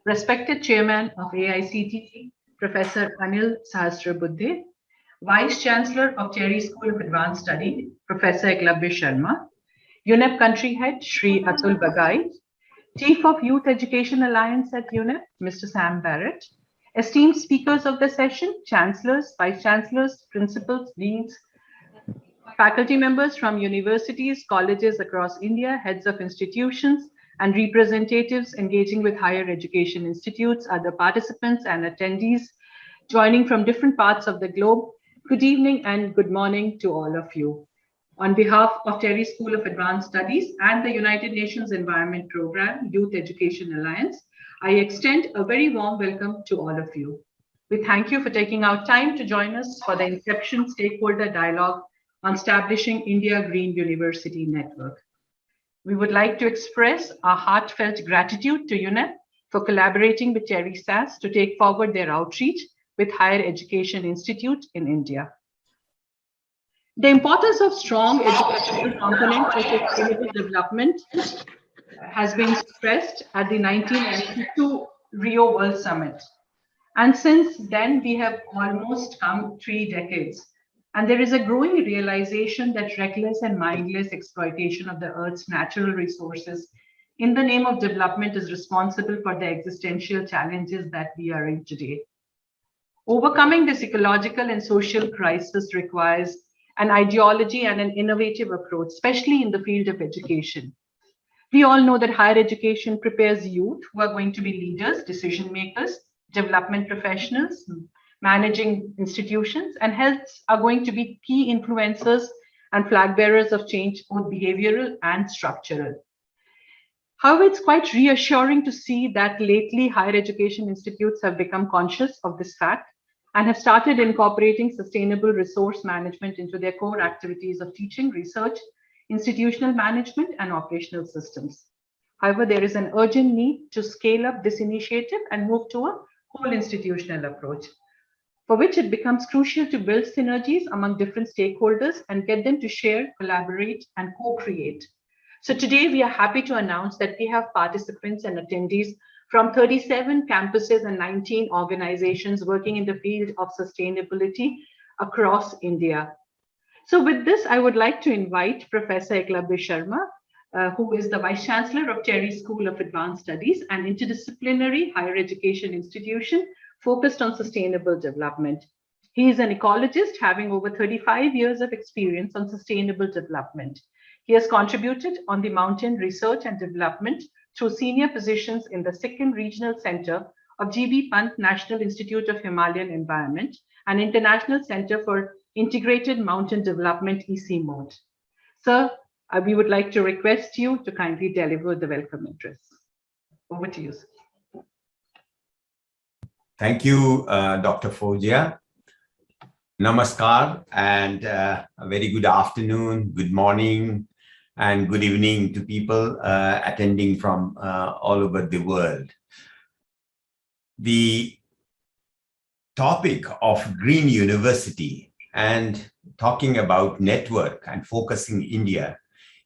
respected Chairman of AICTE, Professor Anil Sahasrabuddhe, Vice Chancellor of Cherry School of Advanced Study, Professor Iklabe Sharma, UNEP Country Head, Shri Atul Bagai, Chief of Youth Education Alliance at UNEP, Mr. Sam Barrett, esteemed speakers of the session, chancellors, vice chancellors, principals, deans, faculty members from universities, colleges across India, heads of institutions, and representatives engaging with higher education institutes, other participants and attendees joining from different parts of the globe. Good evening and good morning to all of you. On behalf of Cherry School of Advanced Studies and the United Nations Environment Programme Youth Education Alliance, I extend a very warm welcome to all of you. We thank you for taking out time to join us for the Inception Stakeholder Dialogue on establishing India Green University Network. We would like to express our heartfelt gratitude to UNEP for collaborating with Cherry SAS to take forward their outreach with higher education institutes in India. The importance of strong educational component for sustainable development has been stressed at the 1992 Rio World Summit. And since then, we have almost come 3 decades. And there is a growing realization that reckless and mindless exploitation of the Earth's natural resources in the name of development is responsible for the existential challenges that we are in today. Overcoming this ecological and social crisis requires an ideology and an innovative approach, especially in the field of education. We all know that higher education prepares youth who are going to be leaders, decision makers, development professionals, managing institutions, and healths are going to be key influencers and flag bearers of change, both behavioral and structural. However, it's quite reassuring to see that lately higher education institutes have become conscious of this fact and have started incorporating sustainable resource management into their core activities of teaching, research, institutional management, and operational systems. However, there is an urgent need to scale up this initiative and move to a whole institutional approach, for which it becomes crucial to build synergies among different stakeholders and get them to share, collaborate, and co-create. So today we are happy to announce that we have participants and attendees from 37 campuses and 19 organizations working in the field of sustainability across India. So with this, I would like to invite Professor Iklabe Sharma, who is the Vice Chancellor of Cherry School of Advanced Studies, an interdisciplinary higher education institution focused on sustainable development. He is an ecologist having over 35 years of experience on sustainable development. He has contributed on the mountain research and development through senior positions in the Sikkim Regional Center of GB Pant National Institute of Himalayan Environment and International Center for Integrated Mountain Development EC mode. Sir, we would like to request you to kindly deliver the welcome address. Over to you, sir. Thank you, Dr. Fojia. Namaskar and a very good afternoon, good morning, and good evening to people attending from all over the world. The topic of Green University and talking about network and focusing India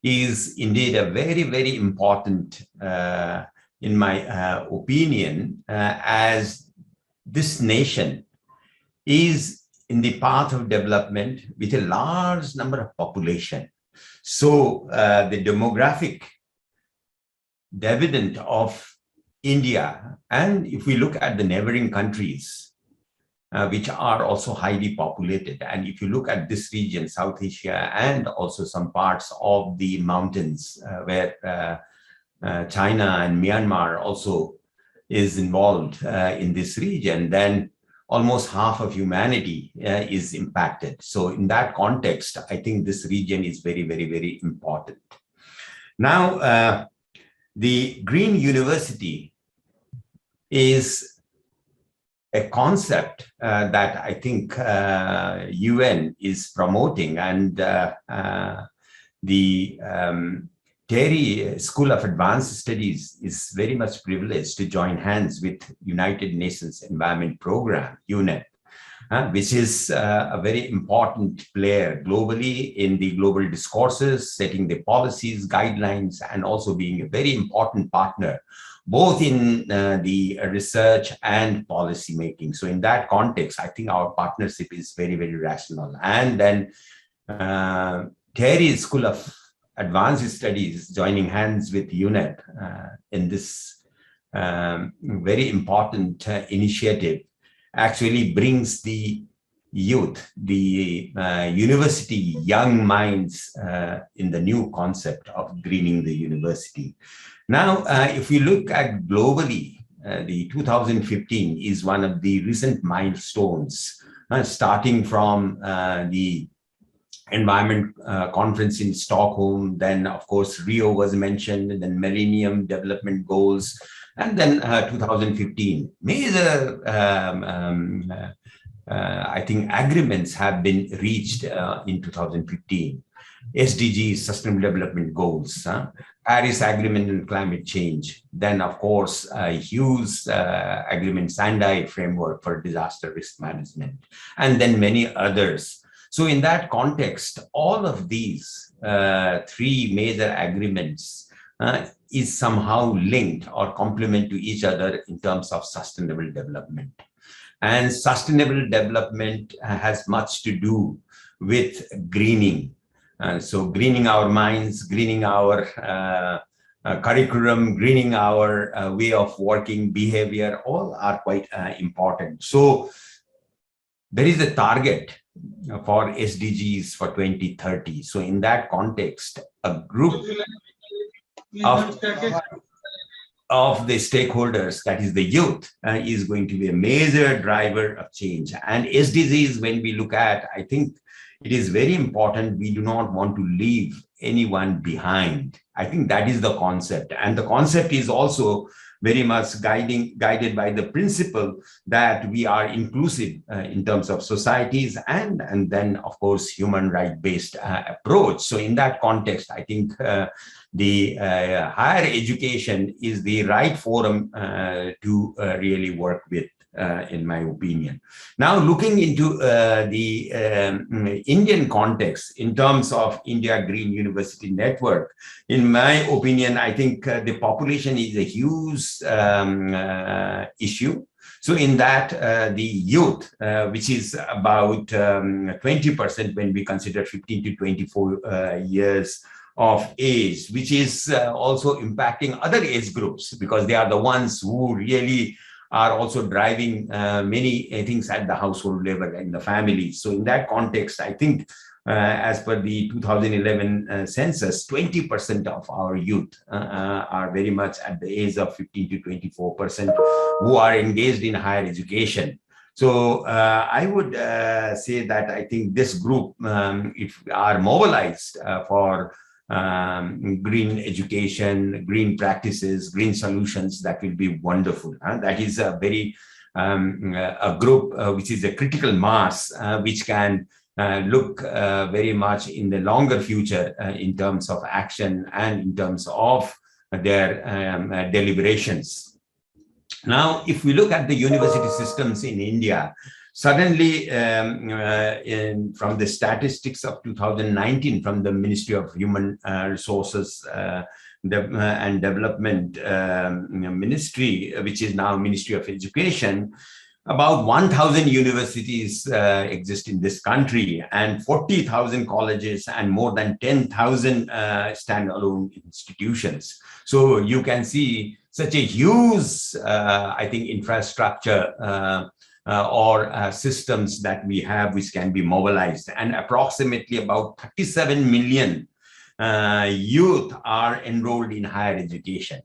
is indeed a very, very important, in my opinion, as this nation is in the path of development with a large number of population. So the demographic dividend of India, and if we look at the neighboring countries, which are also highly populated, and if you look at this region, South Asia, and also some parts of the mountains where China and Myanmar also is involved in this region, then almost half of humanity is impacted. So in that context, I think this region is very, very, very important. Now, the Green University is a concept that I think UN is promoting, and the Cherry School of Advanced Studies is very much privileged to join hands with United Nations Environment Programme, UNEP, which is a very important player globally in the global discourses, setting the policies, guidelines, and also being a very important partner both in the research and policy making. So in that context, I think our partnership is very, very rational. And then Terry School of Advanced Studies joining hands with UNEP in this very important initiative actually brings the youth, the university young minds in the new concept of greening the university. Now, if we look at globally, the 2015 is one of the recent milestones, starting from the Environment Conference in Stockholm, then of course Rio was mentioned, and then Millennium Development Goals, and then 2015. Major, I think, agreements have been reached in 2015. SDGs, Sustainable Development Goals, Paris Agreement on Climate Change, then of course Hughes Agreement, Sendai Framework for Disaster Risk Management, and then many others. So in that context, all of these three major agreements is somehow linked or complement to each other in terms of sustainable development. And sustainable development has much to do with greening. So greening our minds, greening our curriculum, greening our way of working, behavior, all are quite important. So there is a target for SDGs for 2030. So in that context, a group of the stakeholders, that is the youth, is going to be a major driver of change. And SDGs, when we look at, I think it is very important, we do not want to leave anyone behind. I think that is the concept. And the concept is also very much guided by the principle that we are inclusive in terms of societies and then, of course, human right-based approach. So in that context, I think the higher education is the right forum to really work with, in my opinion. Now, looking into the Indian context in terms of India Green University Network, in my opinion, I think the population is a huge issue. So in that, the youth, which is about 20% when we consider 15 to 24 years of age, which is also impacting other age groups, because they are the ones who really are also driving many things at the household level and the family. So in that context, I think as per the 2011 census, 20% of our youth are very much at the age of 15 to 24% who are engaged in higher education. So I would say that I think this group, if are mobilized for green education, green practices, green solutions, that will be wonderful. That is a very a group which is a critical mass, which can look very much in the longer future in terms of action and in terms of their deliberations. Now, if we look at the university systems in India, suddenly, from the statistics of 2019, from the Ministry of Human Resources and Development Ministry, which is now Ministry of Education, about 1,000 universities exist in this country, and 40,000 colleges and more than 10,000 standalone institutions. So you can see such a huge, I think, infrastructure or systems that we have which can be mobilized, and approximately about 37 million youth are enrolled in higher education.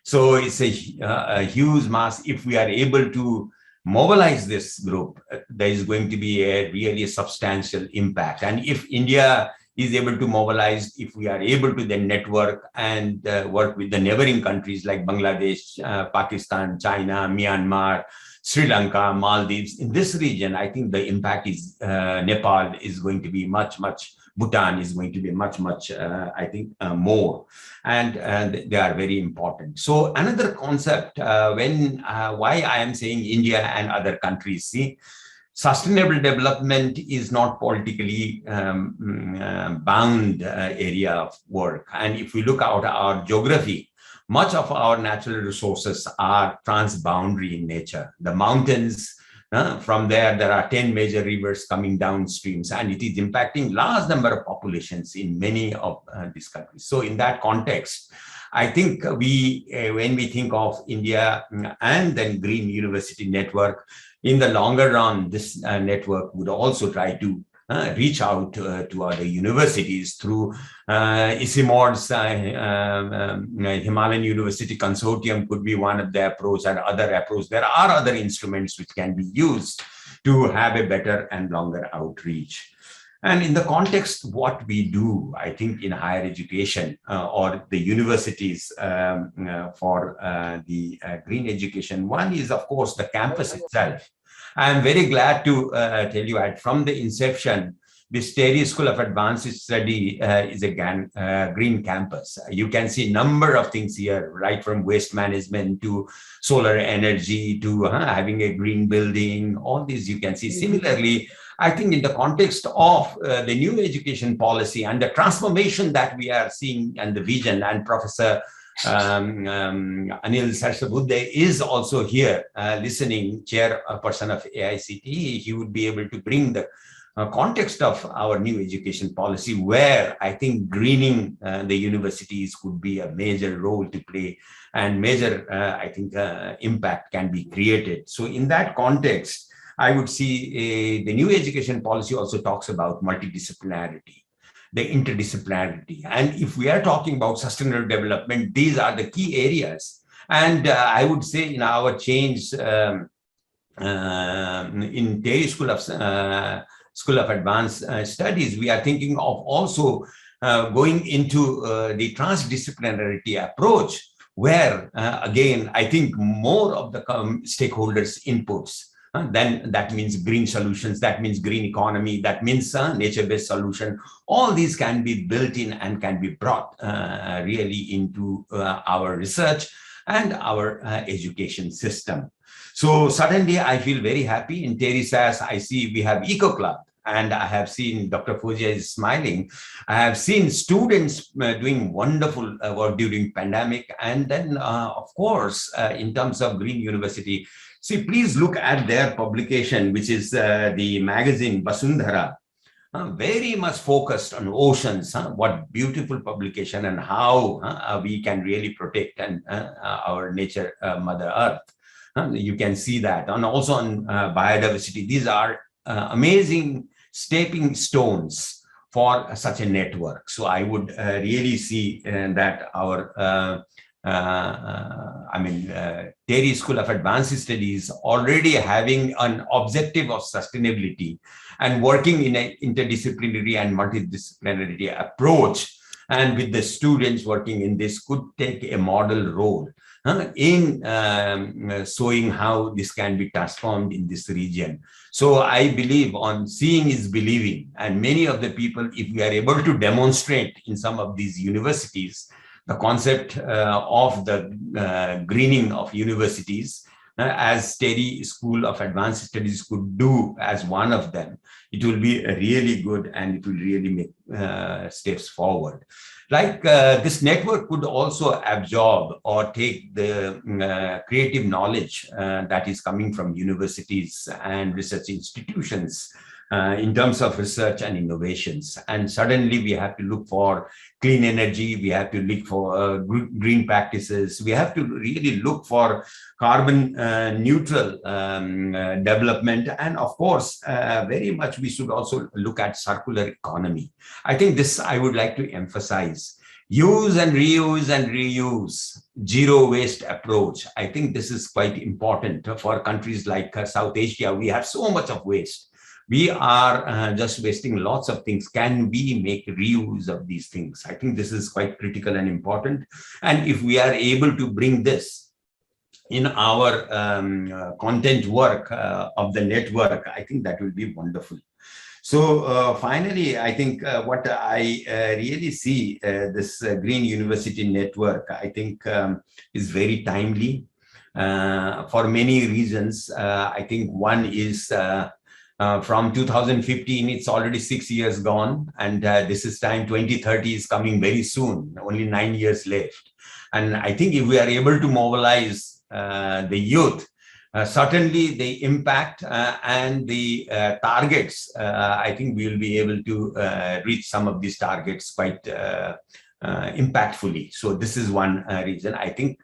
So it's a huge mass. If we are able to mobilize this group, there is going to be a really substantial impact. And if India is able to mobilize, if we are able to then network and work with the neighboring countries like Bangladesh, Pakistan, China, Myanmar, Sri Lanka, Maldives, in this region, I think the impact is Nepal is going to be much, Bhutan is going to be much, I think, more. And they are very important. So another concept, why I am saying India and other countries, see, sustainable development is not politically bound area of work. And if we look at our geography, much of our natural resources are transboundary in nature. The mountains, from there are 10 major rivers coming downstreams, and it is impacting large number of populations in many of these countries. So in that context, I think when we think of India and then Green University Network, in the longer run, this network would also try to reach out to other universities through ISIMOD's Himalayan University Consortium could be one of the approach, and other approach. There are other instruments which can be used to have a better and longer outreach. And in the context of what we do, I think in higher education or the universities for the green education, one is, of course, the campus itself. I'm very glad to tell you that from the inception, this Terry School of Advanced Study is a green campus. You can see a number of things here, right from waste management to solar energy to having a green building, all these you can see. Similarly, I think in the context of the new education policy and the transformation that we are seeing and the vision, and Professor Anil Sahasrabudhe is also here listening, chairperson of AICTE. He would be able to bring the context of our new education policy, where I think greening the universities could be a major role to play, and major, I think, impact can be created. So in that context, I would see the new education policy also talks about multidisciplinarity, the interdisciplinarity. And if we are talking about sustainable development, these are the key areas. And I would say in our change in Terry School of Advanced Studies, we are thinking of also going into the transdisciplinarity approach, where again, I think more of the stakeholders' inputs. Then that means green solutions, that means green economy, that means nature-based solution. All these can be built in and can be brought really into our research and our education system. So suddenly I feel very happy. In Terry SAS, I see we have Eco Club, and I have seen Dr. Fojia is smiling. I have seen students doing wonderful work during pandemic. And then, of course, in terms of Green University, see, please look at their publication, which is the magazine Vasundhara, very much focused on oceans. What beautiful publication, and how we can really protect our nature, Mother Earth. You can see that. And also on biodiversity. These are amazing stepping stones for such a network. So I would really see that our Terry School of Advanced Studies already having an objective of sustainability and working in an interdisciplinary and multidisciplinary approach, and with the students working in this, could take a model role in showing how this can be transformed in this region. So I believe on seeing is believing, and many of the people, if we are able to demonstrate in some of these universities the concept of the greening of universities, as Terry School of Advanced Studies could do as one of them, it will be really good, and it will really make steps forward. Like this network could also absorb or take the creative knowledge that is coming from universities and research institutions in terms of research and innovations. And suddenly we have to look for clean energy, we have to look for green practices, we have to really look for carbon neutral development. And of course, very much we should also look at circular economy. I think this I would like to emphasize. Use and reuse, zero waste approach. I think this is quite important for countries like South Asia. We have so much of waste. We are just wasting lots of things. Can we make reuse of these things? I think this is quite critical and important. And if we are able to bring this in our content work of the network, I think that will be wonderful. So finally, I think what I really see this Green University Network, I think is very timely for many reasons. I think one is From 2015, it's already 6 years gone, and this is time 2030 is coming very soon, only 9 years left. And I think if we are able to mobilize the youth, certainly the impact and the targets, I think we will be able to reach some of these targets quite impactfully. So this is one reason. I think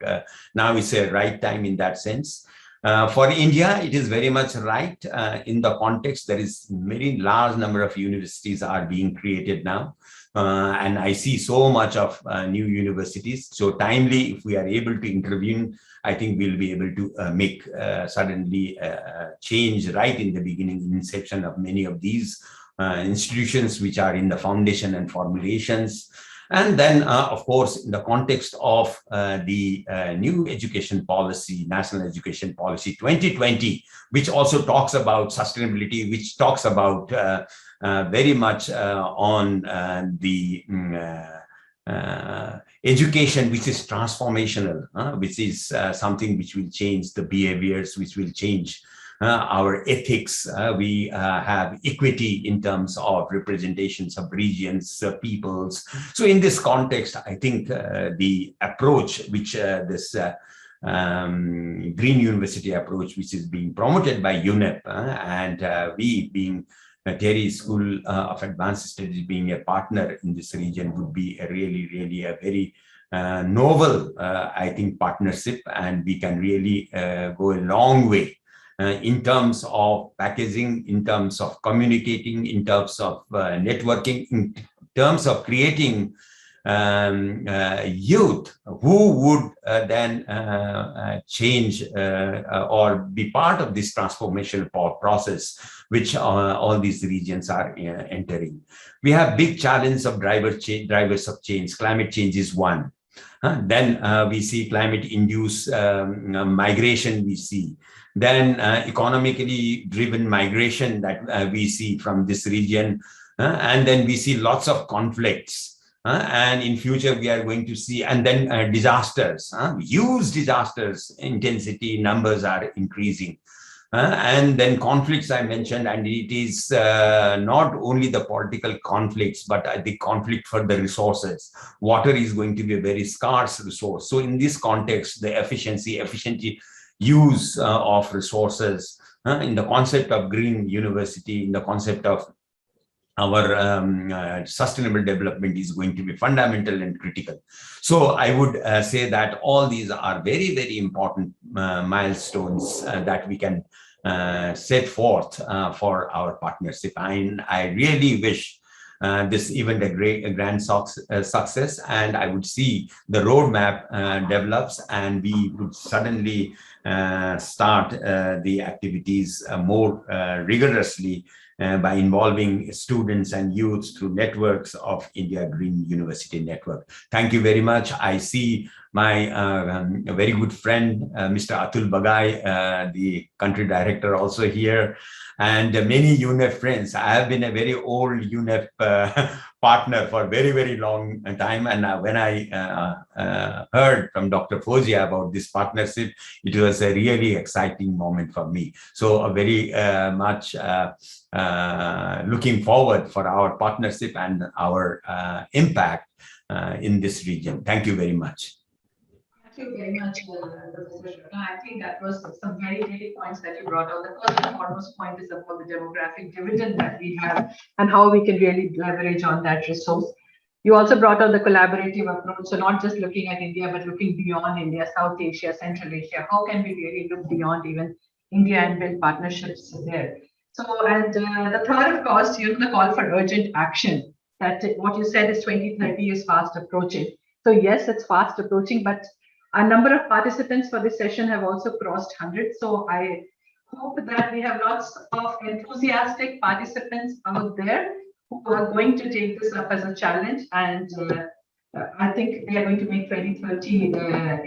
now is a right time in that sense. For India, it is very much right in the context. There is very large number of universities are being created now. And I see so much of new universities. So timely, if we are able to intervene, I think we'll be able to make suddenly change right in the beginning, inception of many of these institutions which are in the foundation and formulations. And then, of course, in the context of the new education policy, National Education Policy 2020, which also talks about sustainability, which talks about very much on the education, which is transformational, which is something which will change the behaviors, which will change our ethics. We have equity in terms of representations of regions, peoples. So in this context, I think the approach which this Green University approach, which is being promoted by UNEP, and we being Terry School of Advanced Studies being a partner in this region, would be a really a very novel, I think, partnership, and we can really go a long way in terms of packaging, in terms of communicating, in terms of networking, in terms of creating youth who would then change or be part of this transformational process which all these regions are entering. We have big challenge of drivers of change. Climate change is one. Then we see climate-induced migration we see. Then economically driven migration that we see from this region. And then we see lots of conflicts. And in future, we are going to see, and then disasters, huge disasters, intensity, numbers are increasing. And then conflicts I mentioned, and it is not only the political conflicts, but the conflict for the resources. Water is going to be a very scarce resource. So in this context, the efficient use of resources, in the concept of green university, in the concept of our sustainable development is going to be fundamental and critical. So I would say that all these are very important milestones that we can set forth for our partnership. And I really wish this event a grand success, and I would see the roadmap develops, and we would suddenly start the activities more rigorously by involving students and youths through networks of India Green University Network. Thank you very much. I see my very good friend, Mr. Atul Bagai, the country director, also here, and many UNEP friends. I have been a very old UNEP partner for very long time, and when I heard from Dr. Fozia about this partnership, it was a really exciting moment for me. So a very much looking forward for our partnership and our impact in this region. Thank you very much. Thank you very much, Professor Sharma. I think that was some very points that you brought out. The first and foremost point is about the demographic dividend that we have and how we can really leverage on that resource. You also brought out the collaborative approach. So not just looking at India, but looking beyond India, South Asia, Central Asia. How can we really look beyond even India and build partnerships there? So, and the third, of course, the call for urgent action. That what you said is 2030 is fast approaching. So yes, it's fast approaching, but a number of participants for this session have also crossed 100. So I hope that we have lots of enthusiastic participants out there who are going to take this up as a challenge. And I think they are going to make 2030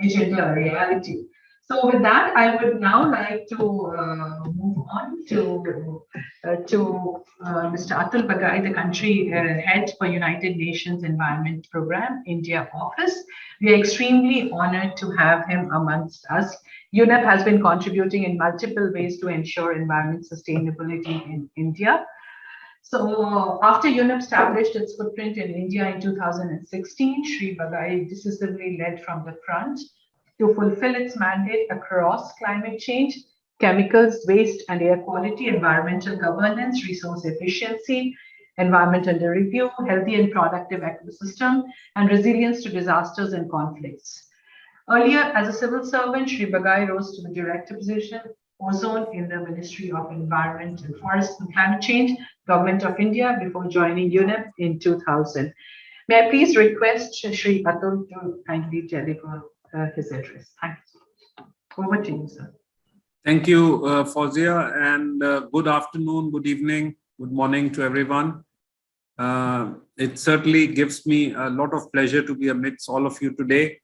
agenda a reality. So with that, I would now like to move on to Mr. Atul Bagai, the country head for United Nations Environment Program, India office. We are extremely honored to have him amongst us. UNEP has been contributing in multiple ways to ensure environment sustainability in India. So after UNEP established its footprint in India in 2016, Sri Bagai decisively led from the front to fulfill its mandate across climate change, chemicals, waste and air quality, environmental governance, resource efficiency, environment under review, healthy and productive ecosystem, and resilience to disasters and conflicts. Earlier, as a civil servant, Sri Bagai rose to the director position, ozone in the Ministry of Environment and Forest and Climate Change, Government of India, before joining UNEP in 2000. May I please request Sri Atul to kindly deliver his address. Thank you. Over to you, sir. Thank you, Fauzia, and good afternoon, good evening, good morning to everyone. It certainly gives me a lot of pleasure to be amidst all of you today.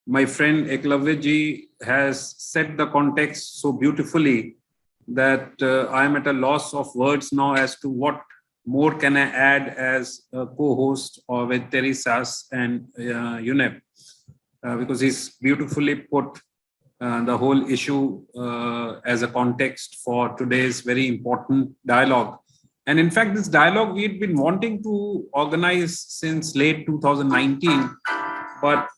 My friend Iklabe ji has set the context so beautifully that I am at a loss of words now as to what more can I add as a co-host or with Terry Sass and UNEP, because he's beautifully put the whole issue as a context for today's very important dialogue. And in fact, this dialogue we'd been wanting to organize since late 2019, but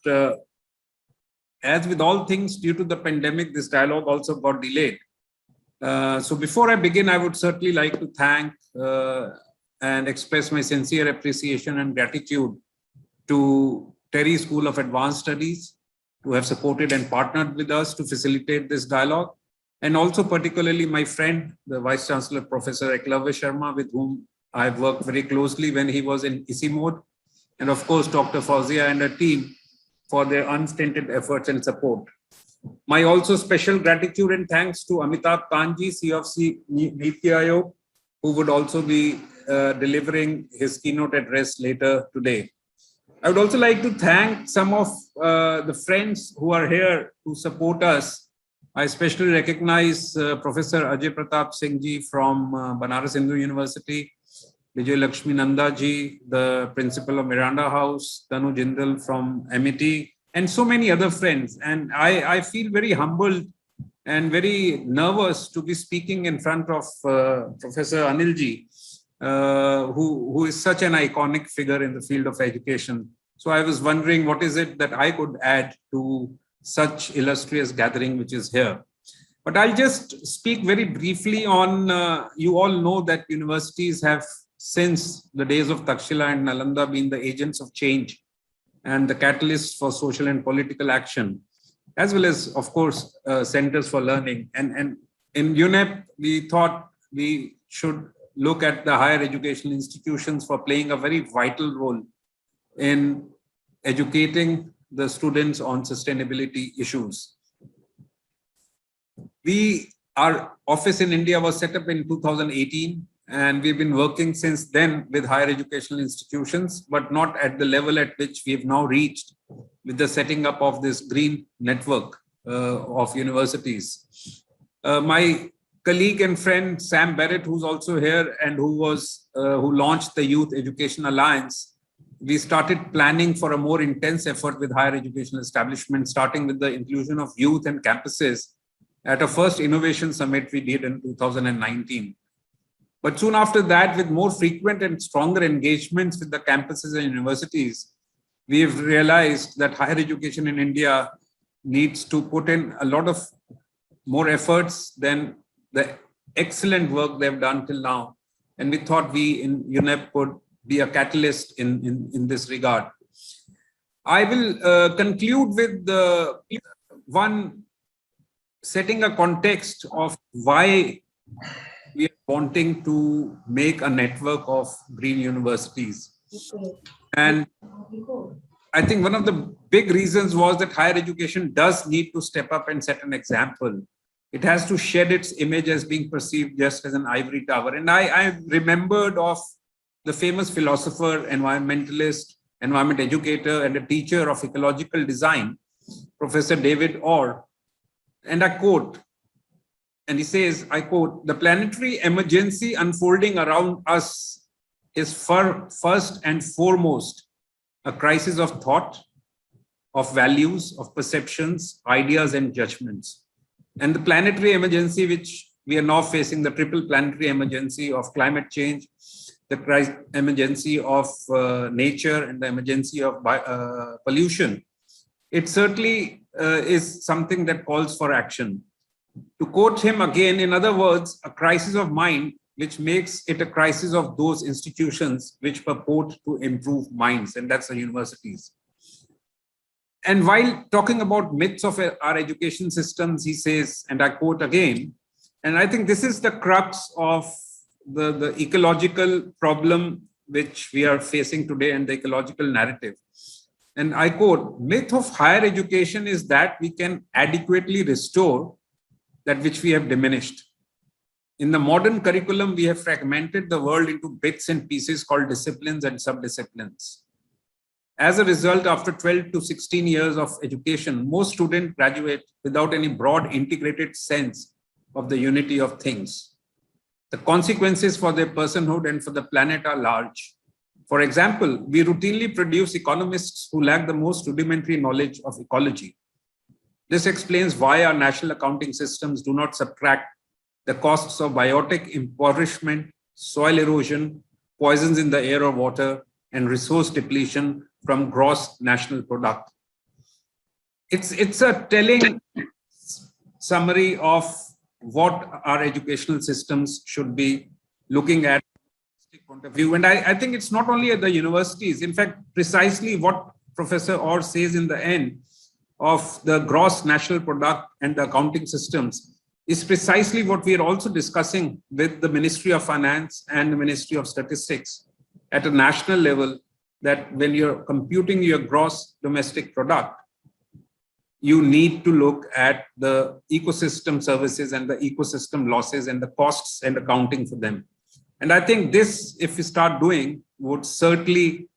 as with all things due to the pandemic, this dialogue also got delayed. So before I begin, I would certainly like to thank and express my sincere appreciation and gratitude to Terry School of Advanced Studies to have supported and partnered with us to facilitate this dialogue. And also particularly my friend, the Vice Chancellor, Professor Iklabe Sharma, with whom I've worked very closely when he was in ISI mode. And of course, Dr. Fauzia and her team for their unstinted efforts and support. My also special gratitude and thanks to Amitabh Kanji, CFC Niti Aayog, who would also be delivering his keynote address later today. I would also like to thank some of the friends who are here to support us. I especially recognize Professor Ajay Pratap Singh ji from Banaras Hindu University, Vijay Lakshmi Nanda ji, the principal of Miranda House, Tanu Jindal from MIT, and so many other friends. And I feel very humbled and very nervous to be speaking in front of Professor Anil ji, who is such an iconic figure in the field of education. So I was wondering what is it that I could add to such illustrious gathering which is here. But I'll just speak very briefly on, you all know that universities have since the days of Takshila and Nalanda been the agents of change and the catalysts for social and political action, as well as, of course, centers for learning. And in UNEP, we thought we should look at the higher educational institutions for playing a very vital role in educating the students on sustainability issues. Our office in India was set up in 2018, and we've been working since then with higher educational institutions, but not at the level at which we've now reached with the setting up of this green network of universities. My colleague and friend Sam Barrett, who's also here and who launched the Youth Education Alliance, we started planning for a more intense effort with higher educational establishments, starting with the inclusion of youth and campuses at a first innovation summit we did in 2019. But soon after that, with more frequent and stronger engagements with the campuses and universities, we've realized that higher education in India needs to put in a lot of more efforts than the excellent work they've done till now. And we thought we in UNEP could be a catalyst in this regard. I will conclude with setting a context of why we are wanting to make a network of green universities. And I think one of the big reasons was that higher education does need to step up and set an example. It has to shed its image as being perceived just as an ivory tower. And I remembered of the famous philosopher, environmentalist, environment educator, and a teacher of ecological design, Professor David Orr. And I quote, and he says, I quote, "The planetary emergency unfolding around us is first and foremost a crisis of thought, of values, of perceptions, ideas, and judgments. and the planetary emergency, which we are now facing, the triple planetary emergency of climate change, the emergency of nature, and the emergency of pollution, it certainly is something that calls for action. To quote him again, in other words, a crisis of mind, which makes it a crisis of those institutions which purport to improve minds, and that's the universities. And while talking about myths of our education systems, he says, and I quote again, and I think this is the crux of the ecological problem which we are facing today and the ecological narrative. And I quote, myth of higher education is that we can adequately restore that which we have diminished. In the modern curriculum, we have fragmented the world into bits and pieces called disciplines and subdisciplines. As a result, after 12 to 16 years of education, most students graduate without any broad integrated sense of the unity of things. The consequences for their personhood and for the planet are large. For example, we routinely produce economists who lack the most rudimentary knowledge of ecology. This explains why our national accounting systems do not subtract the costs of biotic impoverishment, soil erosion, poisons in the air or water, and resource depletion from gross national product. It's a telling summary of what our educational systems should be looking at point of view. And I think it's not only at the universities. In fact, precisely what Professor Orr says in the end of the gross national product and the accounting systems is precisely what we are also discussing with the Ministry of Finance and the Ministry of Statistics at a national level, that when you're computing your gross domestic product, you need to look at the ecosystem services and the ecosystem losses and the costs and accounting for them. And I think this, if we start doing, would certainly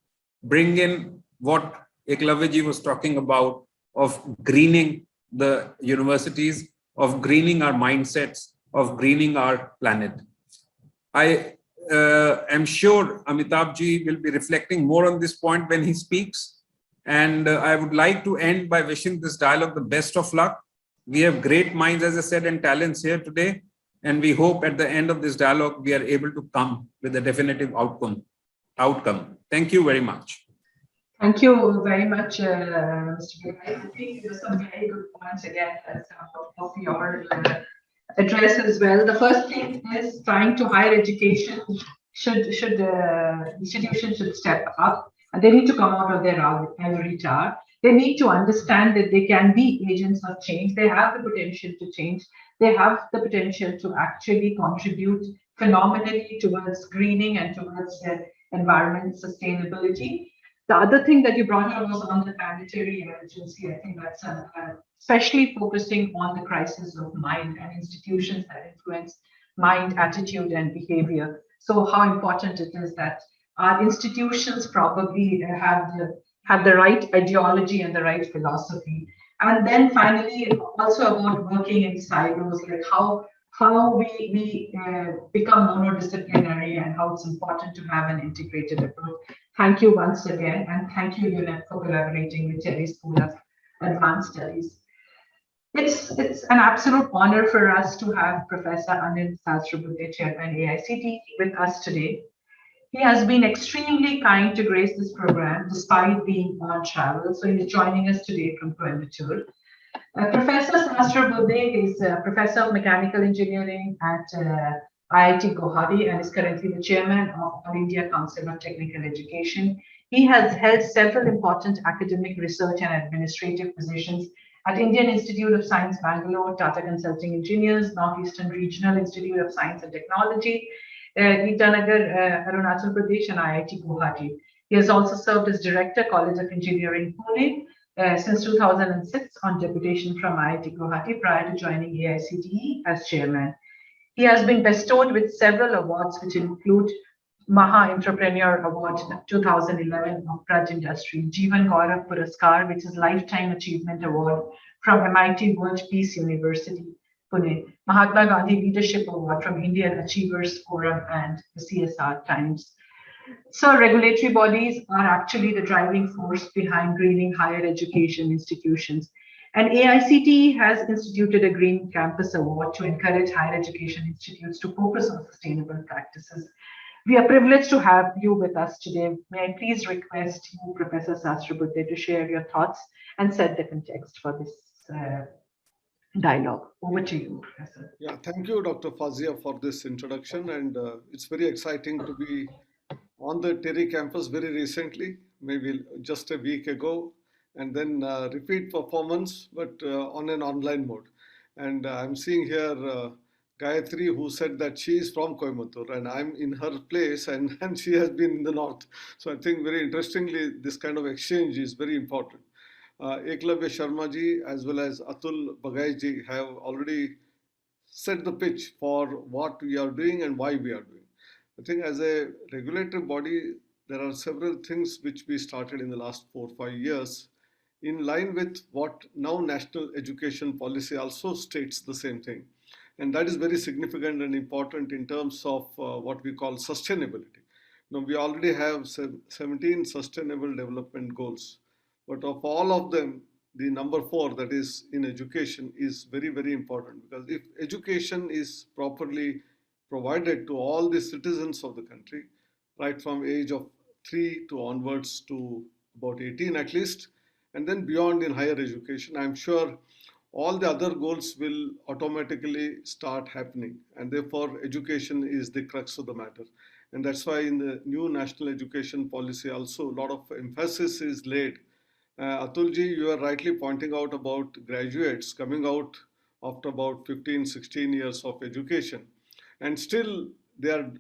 bring in what Iklabe was talking about, of greening the universities, of greening our mindsets, of greening our planet. I am sure Amitabh ji will be reflecting more on this point when he speaks. And I would like to end by wishing this dialogue the best of luck. We have great minds, as I said, and talents here today. And we hope at the end of this dialogue, we are able to come with a definitive outcome. Thank you very much. Thank you very much, Mr. Gulai. I think there were some very good points again of your address as well. The first thing is trying to higher education institutions should step up, and they need to come out of their ivory tower. They need to understand that they can be agents of change. They have the potential to change. They have the potential to actually contribute phenomenally towards greening and towards environment sustainability. The other thing that you brought up was on the planetary emergency. I think that's especially focusing on the crisis of mind and institutions that influence mind, attitude, and behavior. So how important it is that our institutions probably have the right ideology and the right philosophy. And then finally, also about working in silos, like how we become monodisciplinary and how it's important to have an integrated approach. Thank you once again, and thank you, UNEP, for collaborating with Cherry School of Advanced Studies. It's an absolute honor for us to have Professor Anil Sahasrabudhe, Chairman AICTE, with us today. He has been extremely kind to grace this program despite being on travel. So he's joining us today from Coimbatore. Professor Sahasrabudhe is a professor of mechanical engineering at IIT Guwahati and is currently the chairman of All India Council of Technical Education. He has held several important academic, research, and administrative positions at Indian Institute of Science, Bangalore, Tata Consulting Engineers, Northeastern Regional Institute of Science and Technology, Itanagar, Arunachal Pradesh, and IIT Guwahati. He has also served as Director, College of Engineering, Pune, since 2006 on deputation from IIT Guwahati prior to joining AICTE as chairman. He has been bestowed with several awards, which include Maha Entrepreneur Award 2011 of Praj Industry, Jeevan Gaurav Puraskar, which is Lifetime Achievement Award from MIT World Peace University, Pune, Mahatma Gandhi Leadership Award from Indian Achievers Forum and the CSR Times. So regulatory bodies are actually the driving force behind greening higher education institutions. And AICTE has instituted a Green Campus Award to encourage higher education institutes to focus on sustainable practices. We are privileged to have you with us today. May I please request you, Professor Sahasrabuddhe, to share your thoughts and set the context for this dialogue. Over to you, Professor. Yeah, thank you, Dr. Fazia, for this introduction. And it's very exciting to be on the TERI campus very recently, maybe just a week ago, and then repeat performance, but on an online mode. And I'm seeing here Gayatri, who said that she is from Coimbatore, and I'm in her place, and she has been in the north. So I think very interestingly, this kind of exchange is very important. Iklabe Sharma ji as well as Atul Bagai ji have already set the pitch for what we are doing and why we are doing. I think as a regulatory body, there are several things which we started in the last 4 or 5 years in line with what now national education policy also states the same thing. And that is very significant and important in terms of what we call sustainability. Now, we already have 17 sustainable development goals, but of all of them, the number 4, that is in education, is very, very important, because if education is properly provided to all the citizens of the country, right from age of 3 to onwards to about 18 at least, and then beyond in higher education, I'm sure all the other goals will automatically start happening. And therefore, education is the crux of the matter. And that's why in the new national education policy also, a lot of emphasis is laid. Atulji, you are rightly pointing out about graduates coming out after about 15, 16 years of education. And still they are,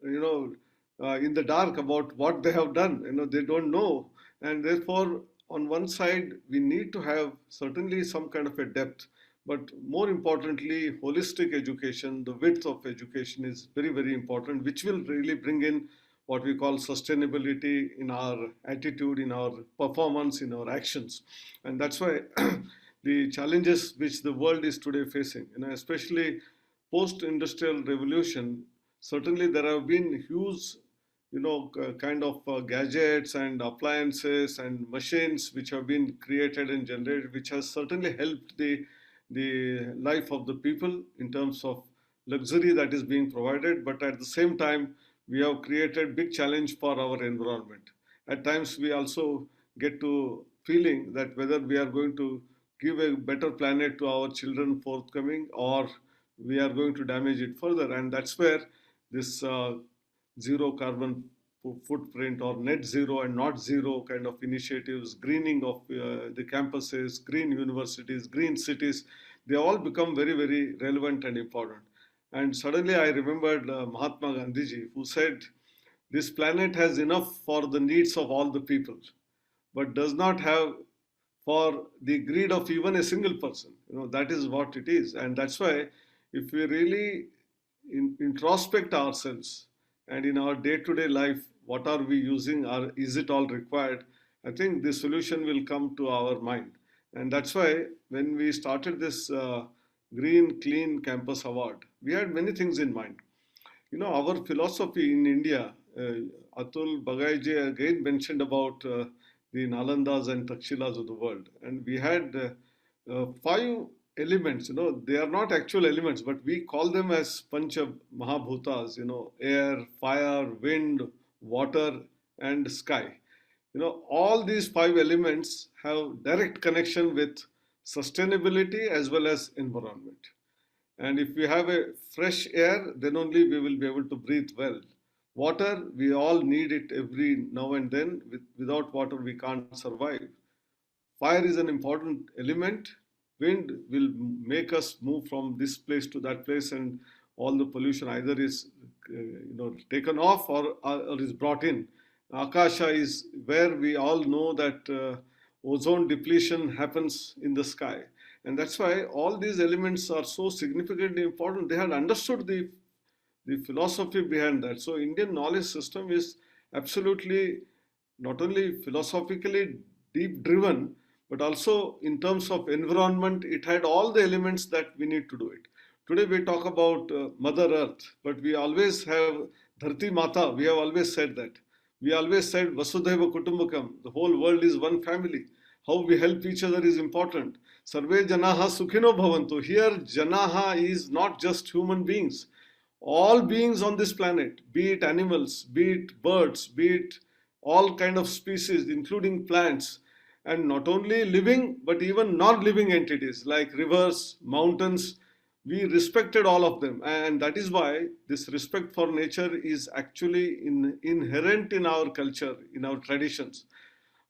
in the dark about what they have done. They don't know. And therefore, on one side, we need to have certainly some kind of a depth, but more importantly, holistic education, the width of education is very, very important, which will really bring in what we call sustainability in our attitude, in our performance, in our actions. And that's why the challenges which the world is today facing, especially post-industrial revolution, certainly there have been huge kind of gadgets and appliances and machines which have been created and generated, which has certainly helped the life of the people in terms of luxury that is being provided. But at the same time, we have created big challenge for our environment. At times, we also get to feeling that whether we are going to give a better planet to our children forthcoming, or we are going to damage it further. And that's where this zero carbon footprint or net zero and not zero kind of initiatives, greening of the campuses, green universities, green cities, they all become very, very relevant and important. And suddenly I remembered Mahatma Gandhiji, who said, this planet has enough for the needs of all the people, but does not have for the greed of even a single person. That is what it is. And that's why if we really introspect ourselves and in our day-to-day life, what are we using, or is it all required? I think the solution will come to our mind. And that's why when we started this Green Clean Campus Award, we had many things in mind. Our philosophy in India, Atul Bagaiji again mentioned about the Nalandas and Takshilas of the world. And we had 5 elements, they are not actual elements, but we call them as Pancha Mahabhutas, air, fire, wind, water, and sky. All these 5 elements have direct connection with sustainability as well as environment. And if we have a fresh air, then only we will be able to breathe well. Water, we all need it every now and then. Without water, we can't survive. Fire is an important element. Wind will make us move from this place to that place, and all the pollution either is taken off or is brought in. Akasha is where we all know that ozone depletion happens in the sky. And that's why all these elements are so significantly important. They had understood the philosophy behind that. So Indian knowledge system is absolutely not only philosophically deep driven, but also in terms of environment, it had all the elements that we need to do it. Today we talk about Mother Earth, but we always have Dharti Mata. We have always said that. We always said Vasudhaiva Kutumbakam, the whole world is one family. how we help each other is important. Sarve janaha sukhino bhavantu. Here, janaha is not just human beings. All beings on this planet, be it animals, be it birds, be it all kind of species, including plants, and not only living, but even non-living entities like rivers, mountains, we respected all of them. And that is why this respect for nature is actually inherent in our culture, in our traditions.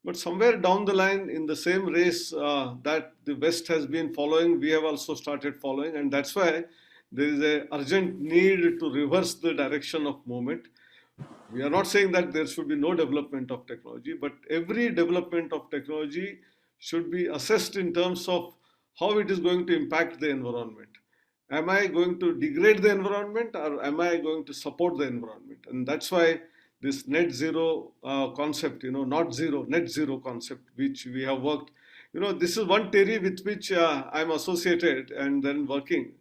But somewhere down the line, in the same race that the West has been following, we have also started following. And that's why there is an urgent need to reverse the direction of movement. We are not saying that there should be no development of technology, but every development of technology should be assessed in terms of how it is going to impact the environment. Am I going to degrade the environment, or am I going to support the environment? And that's why this net zero concept, not zero, net zero concept, which we have worked, this is one theory with which I'm associated and then working.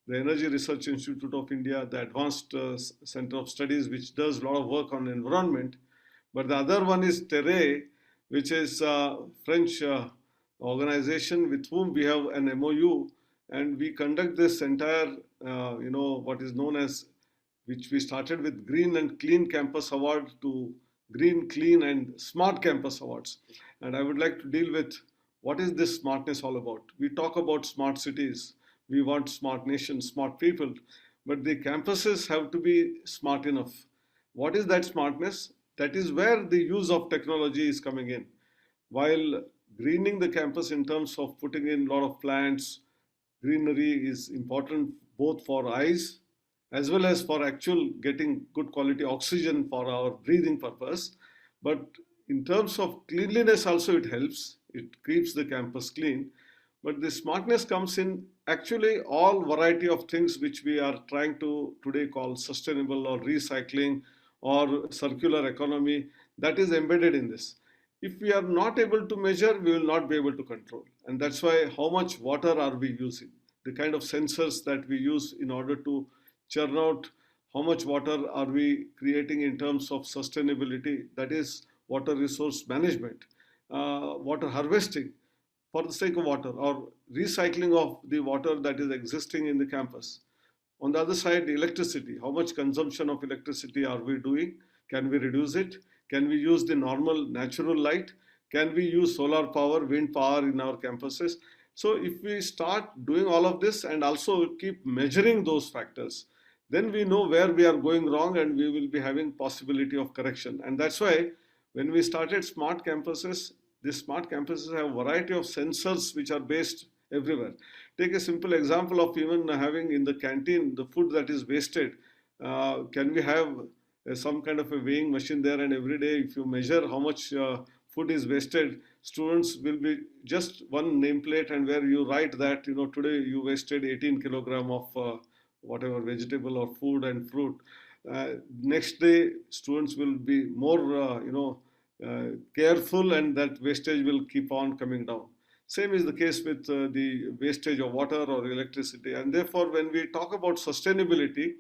The Energy Research Institute of India, the Advanced Center of Studies, which does a lot of work on environment. But the other one is TERRE, which is a French organization with whom we have an MOU, and we conduct this entire, what is known as, which we started with Green and Clean Campus Award to Green, Clean and Smart Campus Awards. And I would like to deal with what is this smartness all about. We talk about smart cities. We want smart nations, smart people, but the campuses have to be smart enough. What is that smartness? That is where the use of technology is coming in. While greening the campus in terms of putting in a lot of plants, greenery is important both for eyes as well as for actual getting good quality oxygen for our breathing purpose. But in terms of cleanliness also it helps. It keeps the campus clean. But the smartness comes in actually all variety of things which we are trying to today call sustainable or recycling or circular economy, that is embedded in this. If we are not able to measure, we will not be able to control. And that's why how much water are we using? The kind of sensors that we use in order to churn out how much water are we creating in terms of sustainability, that is water resource management, water harvesting for the sake of water, or recycling of the water that is existing in the campus. On the other side, electricity. How much consumption of electricity are we doing? Can we reduce it? Can we use the normal natural light? Can we use solar power, wind power in our campuses? So if we start doing all of this and also keep measuring those factors, then we know where we are going wrong and we will be having possibility of correction. And that's why when we started smart campuses, these smart campuses have a variety of sensors which are based everywhere. Take a simple example of even having in the canteen the food that is wasted. Can we have some kind of a weighing machine there, and every day if you measure how much food is wasted, students will be just one nameplate, and where you write that, today you wasted 18 kilogram of whatever vegetable or food and fruit. Next day, students will be more, careful, and that wastage will keep on coming down. Same is the case with the wastage of water or electricity. And therefore, when we talk about sustainability,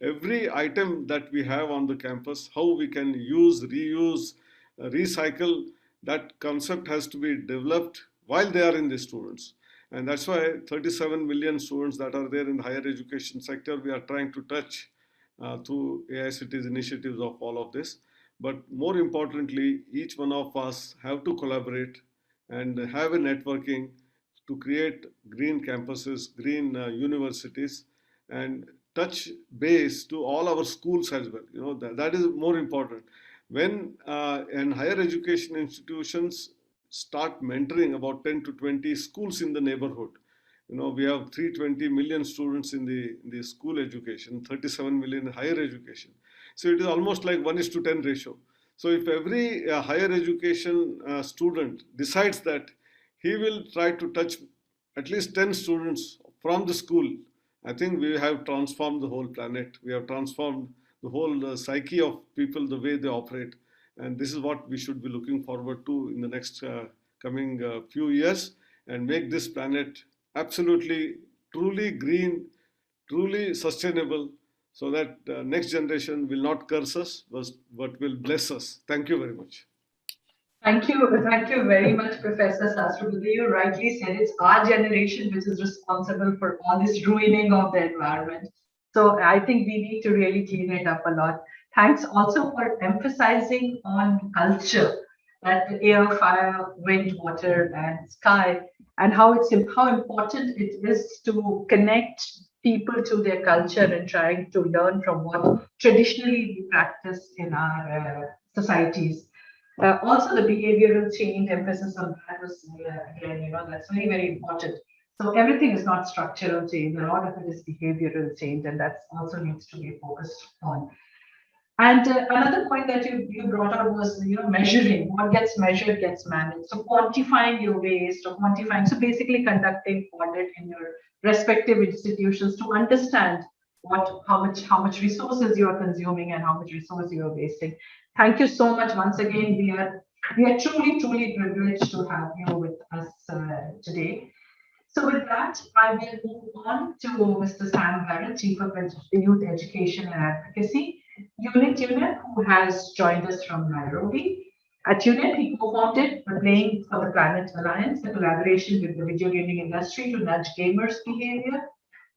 every item that we have on the campus, how we can use, reuse, recycle, that concept has to be developed while they are in the students. And that's why 37 million students that are there in the higher education sector, we are trying to touch through AICT's initiatives of all of this. But more importantly, each one of us have to collaborate and have a networking to create green campuses, green universities, and touch base to all our schools as well. That is more important. When and higher education institutions start mentoring about 10 to 20 schools in the neighborhood. We have 320 million students in the school education, 37 million in higher education. So it is almost like 1:10 ratio. So if every higher education student decides that he will try to touch at least 10 students from the school, I think we have transformed the whole planet. We have transformed the whole psyche of people, the way they operate. And this is what we should be looking forward to in the next coming few years, and make this planet absolutely, truly green, truly sustainable, so that next generation will not curse us, but will bless us. Thank you very much. Thank you. Thank you very much, Professor Sasrabudhe. You rightly said it's our generation which is responsible for all this ruining of the environment. So I think we need to really clean it up a lot. Thanks also for emphasizing on culture, that the air, fire, wind, water, and sky, and how important it is to connect people to their culture and trying to learn from what traditionally we practice in our societies. Also, the behavioral change emphasis on that was again, that's very, very important. So everything is not structural change. A lot of it is behavioral change, and that also needs to be focused on. And another point that you brought out was measuring what gets measured gets managed. So quantifying your waste or quantifying. So basically conducting audit in your respective institutions to understand how much resources you are consuming and how much resource you are wasting. Thank you so much once again. We are truly privileged to have you with us today. So with that, I will move on to Mr. Sam Barrett, Chief of Youth Education and Advocacy, UNIT, who has joined us from Nairobi. At UNIT, he co-founded the Playing for the Planet Alliance, a collaboration with the video gaming industry to nudge gamers' behavior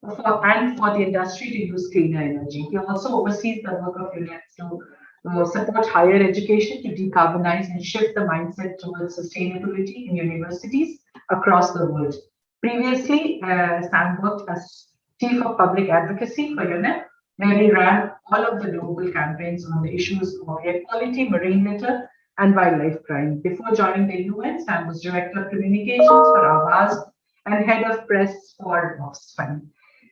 and for the industry to use cleaner energy. He also oversees the work of UNIT to support higher education to decarbonize and shift the mindset towards sustainability in universities across the world. Previously, Sam worked as Chief of Public Advocacy for UNEP, where he ran all of the global campaigns on the issues of air quality, marine litter, and wildlife crime. Before joining the UN, Sam was Director of Communications for Avaz and Head of Press for Oxfam.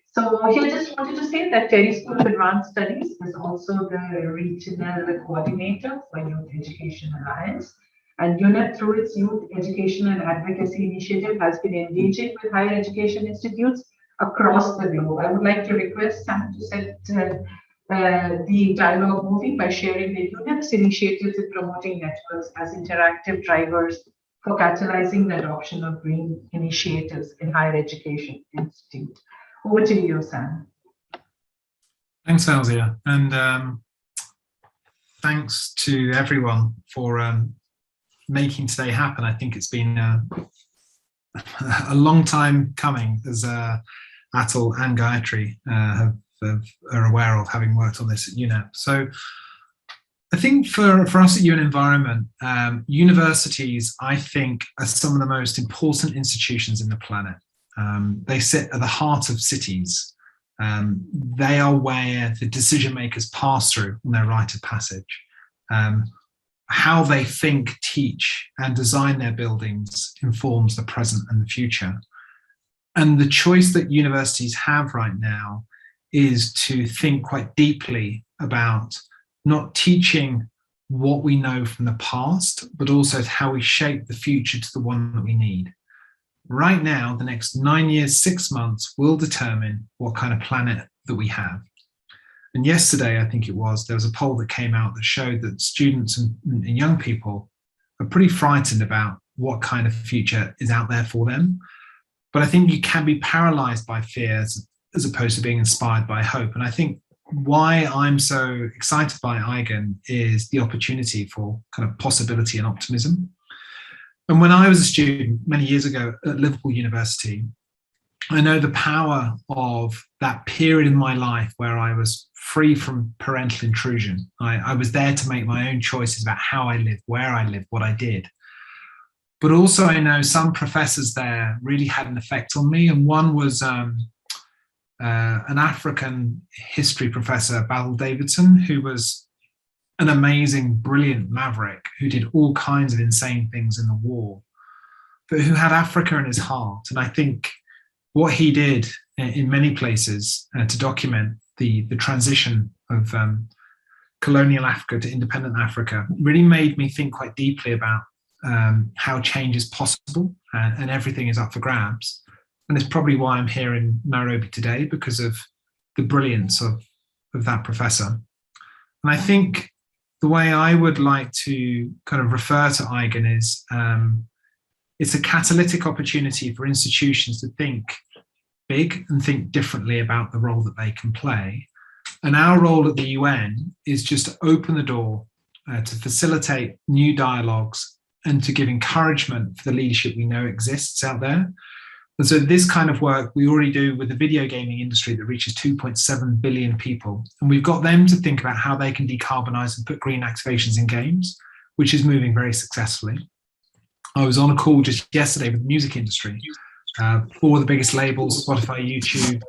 So here I just wanted to say that Terry School of Advanced Studies is also the regional coordinator for Youth Education Alliance. And UNEP, through its Youth Education and Advocacy Initiative, has been engaging with higher education institutes across the globe. I would like to request Sam to set the dialogue moving by sharing the UNEP's initiatives in promoting networks as interactive drivers for catalyzing the adoption of green initiatives in higher education institutes. Over to you, Sam. Thanks, Fawzia, and thanks to everyone for making today happen. I think it's been a long time coming, as Atul and Gayatri are aware of, having worked on this at UNEP. So I think for us at UN Environment, universities, I think, are some of the most important institutions in the planet. They sit at the heart of cities. They are where the decision makers pass through on their rite of passage. How they think, teach, and design their buildings informs the present and the future. And the choice that universities have right now is to think quite deeply about not teaching what we know from the past, but also how we shape the future to the one that we need. Right now, the next 9 years, 6 months will determine what kind of planet that we have. And yesterday, I think it was, there was a poll that came out that showed that students and young people are pretty frightened about what kind of future is out there for them. But I think you can be paralyzed by fears as opposed to being inspired by hope. And I think why I'm so excited by IGAN is the opportunity for kind of possibility and optimism. And when I was a student many years ago at Liverpool University, I know the power of that period in my life where I was free from parental intrusion. I was there to make my own choices about how I lived, where I lived, what I did. But also I know some professors there really had an effect on me. And one was an African history professor, Basil Davidson, who was an amazing, brilliant maverick who did all kinds of insane things in the war, but who had Africa in his heart. And I think what he did in many places to document the transition of colonial Africa to independent Africa really made me think quite deeply about how change is possible and everything is up for grabs. And it's probably why I'm here in Nairobi today, because of the brilliance of that professor. And I think the way I would like to kind of refer to IGAN is it's a catalytic opportunity for institutions to think big and think differently about the role that they can play. And our role at the UN is just to open the door to facilitate new dialogues and to give encouragement for the leadership we know exists out there. And so this kind of work we already do with the video gaming industry that reaches 2.7 billion people. And we've got them to think about how they can decarbonize and put green activations in games, which is moving very successfully. I was on a call just yesterday with the music industry, for the biggest labels, Spotify, YouTube,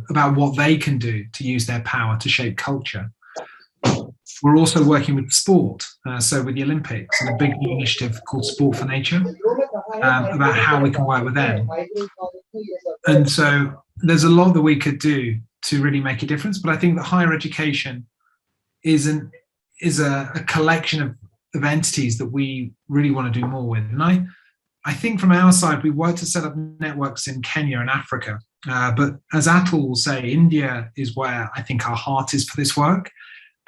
about what they can do to use their power to shape culture. We're also working with sport, so with the Olympics and a big new initiative called Sport for Nature, about how we can work with them. And so there's a lot that we could do to really make a difference, but I think that higher education is a collection of entities that we really want to do more with. And I think from our side, we work to set up networks in Kenya and Africa. But as Atul will say, India is where I think our heart is for this work.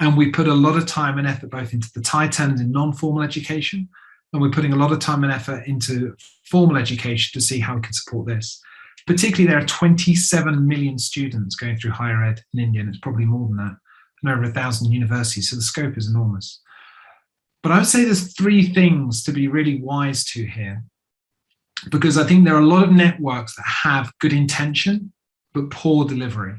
And we put a lot of time and effort both into the Titans in non-formal education, and we're putting a lot of time and effort into formal education to see how we can support this. Particularly, there are 27 million students going through higher ed in India, and it's probably more than that, and over 1,000 universities, so the scope is enormous. But I would say there's three things to be really wise to here, because I think there are a lot of networks that have good intention, but poor delivery.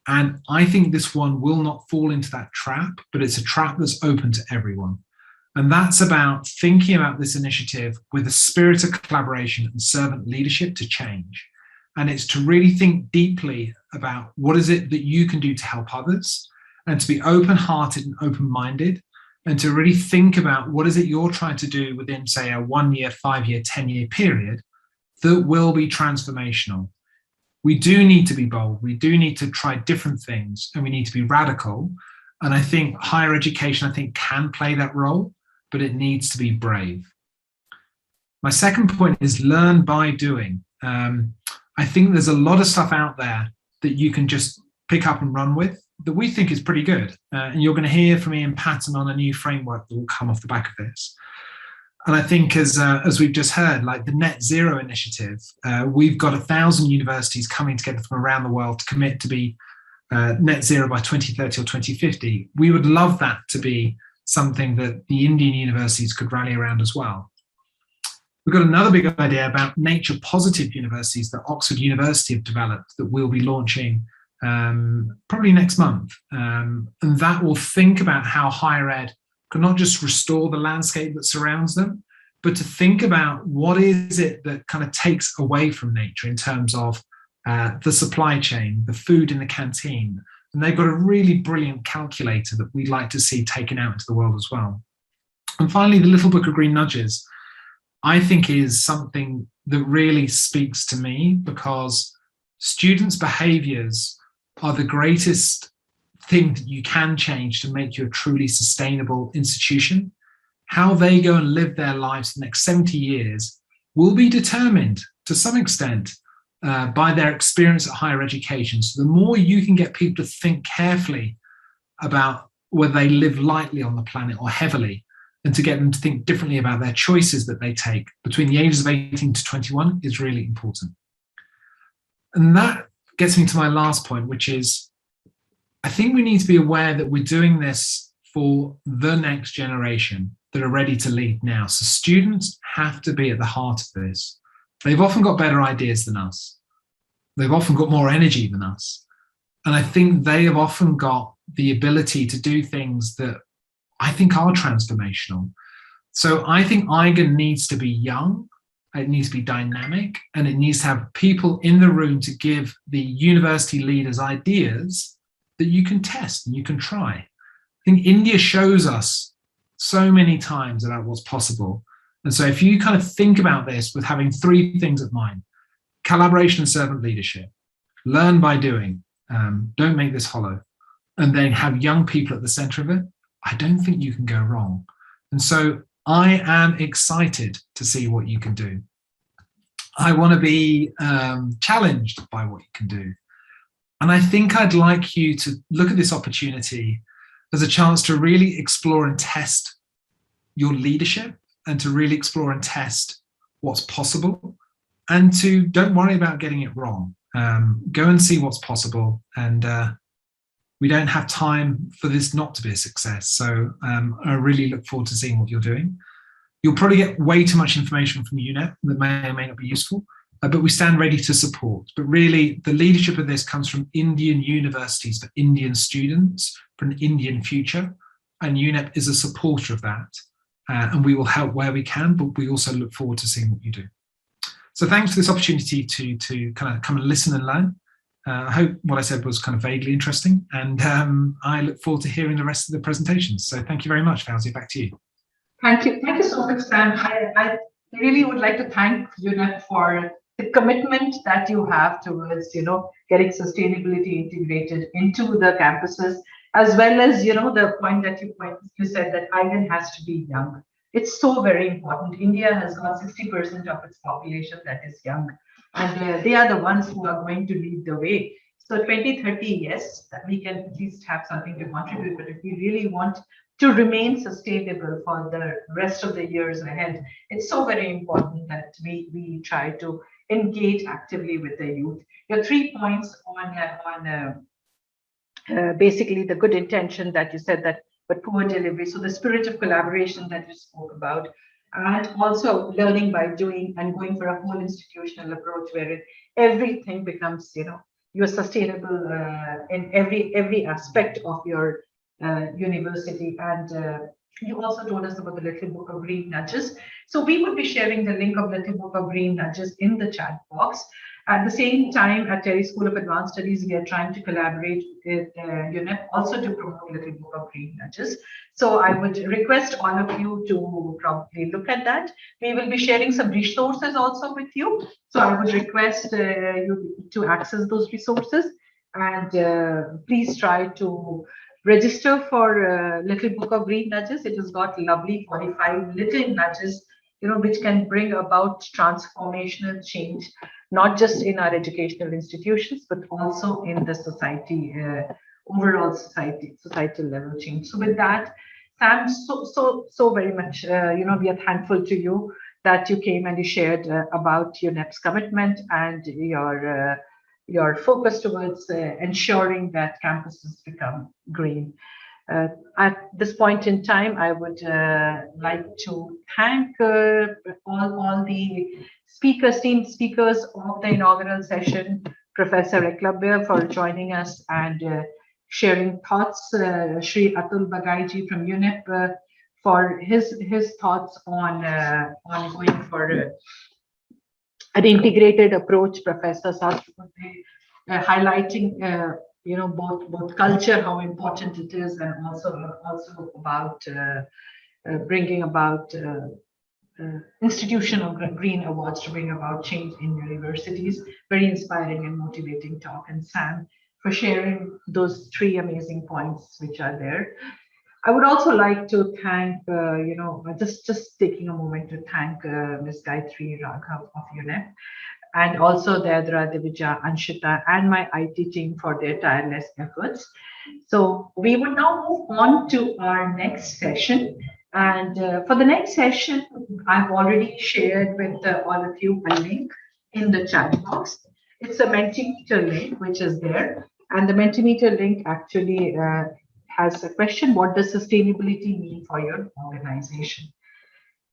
And I think this one will not fall into that trap, but it's a trap that's open to everyone. And that's about thinking about this initiative with a spirit of collaboration and servant leadership to change. And it's to really think deeply about what is it that you can do to help others, and to be open-hearted and open-minded, and to really think about what is it you're trying to do within, say, a 1 year, 5 year, 10-year period that will be transformational. We do need to be bold. We do need to try different things, and we need to be radical. And I think higher education, can play that role, but it needs to be brave. My second point is learn by doing. I think there's a lot of stuff out there that you can just pick up and run with that we think is pretty good. And you're going to hear from me and Patton on a new framework that will come off the back of this. And I think as we've just heard, like the Net Zero initiative, we've got 1,000 universities coming together from around the world to commit to be net zero by 2030 or 2050. We would love that to be something that the Indian universities could rally around as well. We've got another big idea about nature positive universities that Oxford University have developed that we'll be launching probably next month. And that will think about how higher ed can not just restore the landscape that surrounds them, but to think about what is it that kind of takes away from nature in terms of the supply chain, the food in the canteen. And they've got a really brilliant calculator that we'd like to see taken out into the world as well. And finally, the Little Book of Green Nudges, I think is something that really speaks to me, because students' behaviors are the greatest thing that you can change to make you a truly sustainable institution. How they go and live their lives the next 70 years will be determined to some extent by their experience at higher education. So the more you can get people to think carefully about whether they live lightly on the planet or heavily, and to get them to think differently about their choices that they take between the ages of 18 to 21 is really important. And that gets me to my last point, which is, I think we need to be aware that we're doing this for the next generation that are ready to lead now. So students have to be at the heart of this. They've often got better ideas than us. They've often got more energy than us. And I think they have often got the ability to do things that I think are transformational. So I think IGA needs to be young, it needs to be dynamic, and it needs to have people in the room to give the university leaders ideas that you can test and you can try. I think India shows us so many times about what's possible. And so if you kind of think about this with having three things at mind: collaboration and servant leadership, learn by doing, don't make this hollow, and then have young people at the center of it, I don't think you can go wrong. And so I am excited to see what you can do. I want to be challenged by what you can do. And I think I'd like you to look at this opportunity as a chance to really explore and test your leadership, and to really explore and test what's possible, and to don't worry about getting it wrong. Go and see what's possible. And we don't have time for this not to be a success. So I really look forward to seeing what you're doing. You'll probably get way too much information from UNEP that may or may not be useful, but we stand ready to support. But really, the leadership of this comes from Indian universities for Indian students, for an Indian future, and UNEP is a supporter of that. And we will help where we can, but we also look forward to seeing what you do. So thanks for this opportunity to kind of come and listen and learn. I hope what I said was kind of vaguely interesting, and I look forward to hearing the rest of the presentations. So thank you very much, Fauzi. Back to you. Thank you so much, Sam. I really would like to thank UNEP for the commitment that you have towards, getting sustainability integrated into the campuses, as well as, the point that you said that island has to be young. It's so very important. India has got 60% of its population that is young, and they are the ones who are going to lead the way. So 2030, yes, that we can at least have something to contribute, but if we really want to remain sustainable for the rest of the years ahead, it's so very important that we try to engage actively with the youth. Your 3 points on basically the good intention that you said, that but poor delivery. So the spirit of collaboration that you spoke about, and also learning by doing and going for a whole institutional approach where everything becomes, you're sustainable in every aspect of your university. And you also told us about the Little Book of Green Nudges. So we would be sharing the link of Little Book of Green Nudges in the chat box. At the same time, at Terry School of Advanced Studies, we are trying to collaborate with UNEP also to promote Little Book of Green Nudges. So I would request all of you to probably look at that. We will be sharing some resources also with you. So I would request you to access those resources, and please try to register for Little Book of Green Nudges. It has got lovely 45 little nudges, which can bring about transformational change, not just in our educational institutions, but also in the society, overall societal level change. So with that, Sam, so very much, we are thankful to you that you came and you shared about UNEP's commitment and your focus towards ensuring that campuses become green. At this point in time, I would like to thank all the esteemed speakers of the inaugural session, Professor Iklabe for joining us and sharing thoughts, Shri Atul Bagaiji from UNEP for his thoughts on going for an integrated approach, Professor Sastra highlighting both culture, how important it is, and also about bringing about institutional green awards to bring about change in universities. Very inspiring and motivating talk. And Sam, for sharing those 3 amazing points which are there. I would also like to thank, just taking a moment to thank Ms. Gayatri Raghav of UNEP, and also Dayadra, Divija, Anshita, and my IT team for their tireless efforts. So we would now move on to our next session. And for the next session, I've already shared with all of you a link in the chat box. It's a Mentimeter link, which is there. And the Mentimeter link actually has a question: what does sustainability mean for your organization?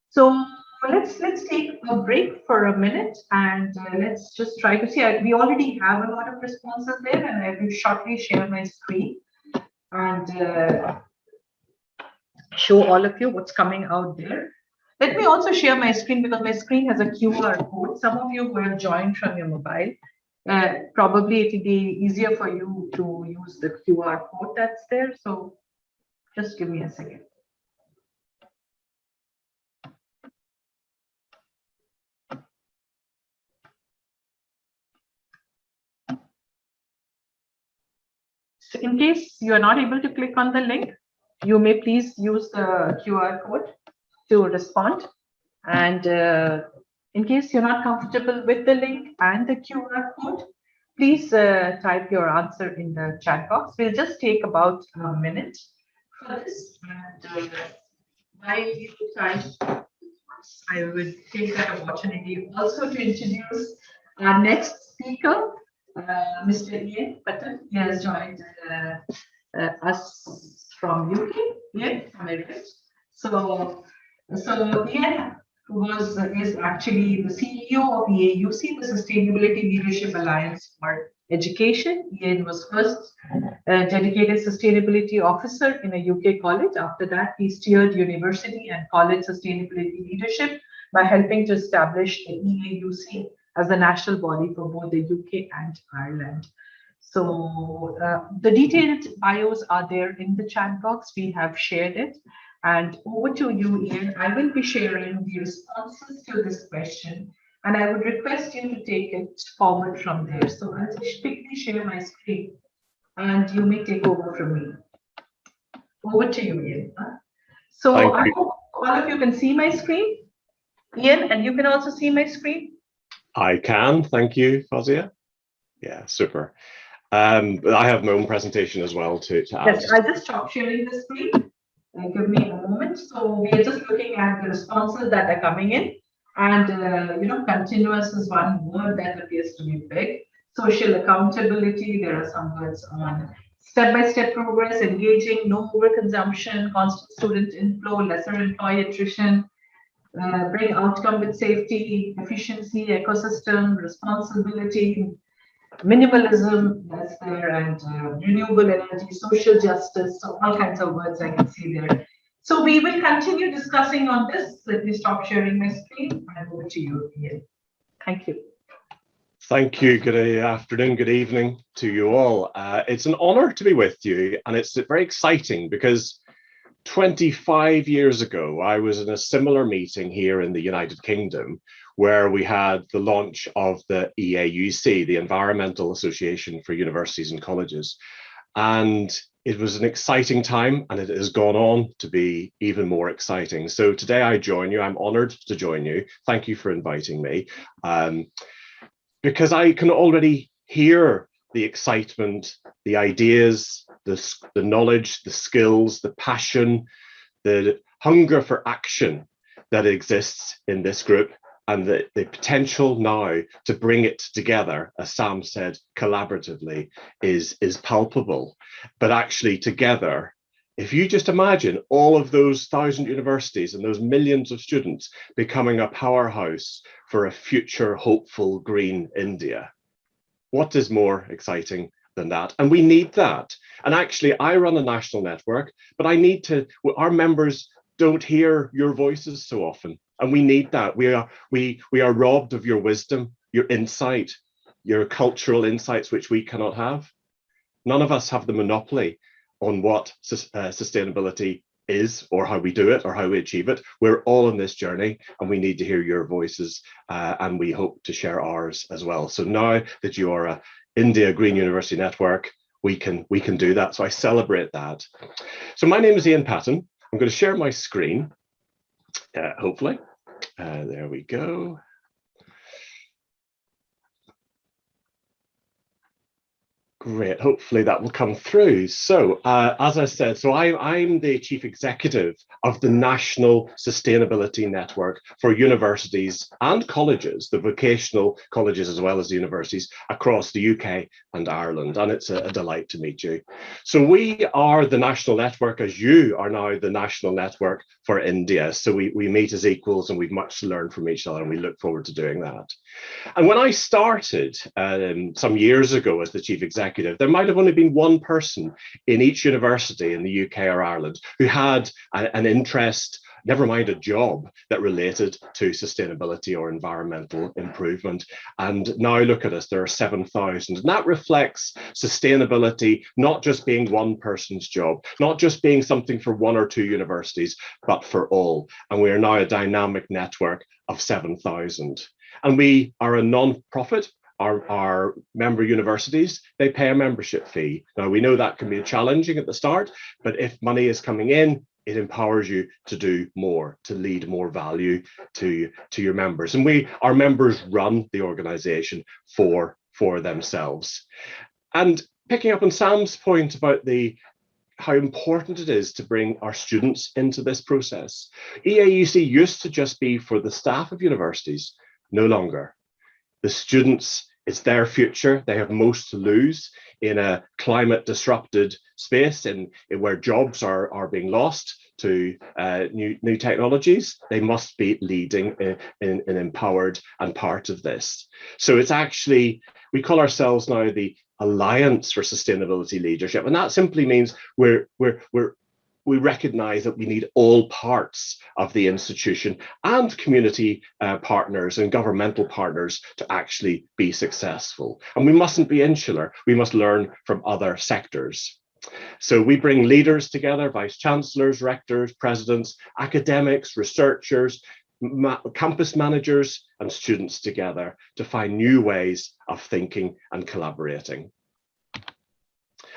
So let's take a break for a minute, and let's just try to see. We already have a lot of responses there, and I will shortly share my screen and show all of you what's coming out there. Let me also share my screen, because my screen has a QR code. Some of you who have joined from your mobile, probably it will be easier for you to use the QR code that's there. So just give me a second. So in case you are not able to click on the link, you may please use the QR code to respond. And in case you're not comfortable with the link and the QR code, please type your answer in the chat box. We'll just take about a minute for this. And while you type, I would take that opportunity also to introduce our next speaker, Mr. Ian Patton. He has joined us from UK. Yeah, am I right? So So Ian is actually the CEO of EAUC, the Sustainability Leadership Alliance for Education. Ian was first dedicated sustainability officer in a UK college. After that, he steered university and college sustainability leadership by helping to establish the EAUC as the national body for both the UK and Ireland. So the detailed bios are there in the chat box. We have shared it. And over to you, Ian. I will be sharing the responses to this question, and I would request you to take it forward from there. So I'll just quickly share my screen, and you may take over from me. Over to you, Ian. So I hope all of you can see my screen. Ian, and you can also see my screen? I can, thank you, Fawzia. Yeah, super. I have my own presentation as well to add. Yes, I'll just stop sharing the screen. Give me a moment. So we are just looking at the responses that are coming in, and continuous is one word that appears to be big. Social accountability. There are some words on step-by-step progress, engaging, no overconsumption, constant student inflow, lesser employee attrition, bring outcome with safety, efficiency, ecosystem, responsibility, minimalism, that's there, and renewable energy, social justice, so all kinds of words I can see there. So we will continue discussing on this. Let me stop sharing my screen and over to you, Ian. Thank you. Thank you. Good afternoon, good evening to you all. It's an honor to be with you, and it's very exciting because 25 years ago, I was in a similar meeting here in the United Kingdom where we had the launch of the EAUC, the Environmental Association for Universities and Colleges. And it was an exciting time, and it has gone on to be even more exciting. So today I join you. I'm honored to join you. Thank you for inviting me. Because I can already hear the excitement, the ideas, the knowledge, the skills, the passion, the hunger for action that exists in this group, and the potential now to bring it together, as Sam said, collaboratively is palpable. But actually together, if you just imagine all of those 1,000 universities and those millions of students becoming a powerhouse for a future hopeful green India, what is more exciting than that? And we need that. And actually, I run a national network, but our members don't hear your voices so often. And we need that. We are robbed of your wisdom, your insight, your cultural insights, which we cannot have. None of us have the monopoly on what sustainability is, or how we do it, or how we achieve it. We're all on this journey, and we need to hear your voices, and we hope to share ours as well. So now that you are a India Green University Network, we can do that. So I celebrate that. So my name is Ian Patton. I'm going to share my screen, hopefully. There we go. Great, hopefully that will come through. So as I said, so I'm the Chief Executive of the National Sustainability Network for universities and colleges, the vocational colleges as well as the universities across the UK and Ireland. And it's a delight to meet you. So we are the national network, as you are now the national network for India. So we meet as equals, and we've much to learn from each other, and we look forward to doing that. And when I started some years ago as the Chief Executive, there might have only been one person in each university in the UK or Ireland who had an interest, never mind a job, that related to sustainability or environmental improvement. And now look at us, there are 7,000. And that reflects sustainability not just being one person's job, not just being something for one or two universities, but for all. And we are now a dynamic network of 7,000. And we are a non-profit. Our member universities, they pay a membership fee. Now, we know that can be challenging at the start, but if money is coming in, it empowers you to do more, to lead more value to your members. And our members run the organization for themselves. And picking up on Sam's point about how important it is to bring our students into this process. EAUC used to just be for the staff of universities, no longer. The students It's their future. They have most to lose in a climate disrupted space where jobs are being lost to new technologies. They must be leading and empowered and part of this. So it's actually, we call ourselves now the Alliance for Sustainability Leadership. And that simply means we recognize that we need all parts of the institution and community partners and governmental partners to actually be successful. And we mustn't be insular. We must learn from other sectors. So we bring leaders together, vice chancellors, rectors, presidents, academics, researchers, campus managers, and students together to find new ways of thinking and collaborating.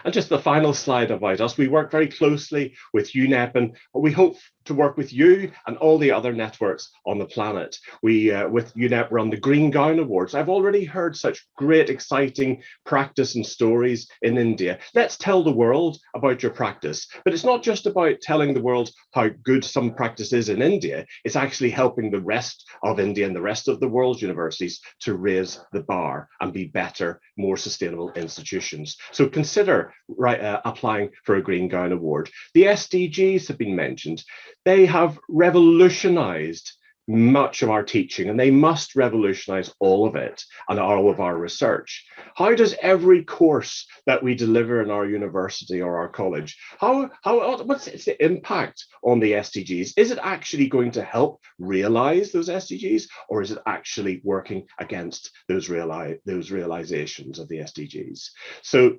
And just the final slide about us, we work very closely with UNEP, and we hope to work with you and all the other networks on the planet. We, with UNEP, run the Green Gown Awards. I've already heard such great, exciting practice and stories in India. Let's tell the world about your practice. But it's not just about telling the world how good some practice is in India. It's actually helping the rest of India and the rest of the world's universities to raise the bar and be better, more sustainable institutions. So consider applying for a Green Gown Award. The SDGs have been mentioned. They have revolutionized much of our teaching, and they must revolutionize all of it and all of our research. How does every course that we deliver in our university or our college, what's the impact on the SDGs? Is it actually going to help realize those SDGs, or is it actually working against those realizations of the SDGs? So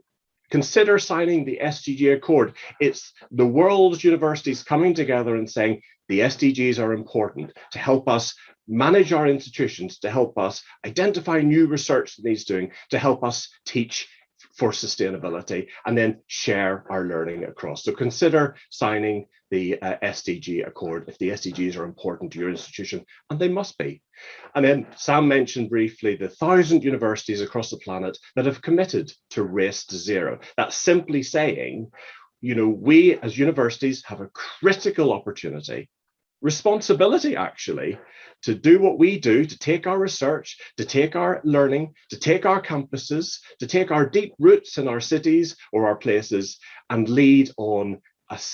consider signing the SDG Accord. It's the world's universities coming together and saying the SDGs are important to help us manage our institutions, to help us identify new research that needs doing, to help us teach for sustainability, and then share our learning across. So consider signing the SDG Accord if the SDGs are important to your institution, and they must be. And then Sam mentioned briefly the 1,000 universities across the planet that have committed to Race to Zero. That's simply saying, you know, we as universities have a critical opportunity, responsibility actually, to do what we do, to take our research, to take our learning, to take our campuses, to take our deep roots in our cities or our places and lead on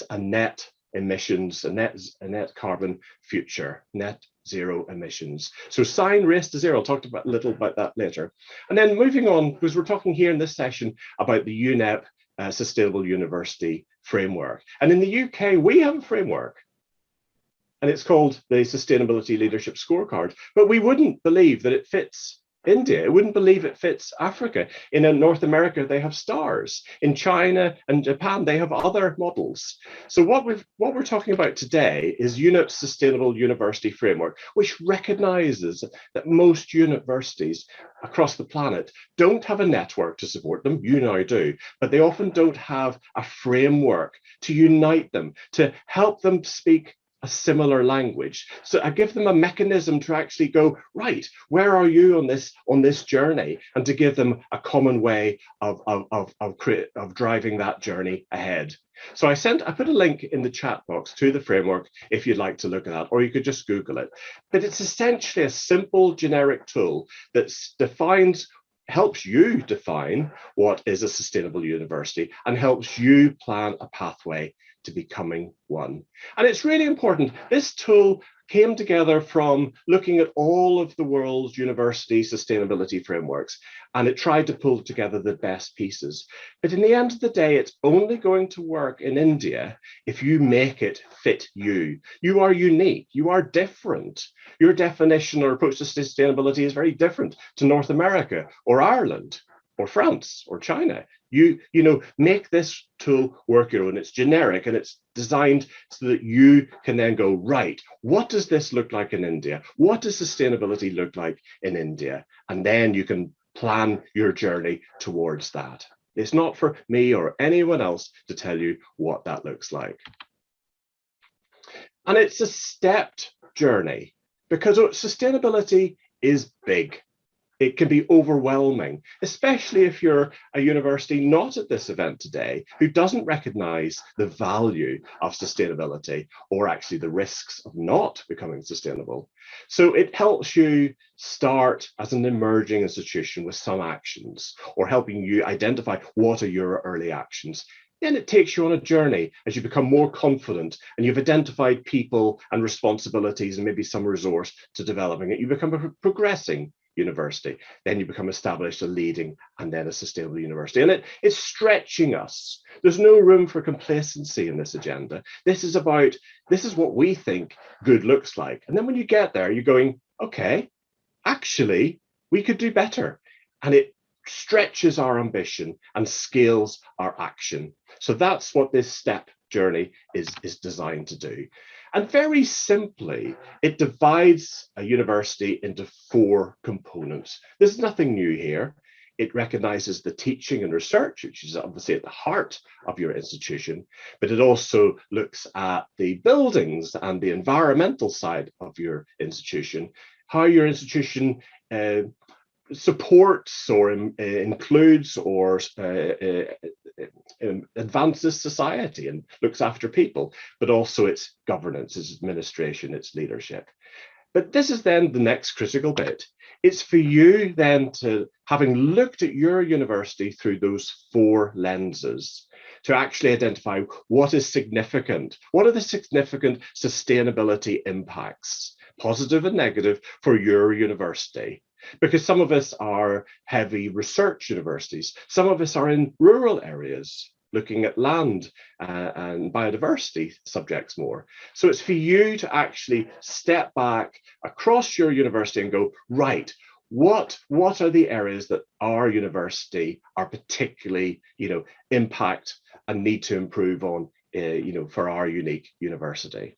a net emissions, a net carbon future, net zero emissions. So sign Race to Zero. I'll talk a little about that later. And then moving on, because we're talking here in this session about the UNEP Sustainable University Framework. And in the UK, we have a framework, and it's called the Sustainability Leadership Scorecard. But we wouldn't believe that it fits India. It wouldn't believe it fits Africa. In North America, they have stars. In China and Japan, they have other models. So what we're talking about today is UNEP's Sustainable University Framework, which recognizes that most universities across the planet don't have a network to support them. You now do, but they often don't have a framework to unite them, to help them speak a similar language. So I give them a mechanism to actually go, right, where are you on this journey? And to give them a common way of driving that journey ahead. So I put a link in the chat box to the framework if you'd like to look at that, or you could just Google it. But it's essentially a simple generic tool that helps you define what is a sustainable university and helps you plan a pathway to becoming one. And it's really important. This tool came together from looking at all of the world's university sustainability frameworks, and it tried to pull together the best pieces. But in the end of the day, it's only going to work in India if you make it fit you. You are unique, you are different. Your definition or approach to sustainability is very different to North America or Ireland or France or China. You know, make this tool work your own. It's generic and it's designed so that you can then go, right, what does this look like in India? What does sustainability look like in India? And then you can plan your journey towards that. It's not for me or anyone else to tell you what that looks like. And it's a stepped journey because sustainability is big. It can be overwhelming, especially if you're a university not at this event today who doesn't recognize the value of sustainability or actually the risks of not becoming sustainable. So it helps you start as an emerging institution with some actions, or helping you identify what are your early actions. Then it takes you on a journey as you become more confident and you've identified people and responsibilities and maybe some resource to developing it. You become a progressing university. Then you become established, a leading, and then a sustainable university. And it's stretching us. There's no room for complacency in this agenda. This is what we think good looks like. And then when you get there, you're going, okay, actually, we could do better. And it stretches our ambition and scales our action. So that's what this STEP journey is designed to do. And very simply, it divides a university into 4 components. There's nothing new here. It recognizes the teaching and research, which is obviously at the heart of your institution, but it also looks at the buildings and the environmental side of your institution, how your institution supports or includes or advances society and looks after people, but also its governance, its administration, its leadership. But this is then the next critical bit. It's for you then to, having looked at your university through those 4 lenses, to actually identify what is significant. What are the significant sustainability impacts, positive and negative, for your university? Because some of us are heavy research universities. Some of us are in rural areas, looking at land and biodiversity subjects more. So it's for you to actually step back across your university and go, right, what are the areas that our university are particularly, impact and need to improve on, for our unique university?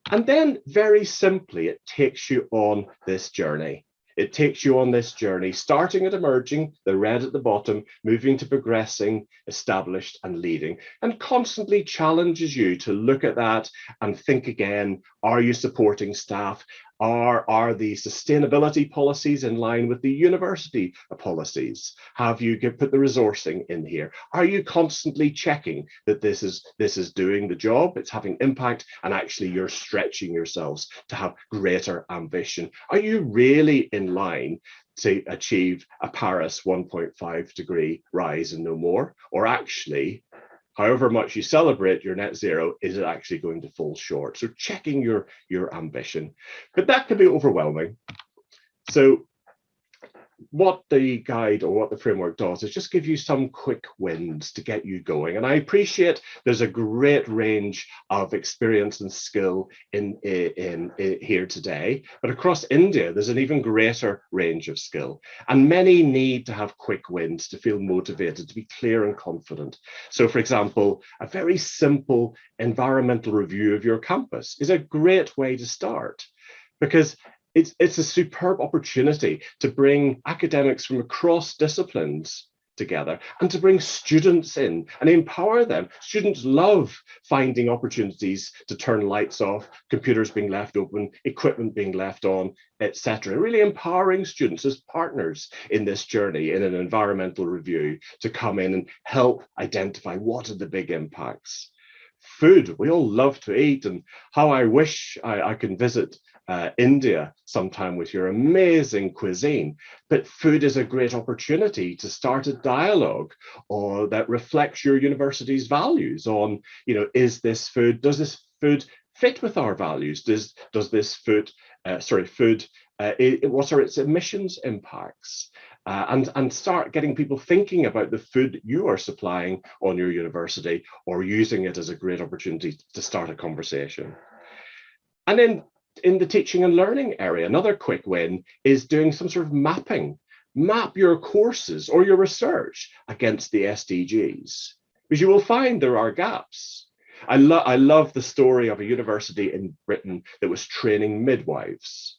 And then very simply, it takes you on this journey. It takes you on this journey, starting at emerging, the red at the bottom, moving to progressing, established, and leading, and constantly challenges you to look at that and think again, are you supporting staff? Are the sustainability policies in line with the university policies? Have you put the resourcing in here? Are you constantly checking that this is doing the job, it's having impact, and actually you're stretching yourselves to have greater ambition? Are you really in line to achieve a Paris 1.5 degree rise and no more? Or actually, however much you celebrate your net zero, is it actually going to fall short? So checking your ambition, but that can be overwhelming. So what the guide or what the framework does is just give you some quick wins to get you going. And I appreciate there's a great range of experience and skill in here today, but across India, there's an even greater range of skill. And many need to have quick wins to feel motivated, to be clear and confident. So for example, a very simple environmental review of your campus is a great way to start, because it's a superb opportunity to bring academics from across disciplines together and to bring students in and empower them. Students love finding opportunities to turn lights off, computers being left open, equipment being left on, etc. Really empowering students as partners in this journey in an environmental review to come in and help identify what are the big impacts. Food, we all love to eat, and how I wish I can visit India sometime with your amazing cuisine. But food is a great opportunity to start a dialogue or that reflects your university's values on, is this food, does this food fit with our values? Does this food, what are its emissions impacts? And start getting people thinking about the food you are supplying on your university, or using it as a great opportunity to start a conversation. And then in the teaching and learning area, another quick win is doing some sort of mapping. Map your courses or your research against the SDGs, because you will find there are gaps. I love the story of a university in Britain that was training midwives.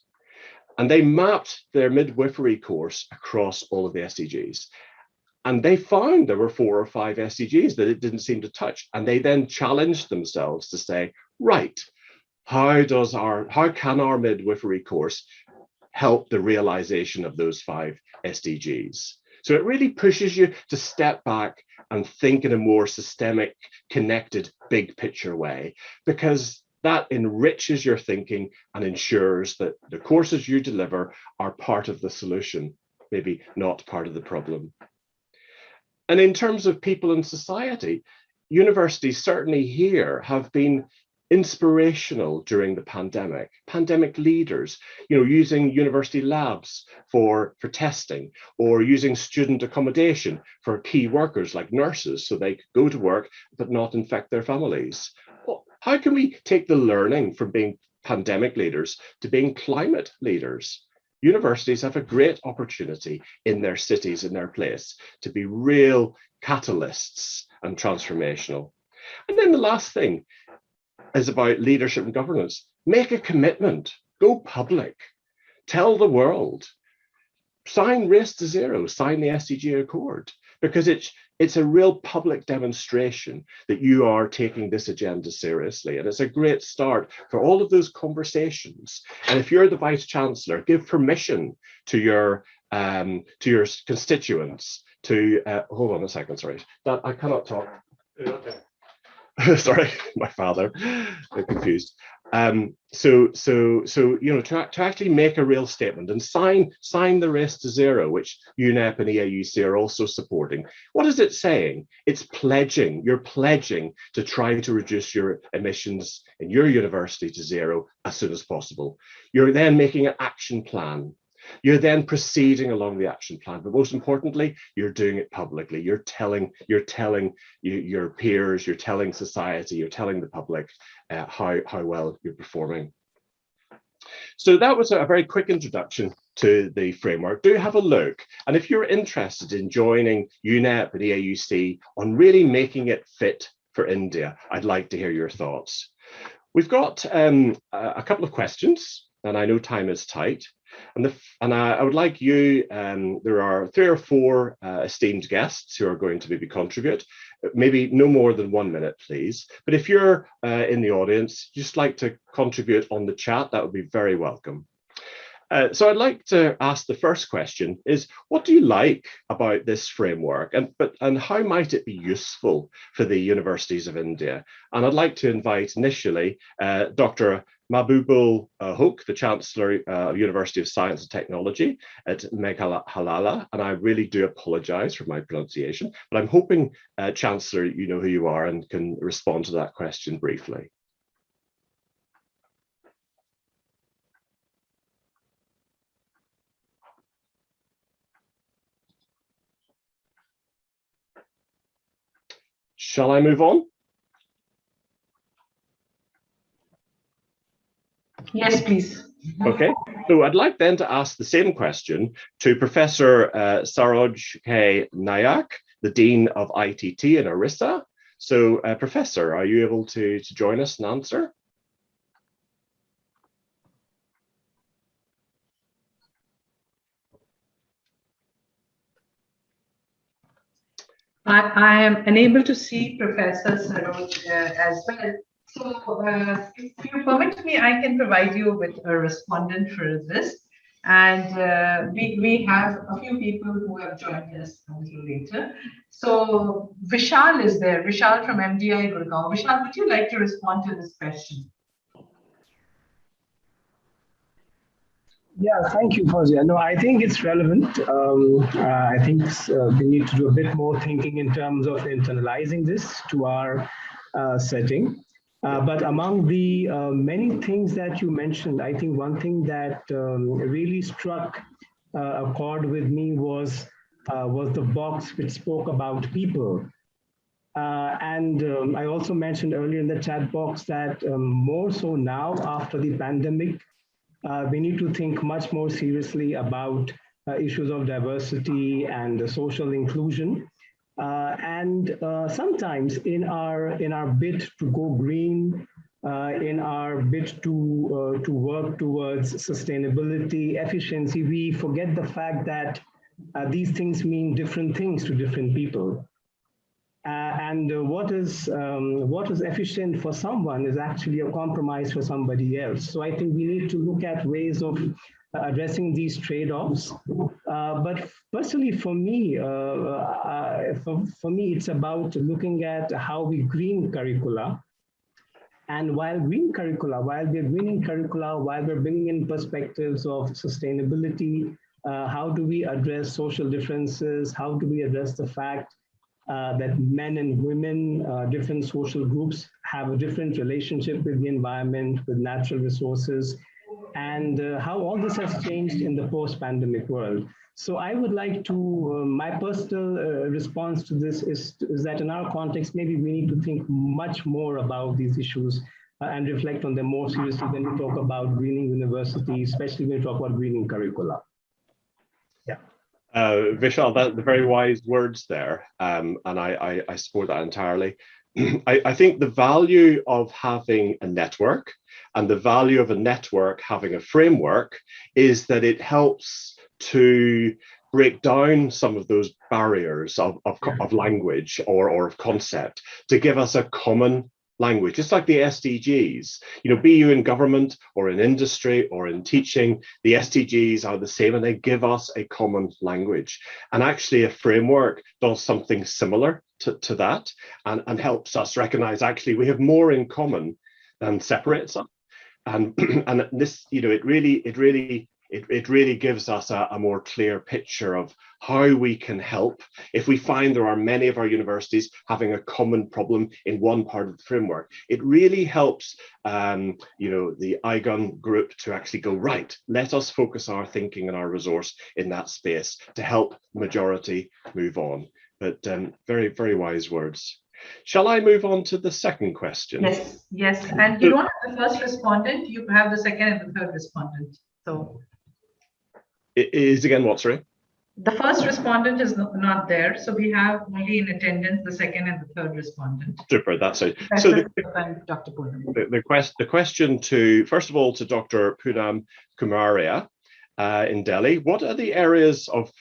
And they mapped their midwifery course across all of the SDGs. And they found there were 4 or 5 SDGs that it didn't seem to touch. And they then challenged themselves to say, right, how can our midwifery course help the realization of those 5 SDGs. So it really pushes you to step back and think in a more systemic, connected, big picture way, because that enriches your thinking and ensures that the courses you deliver are part of the solution, maybe not part of the problem. And in terms of people and society, universities certainly here have been inspirational during the pandemic leaders, using university labs for testing, or using student accommodation for key workers like nurses so they could go to work but not infect their families. Well, how can we take the learning from being pandemic leaders to being climate leaders? Universities have a great opportunity in their cities, in their place, to be real catalysts and transformational. And then the last thing is about leadership and governance. Make a commitment, go public, tell the world, sign Race to Zero, sign the SDG Accord, because it's a real public demonstration that you are taking this agenda seriously. And it's a great start for all of those conversations. And if you're the Vice Chancellor, give permission to your constituents to, hold on a second, sorry, that I cannot talk. Sorry, my father, I'm confused. To actually make a real statement and sign the Race to Zero, which UNEP and EAUC are also supporting. What is it saying? It's pledging. You're pledging to try to reduce your emissions in your university to zero as soon as possible. You're then making an action plan. You're then proceeding along the action plan, but most importantly, you're doing it publicly. You're telling your peers, you're telling society, you're telling the public how well you're performing. So that was a very quick introduction to the framework. Do have a look, and if you're interested in joining UNEP and EAUC on really making it fit for India, I'd like to hear your thoughts. We've got a couple of questions, and I know time is tight. And I would like you, there are 3 or 4 esteemed guests who are going to maybe contribute, maybe no more than 1 minute, please. But if you're in the audience, just like to contribute on the chat, that would be very welcome. So I'd like to ask the first question is, what do you like about this framework, and how might it be useful for the universities of India? And I'd like to invite initially Dr. Mahbubul Hook, the Chancellor of University of Science and Technology at Meghalaya, and I really do apologise for my pronunciation, but I'm hoping, Chancellor, you know who you are and can respond to that question briefly. Shall I move on? Yes, please. Okay, so I'd like then to ask the same question to Professor Saroj K. Nayak, the Dean of ITT in Orissa. So Professor, are you able to join us and answer? I am unable to see Professor Saroj as well. So if you permit me, I can provide you with a respondent for this. And we have a few people who have joined us a little later. So Vishal is there, Vishal from MDI Gurgaon. Vishal, would you like to respond to this question? Yeah, thank you, Fawzia. No, I think it's relevant. I think we need to do a bit more thinking in terms of internalizing this to our setting. But among the many things that you mentioned, I think one thing that really struck a chord with me was the box which spoke about people. And I also mentioned earlier in the chat box that more so now after the pandemic, we need to think much more seriously about issues of diversity and social inclusion. And sometimes in our bid to go green, in our bid to work towards sustainability, efficiency, we forget the fact that these things mean different things to different people. And what is efficient for someone is actually a compromise for somebody else. So I think we need to look at ways of addressing these trade-offs. But personally, for me, it's about looking at how we green curricula. And while we're greening curricula, while we're bringing in perspectives of sustainability, how do we address social differences? How do we address the fact that men and women, different social groups have a different relationship with the environment, with natural resources, and how all this has changed in the post-pandemic world. So I would like to, my personal response to this is that in our context, maybe we need to think much more about these issues and reflect on them more seriously when we talk about greening universities, especially when we talk about greening curricula. Yeah. Vishal, the very wise words there, and I support that entirely. I think the value of having a network and the value of a network having a framework is that it helps to break down some of those barriers of language or of concept to give us a common language, just like the SDGs. You know, be you in government or in industry or in teaching, the SDGs are the same and they give us a common language. And actually a framework does something similar to that and helps us recognize actually we have more in common than separates us. And this, you know, it really gives us a more clear picture of how we can help if we find there are many of our universities having a common problem in one part of the framework. It really helps, you know, the IGUN group to actually go, right, let us focus our thinking and our resource in that space to help the majority move on. But very, very wise words. Shall I move on to the second question? Yes. And you don't have the first respondent, you have the second and the third respondent. So it is again what, sorry? The first respondent is not there, so we have only in attendance the second and the third respondent. Super, that's it. So Dr. The question to, first of all, to Dr. Poonam Kumaria in Delhi, what are the areas of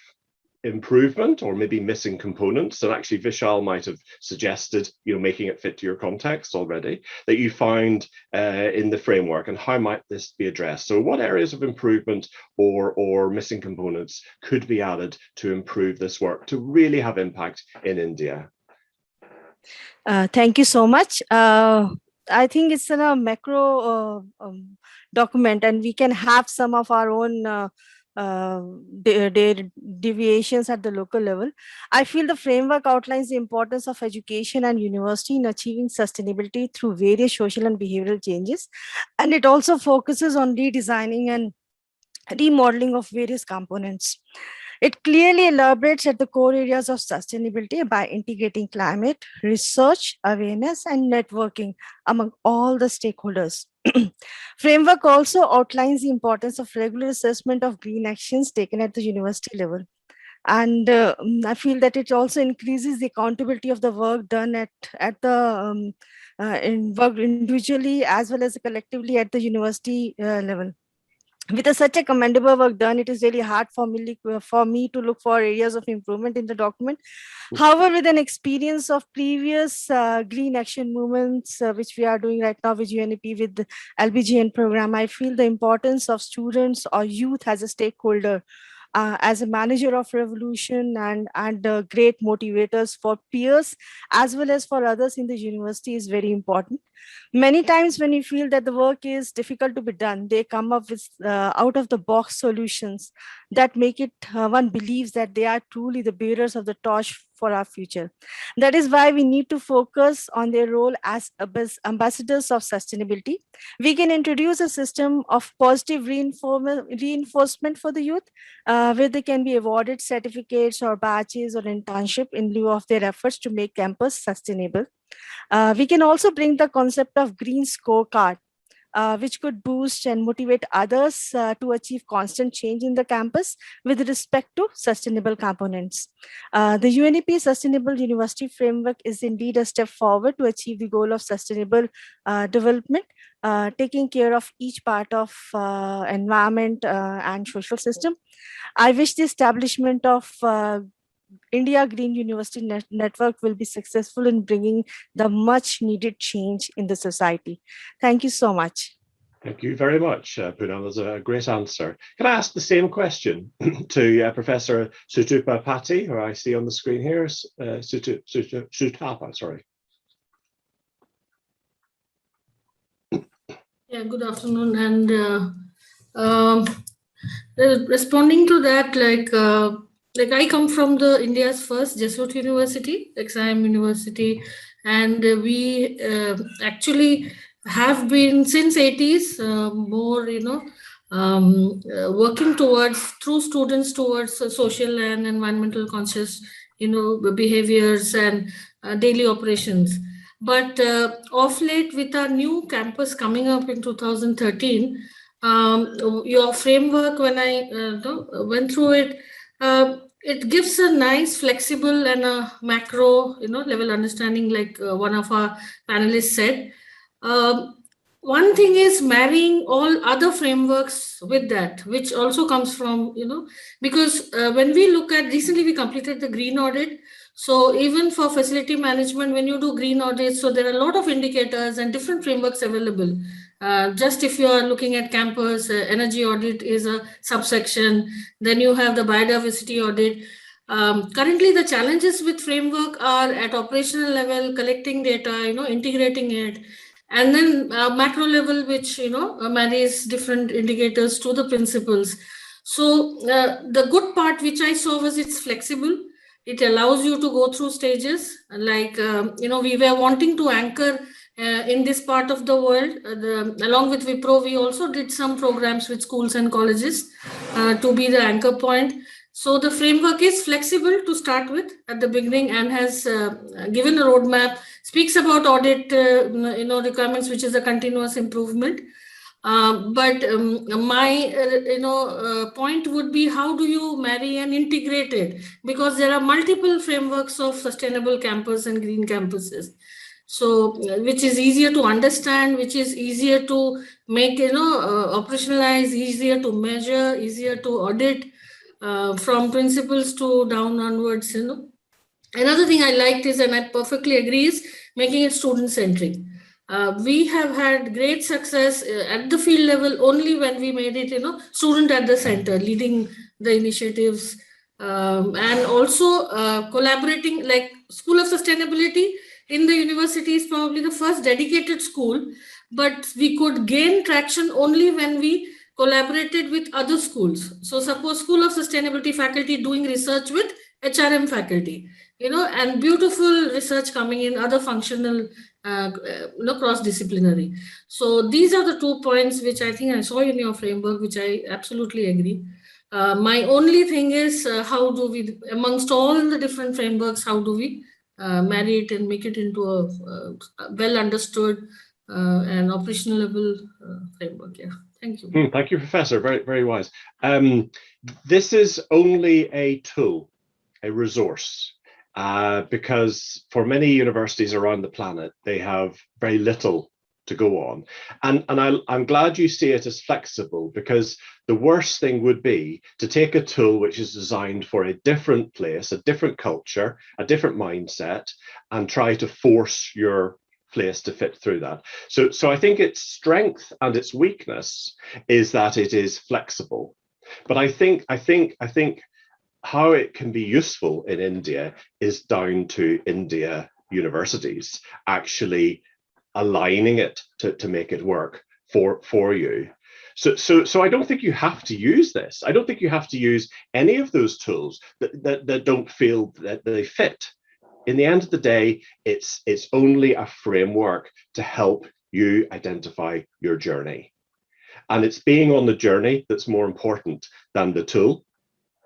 improvement or maybe missing components, and actually Vishal might have suggested, you know, making it fit to your context already, that you find in the framework, and how might this be addressed? So what areas of improvement or missing components could be added to improve this work to really have impact in India? Thank you so much. I think it's in a macro document, and we can have some of our own deviations at the local level. I feel the framework outlines the importance of education and university in achieving sustainability through various social and behavioral changes. And it also focuses on redesigning and remodeling of various components. It clearly elaborates at the core areas of sustainability by integrating climate, research, awareness, and networking among all the stakeholders. Framework also outlines the importance of regular assessment of green actions taken at the university level. And I feel that it also increases the accountability of the work done at the work individually as well as collectively at the university level. With such a commendable work done, it is really hard for me to look for areas of improvement in the document. However, with an experience of previous green action movements, which we are doing right now with UNEP, with the LBGN program, I feel the importance of students or youth as a stakeholder, as a manager of revolution and great motivators for peers as well as for others in the university is very important. Many times when you feel that the work is difficult to be done, they come up with out of the box solutions that make it one believes that they are truly the bearers of the torch for our future. That is why we need to focus on their role as ambassadors of sustainability. We can introduce a system of positive reinforcement for the youth, where they can be awarded certificates or badges or internship in lieu of their efforts to make campus sustainable. We can also bring the concept of green scorecard, which could boost and motivate others to achieve constant change in the campus with respect to sustainable components. The UNEP Sustainable University Framework is indeed a step forward to achieve the goal of sustainable development, taking care of each part of environment and social system. I wish the establishment of India Green University Network will be successful in bringing the much needed change in the society. Thank you so much. Thank you very much, Poonam. That's a great answer. Can I ask the same question to Professor Sutupa Patti, who I see on the screen here? Sutapa, sorry. Yeah, good afternoon. And responding to that, like I come from the India's first Jesuit university, Exam University, and we actually have been since 80s more, working towards through students towards social and environmental conscious, behaviors and daily operations. But of late, with our new campus coming up in 2013, your framework, when I went through it, it gives a nice, flexible and a macro, level understanding, like one of our panelists said. One thing is marrying all other frameworks with that, which also comes from, because when we look at, recently we completed the green audit. So even for facility management, when you do green audits, so there are a lot of indicators and different frameworks available. Just if you are looking at campus, energy audit is a subsection. Then you have the biodiversity audit. Currently, the challenges with framework are at operational level, collecting data, integrating it, and then macro level, which marries different indicators to the principles. So the good part which I saw was it's flexible. It allows you to go through stages, like we were wanting to anchor in this part of the world. Along with Wipro, we also did some programs with schools and colleges to be the anchor point. So the framework is flexible to start with at the beginning and has given a roadmap, speaks about audit requirements, which is a continuous improvement. But my point would be, how do you marry and integrate it? Because there are multiple frameworks of sustainable campus and green campuses. So which is easier to understand, which is easier to make, operationalize, easier to measure, easier to audit, from principles to down onwards, Another thing I liked is, and I perfectly agree, is making it student-centric. We have had great success at the field level only when we made it, student at the center, leading the initiatives, and also collaborating, like School of Sustainability in the university is probably the first dedicated school, but we could gain traction only when we collaborated with other schools. So suppose School of Sustainability faculty doing research with HRM faculty, and beautiful research coming in other functional, cross-disciplinary. So these are the 2 points which I think I saw in your framework, which I absolutely agree. My only thing is, how do we, amongst all the different frameworks, how do we marry it and make it into a well understood and operational level framework? Yeah. Thank you. Thank you, Professor. Very, very wise. This is only a tool, a resource, because for many universities around the planet, they have very little to go on. And I'm glad you see it as flexible, because the worst thing would be to take a tool which is designed for a different place, a different culture, a different mindset, and try to force your place to fit through that. So I think its strength and its weakness is that it is flexible. But I think how it can be useful in India is down to India universities actually aligning it to make it work for you. So I don't think you have to use this. I don't think you have to use any of those tools that don't feel that they fit. In the end of the day, it's only a framework to help you identify your journey. And it's being on the journey that's more important than the tool.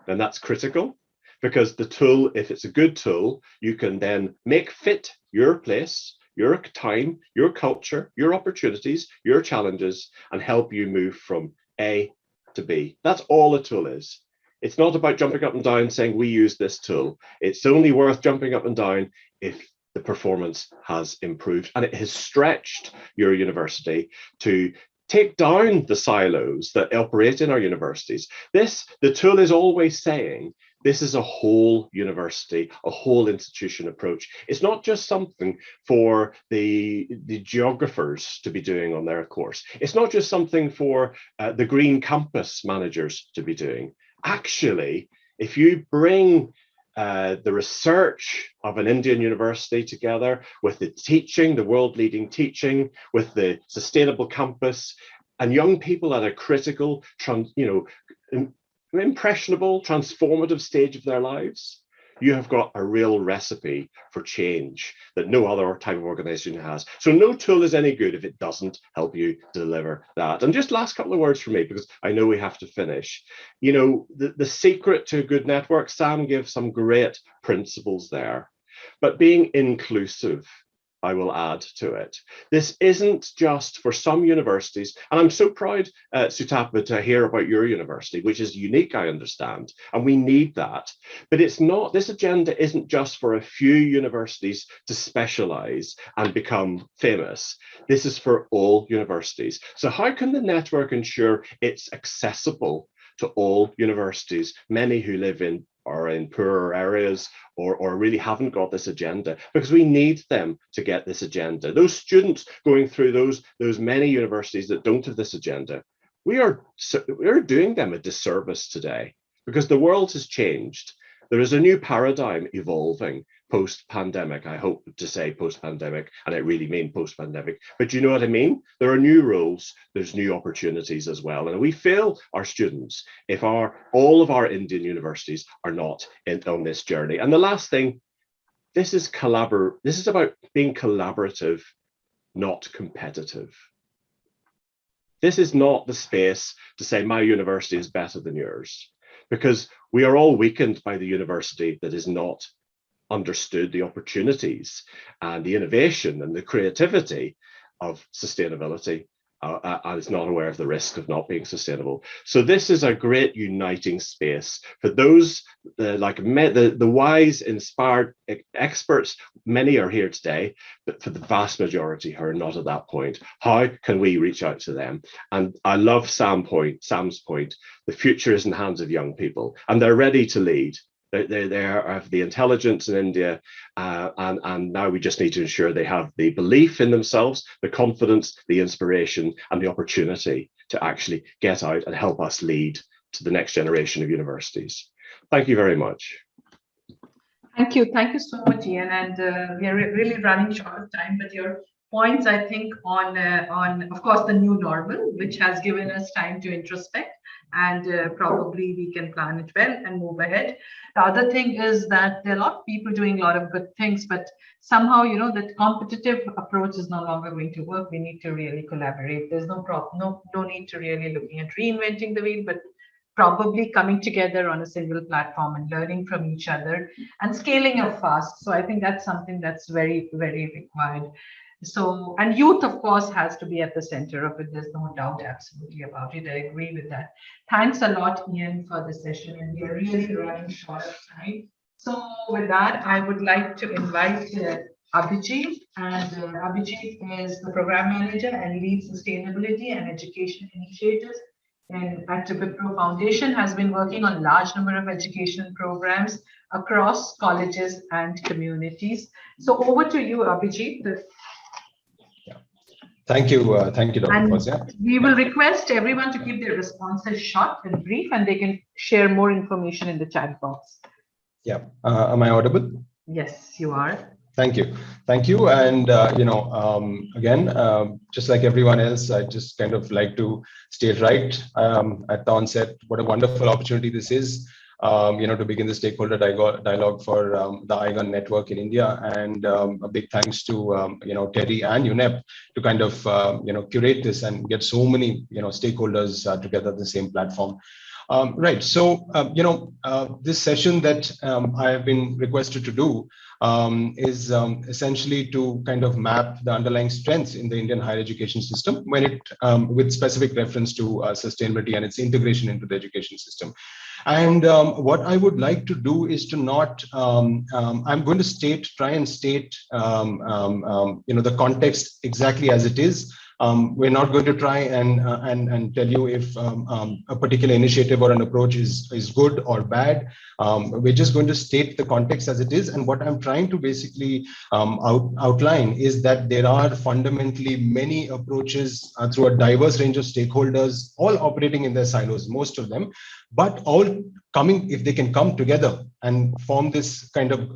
And that's critical, because the tool, if it's a good tool, you can then make fit your place, your time, your culture, your opportunities, your challenges, and help you move from A to B. That's all a tool is. It's not about jumping up and down saying we use this tool. It's only worth jumping up and down if the performance has improved and it has stretched your university to take down the silos that operate in our universities. The tool is always saying This is a whole university, a whole institution approach. It's not just something for the geographers to be doing on their course. It's not just something for the green campus managers to be doing. Actually, if you bring the research of an Indian university together with the teaching, the world-leading teaching, with the sustainable campus, and young people at a critical, impressionable, transformative stage of their lives, you have got a real recipe for change that no other type of organization has. So no tool is any good if it doesn't help you deliver that. And just last couple of words from me, because I know we have to finish. You know, the secret to a good network, Sam gives some great principles there, but being inclusive, I will add to it. This isn't just for some universities, and I'm so proud, Sutapa, to hear about your university, which is unique, I understand, and we need that. But it's not, this agenda isn't just for a few universities to specialize and become famous. This is for all universities. So how can the network ensure it's accessible to all universities, many who live in or in poorer areas or really haven't got this agenda, because we need them to get this agenda. Those students going through those many universities that don't have this agenda, we're doing them a disservice today, because the world has changed. There is a new paradigm evolving post-pandemic. I hope to say post-pandemic, and I really mean post-pandemic, but you know what I mean? There are new rules, there's new opportunities as well. And we fail our students if all of our Indian universities are not on this journey. And the last thing, this is about being collaborative, not competitive. This is not the space to say my university is better than yours, because we are all weakened by the university that is not understood the opportunities and the innovation and the creativity of sustainability, and is not aware of the risk of not being sustainable. So this is a great uniting space for those the wise, inspired experts. Many are here today, but for the vast majority who are not at that point, how can we reach out to them? And I love Sam's point. The future is in the hands of young people, and they're ready to lead. They have the intelligence in India, and now we just need to ensure they have the belief in themselves, the confidence, the inspiration, and the opportunity to actually get out and help us lead to the next generation of universities. Thank you very much. Thank you so much, Ian. And we are really running short of time, but your points, I think, on of course the new normal, which has given us time to introspect, and probably we can plan it well and move ahead. The other thing is that there are a lot of people doing a lot of good things, but somehow, you know, that competitive approach is no longer going to work. We need to really collaborate. There's no need to really looking at reinventing the wheel, but probably coming together on a single platform and learning from each other and scaling up fast. So I think that's something that's very, very required. So, and youth, of course, has to be at the center of it. There's no doubt absolutely about it. I agree with that. Thanks a lot, Ian, for the session. And we are really running short of time. So with that, I would like to invite Abhijit. And Abhijit is the program manager and leads sustainability and education initiatives at the Wipro Foundation, has been working on a large number of education programs across colleges and communities. So over to you, Abhijit. Thank you, Dr. Fawzia. We will request everyone to keep their responses short and brief, and they can share more information in the chat box. Yeah, am I audible? Yes, you are. Thank you. And again, just like everyone else, I just kind of like to state right at the onset what a wonderful opportunity this is. To begin the stakeholder dialogue for the IGON network in India, and a big thanks to Terry and UNEP to kind of curate this and get so many stakeholders together on the same platform. Right. So this session that I have been requested to do is essentially to kind of map the underlying strengths in the Indian higher education system when it with specific reference to sustainability and its integration into the education system. And what I would like to do is to not, I'm going to try and state, the context exactly as it is, We're not going to try and tell you if a particular initiative or an approach is good or bad. We're just going to state the context as it is. And what I'm trying to basically outline is that there are fundamentally many approaches through a diverse range of stakeholders, all operating in their silos, most of them, but all coming, if they can come together and form this kind of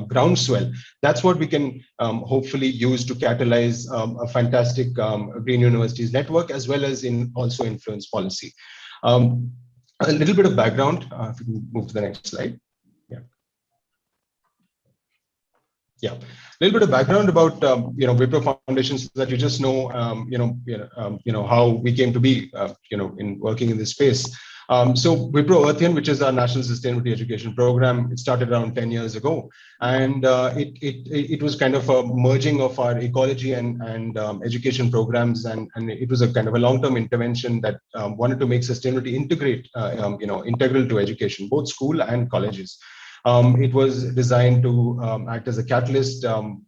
groundswell, that's what we can hopefully use to catalyze a fantastic Green Universities network, as well as also influence policy. A little bit of background, if we can move to the next slide. Yeah, a little bit of background about Wipro Foundation, so that you just know how we came to be in working in this space. So Wipro Earthian, which is our national sustainability education program, it started around 10 years ago, and it was kind of a merging of our ecology and education programs, and it was a kind of a long-term intervention that wanted to make sustainability integral to education, both school and colleges. It was designed to act as a catalyst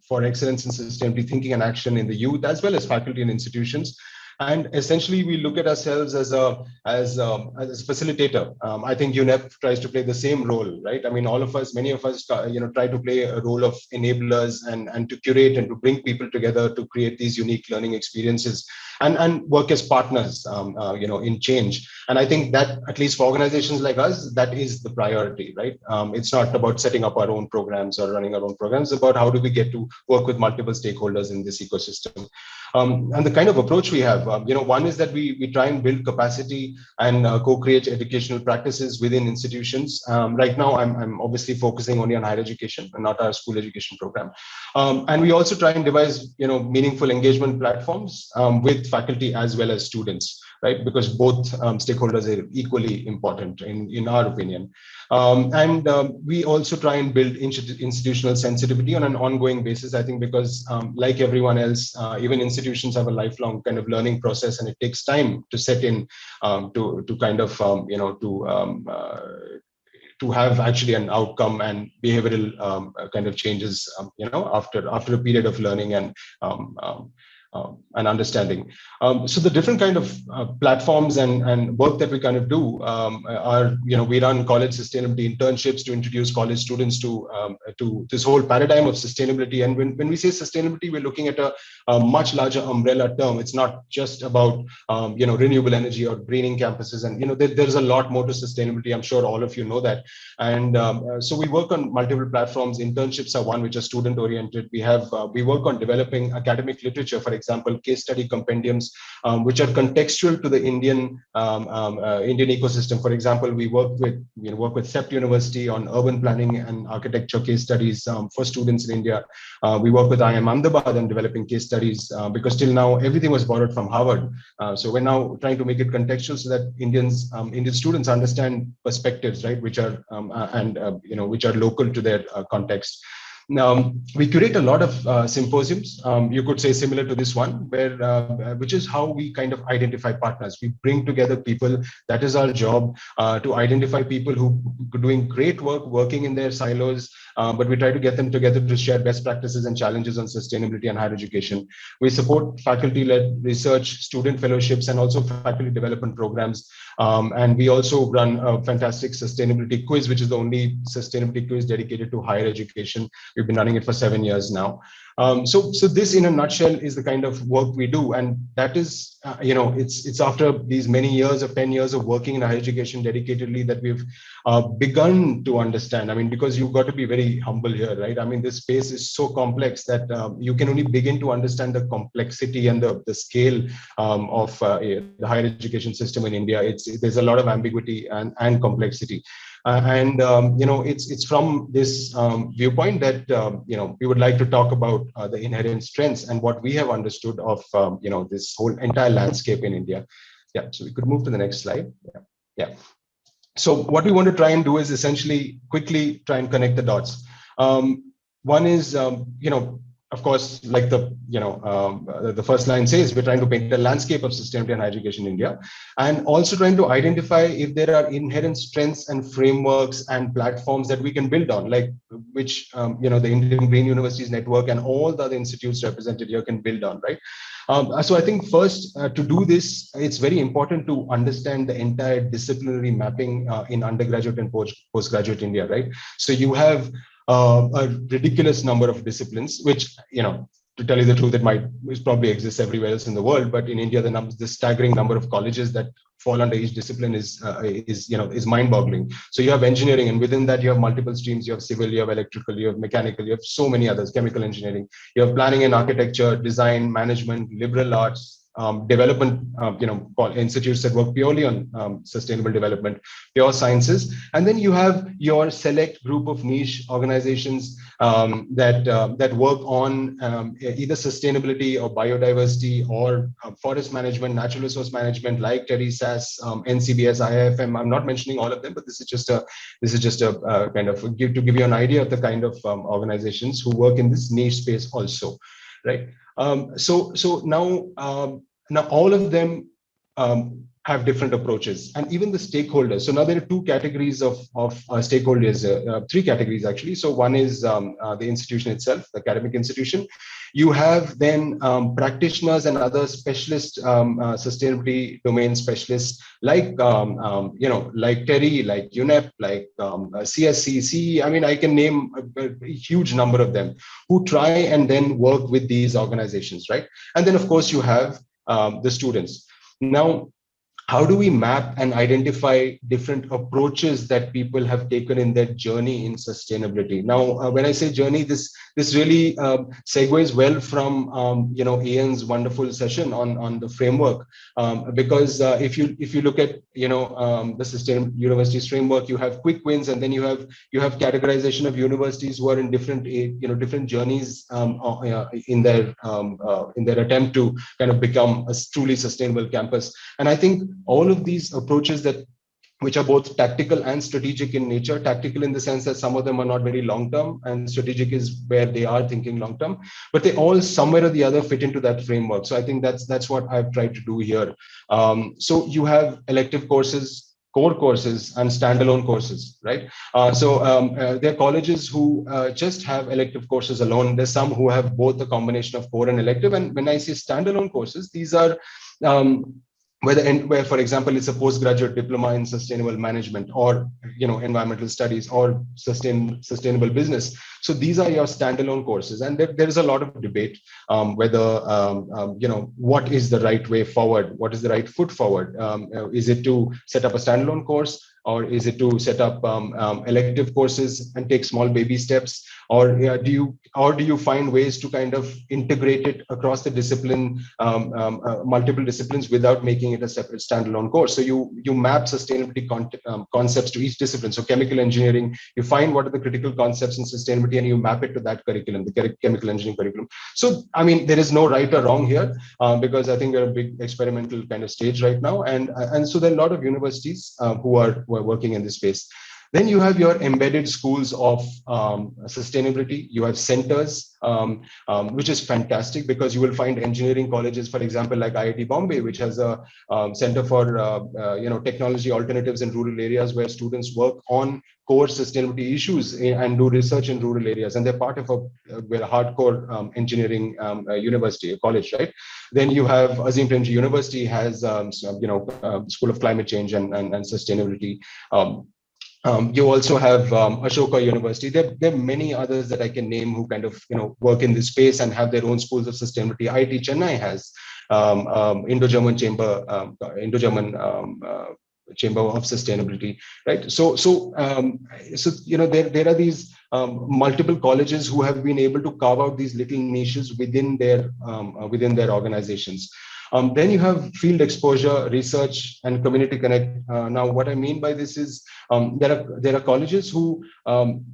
for excellence in sustainability thinking and action in the youth, as well as faculty and institutions. And essentially, we look at ourselves as a facilitator. I think UNEP tries to play the same role, right? I mean, all of us, many of us, try to play a role of enablers and to curate and to bring people together to create these unique learning experiences and work as partners, in change. And I think that, at least for organizations like us, that is the priority, right? It's not about setting up our own programs or running our own programs. It's about how do we get to work with multiple stakeholders in this ecosystem. And the kind of approach we have, one is that we try and build capacity and co-create educational practices within institutions. Right now, I'm obviously focusing only on higher education and not our school education program. And we also try and devise, meaningful engagement platforms with faculty as well as students, right? Because both stakeholders are equally important in our opinion. And we also try and build institutional sensitivity on an ongoing basis, I think, because like everyone else, even institutions have a lifelong kind of learning process, and it takes time to set in to kind of, to have actually an outcome and behavioral kind of changes, after a period of learning and understanding. So the different kind of platforms and work that we kind of do are, we run college sustainability internships to introduce college students to this whole paradigm of sustainability. And when we say sustainability, we're looking at a much larger umbrella term. It's not just about renewable energy or greening campuses, and there's a lot more to sustainability. I'm sure all of you know that. And so we work on multiple platforms. Internships are one, which are student oriented. We work on developing academic literature, for example, case study compendiums, which are contextual to the Indian ecosystem. For example, we work with CEPT University on urban planning and architecture case studies for students in India. We work with IIM Ahmedabad on developing case studies because till now everything was borrowed from Harvard. So we're now trying to make it contextual so that Indian students understand perspectives, right, which are which are local to their context. Now, we curate a lot of symposiums, you could say similar to this one, which is how we kind of identify partners. We bring together people. That is our job, to identify people who are doing great work, working in their silos, but we try to get them together to share best practices and challenges on sustainability and higher education. We support faculty-led research, student fellowships, and also faculty development programs. And we also run a fantastic sustainability quiz, which is the only sustainability quiz dedicated to higher education. We've been running it for 7 years now. So this, in a nutshell, is the kind of work we do, and that is, it's after these many years of 10 years of working in higher education dedicatedly that we've begun to understand. I mean, because you've got to be very humble here, right? I mean, this space is so complex that you can only begin to understand the complexity and the scale of the higher education system in India. There's a lot of ambiguity and complexity. It's from this viewpoint that we would like to talk about the inherent strengths and what we have understood of this whole entire landscape in India. Yeah, so we could move to the next slide. Yeah. So what we want to try and do is essentially quickly try and connect the dots. One is of course, like the first line says, we're trying to paint a landscape of sustainability and higher education in India, and also trying to identify if there are inherent strengths and frameworks and platforms that we can build on, like which the Indian Green Universities Network and all the other institutes represented here can build on, right? So I think first, to do this, it's very important to understand the entire disciplinary mapping in undergraduate and postgraduate India, right? So you have a ridiculous number of disciplines, which, to tell you the truth, it probably exists everywhere else in the world, but in India, the staggering number of colleges that fall under each discipline is mind-boggling. So you have engineering, and within that you have multiple streams. You have civil, you have electrical, you have mechanical, you have so many others, chemical engineering. You have planning and architecture, design, management, liberal arts, development, institutes that work purely on sustainable development, pure sciences, and then you have your select group of niche organizations that work on either sustainability or biodiversity or forest management, natural resource management, like TERI, SAS, NCBS, IIFM. I'm not mentioning all of them, but this is just a kind of give you an idea of the kind of organizations who work in this niche space also, right? So now all of them have different approaches, and even the stakeholders. So now there are two categories of stakeholders, three categories actually. So one is the institution itself, the academic institution. You have then practitioners and other specialist sustainability domain specialists like like TERI, like UNEP, like CSC, CE. I mean, I can name a huge number of them who try and then work with these organizations, right? And then of course you have the students. Now, how do we map and identify different approaches that people have taken in their journey in sustainability? Now, when I say journey, this really segues well from Ian's wonderful session on the framework, because if you look at the Sustainable Universities framework, you have quick wins, and then you have categorization of universities who are in different different journeys in their attempt to kind of become a truly sustainable campus. And I think all of these approaches which are both tactical and strategic in nature, tactical in the sense that some of them are not very long-term, and strategic is where they are thinking long-term, but they all somewhere or the other fit into that framework. So I think that's what I've tried to do here. So you have elective courses, core courses, and standalone courses, right? There are colleges who just have elective courses alone. There's some who have both a combination of core and elective. And when I say standalone courses, these are where, for example, it's a postgraduate diploma in sustainable management, or environmental studies, or sustainable business. So these are your standalone courses, and there is a lot of debate whether what is the right way forward, what is the right foot forward. Is it to set up a standalone course, or is it to set up elective courses and take small baby steps, or do you find ways to kind of integrate it across the discipline, multiple disciplines, without making it a separate standalone course? So you map sustainability concepts to each discipline. So chemical engineering, you find what are the critical concepts in sustainability, and you map it to that curriculum, the chemical engineering curriculum. So I mean, there is no right or wrong here, because I think we're a big experimental kind of stage right now, and so there are a lot of universities who are working in this space. Then you have your embedded schools of sustainability. You have centers, which is fantastic, because you will find engineering colleges, for example, like IIT Bombay, which has a center for technology alternatives in rural areas, where students work on core sustainability issues and do research in rural areas, and they're part of a hardcore engineering university, a college, right? Then you have Azim Premji University has School of Climate Change and Sustainability. You also have Ashoka University. There are many others that I can name who kind of work in this space and have their own schools of sustainability. IIT Chennai has Indo-German Chamber, Chamber of Sustainability, right? So there are these multiple colleges who have been able to carve out these little niches within their organizations. Then you have field exposure, research, and community connect. Now, what I mean by this is there are colleges who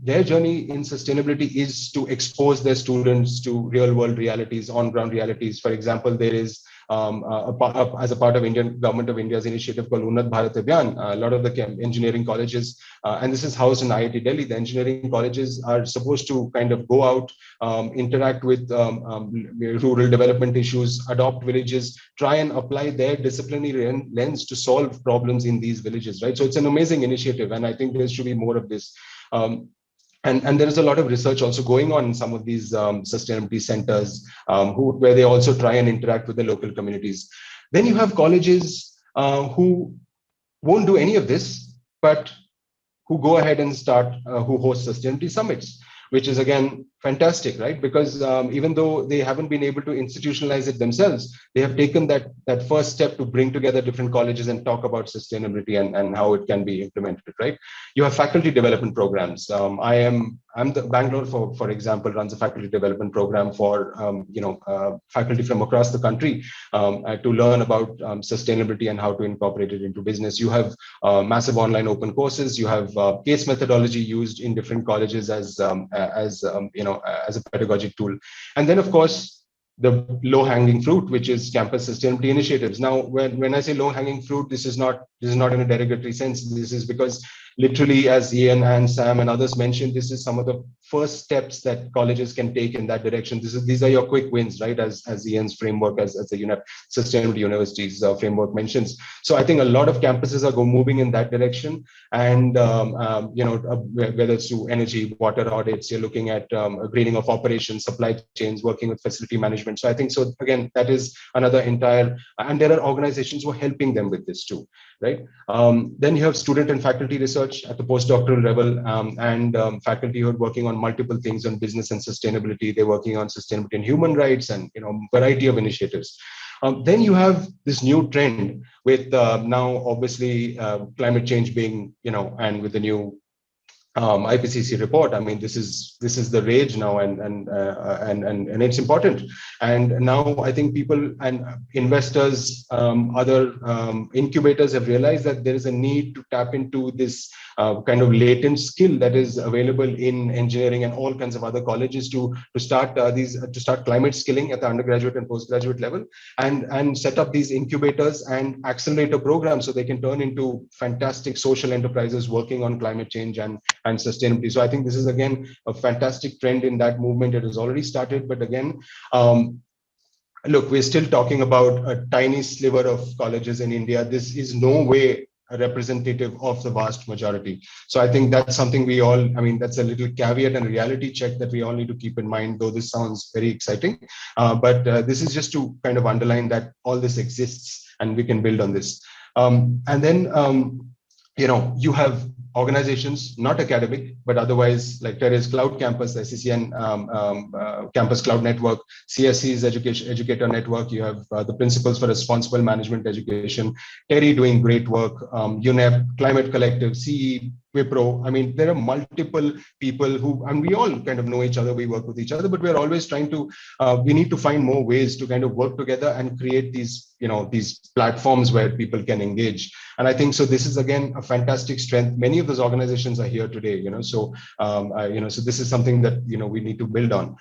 their journey in sustainability is to expose their students to real world realities, on ground realities. For example, there is as a part of Indian government of India's initiative called Unnat Bharat Abhiyan. A lot of the engineering colleges, and this is housed in IIT Delhi, the engineering colleges are supposed to kind of go out, interact with rural development issues, adopt villages, try and apply their disciplinary lens to solve problems in these villages, right? So it's an amazing initiative, and I think there should be more of this. And there is a lot of research also going on in some of these sustainability centers where they also try and interact with the local communities. Then you have colleges who won't do any of this, but who go ahead and start, who host sustainability summits, which is again fantastic, right? Because even though they haven't been able to institutionalize it themselves, they have taken that first step to bring together different colleges and talk about sustainability and how it can be implemented, right? You have faculty development programs. I'm the Bangalore, for example, runs a faculty development program for faculty from across the country to learn about sustainability and how to incorporate it into business. You have massive online open courses. You have case methodology used in different colleges as a pedagogic tool. And then, of course, the low-hanging fruit, which is campus sustainability initiatives. Now, when I say low-hanging fruit, this is not in a derogatory sense. This is because literally, as Ian and Sam and others mentioned, this is some of the first steps that colleges can take in that direction. These are your quick wins, right? As Ian's framework, as the Sustainable Universities framework mentions. So I think a lot of campuses are moving in that direction. And whether it's through energy, water audits, you're looking at greening of operations, supply chains, working with facility management. So I think so. Again, that is another entire, and there are organizations who are helping them with this too, right? Then you have student and faculty research at the postdoctoral level, and faculty who are working on multiple things on business and sustainability. They're working on sustainability and human rights, and variety of initiatives. Then you have this new trend with now obviously climate change being, and with the new IPCC report. I mean, this is the rage now, and it's important. And now I think people and investors, other incubators have realized that there is a need to tap into this kind of latent skill that is available in engineering and all kinds of other colleges to start climate skilling at the undergraduate and postgraduate level, and set up these incubators and accelerator programs so they can turn into fantastic social enterprises working on climate change and sustainability. So I think this is again a fantastic trend in that movement. It has already started, but again, look, we're still talking about a tiny sliver of colleges in India. This is no way a representative of the vast majority. So I think that's something that's a little caveat and reality check that we all need to keep in mind, though this sounds very exciting. But this is just to kind of underline that all this exists and we can build on this. And then, you have organizations, not academic, but otherwise, like there is Cloud Campus, SCCN Campus Cloud Network, CSC's Educator Network. You have the Principles for Responsible Management Education, TERI doing great work, UNEP, Climate Collective, CE, Wipro. I mean, there are multiple people who, and we all kind of know each other, we work with each other, but we're always trying to, we need to find more ways to kind of work together and create these, these platforms where people can engage. And I think so this is again a fantastic strength. Many of those organizations are here today, so this is something that, we need to build on.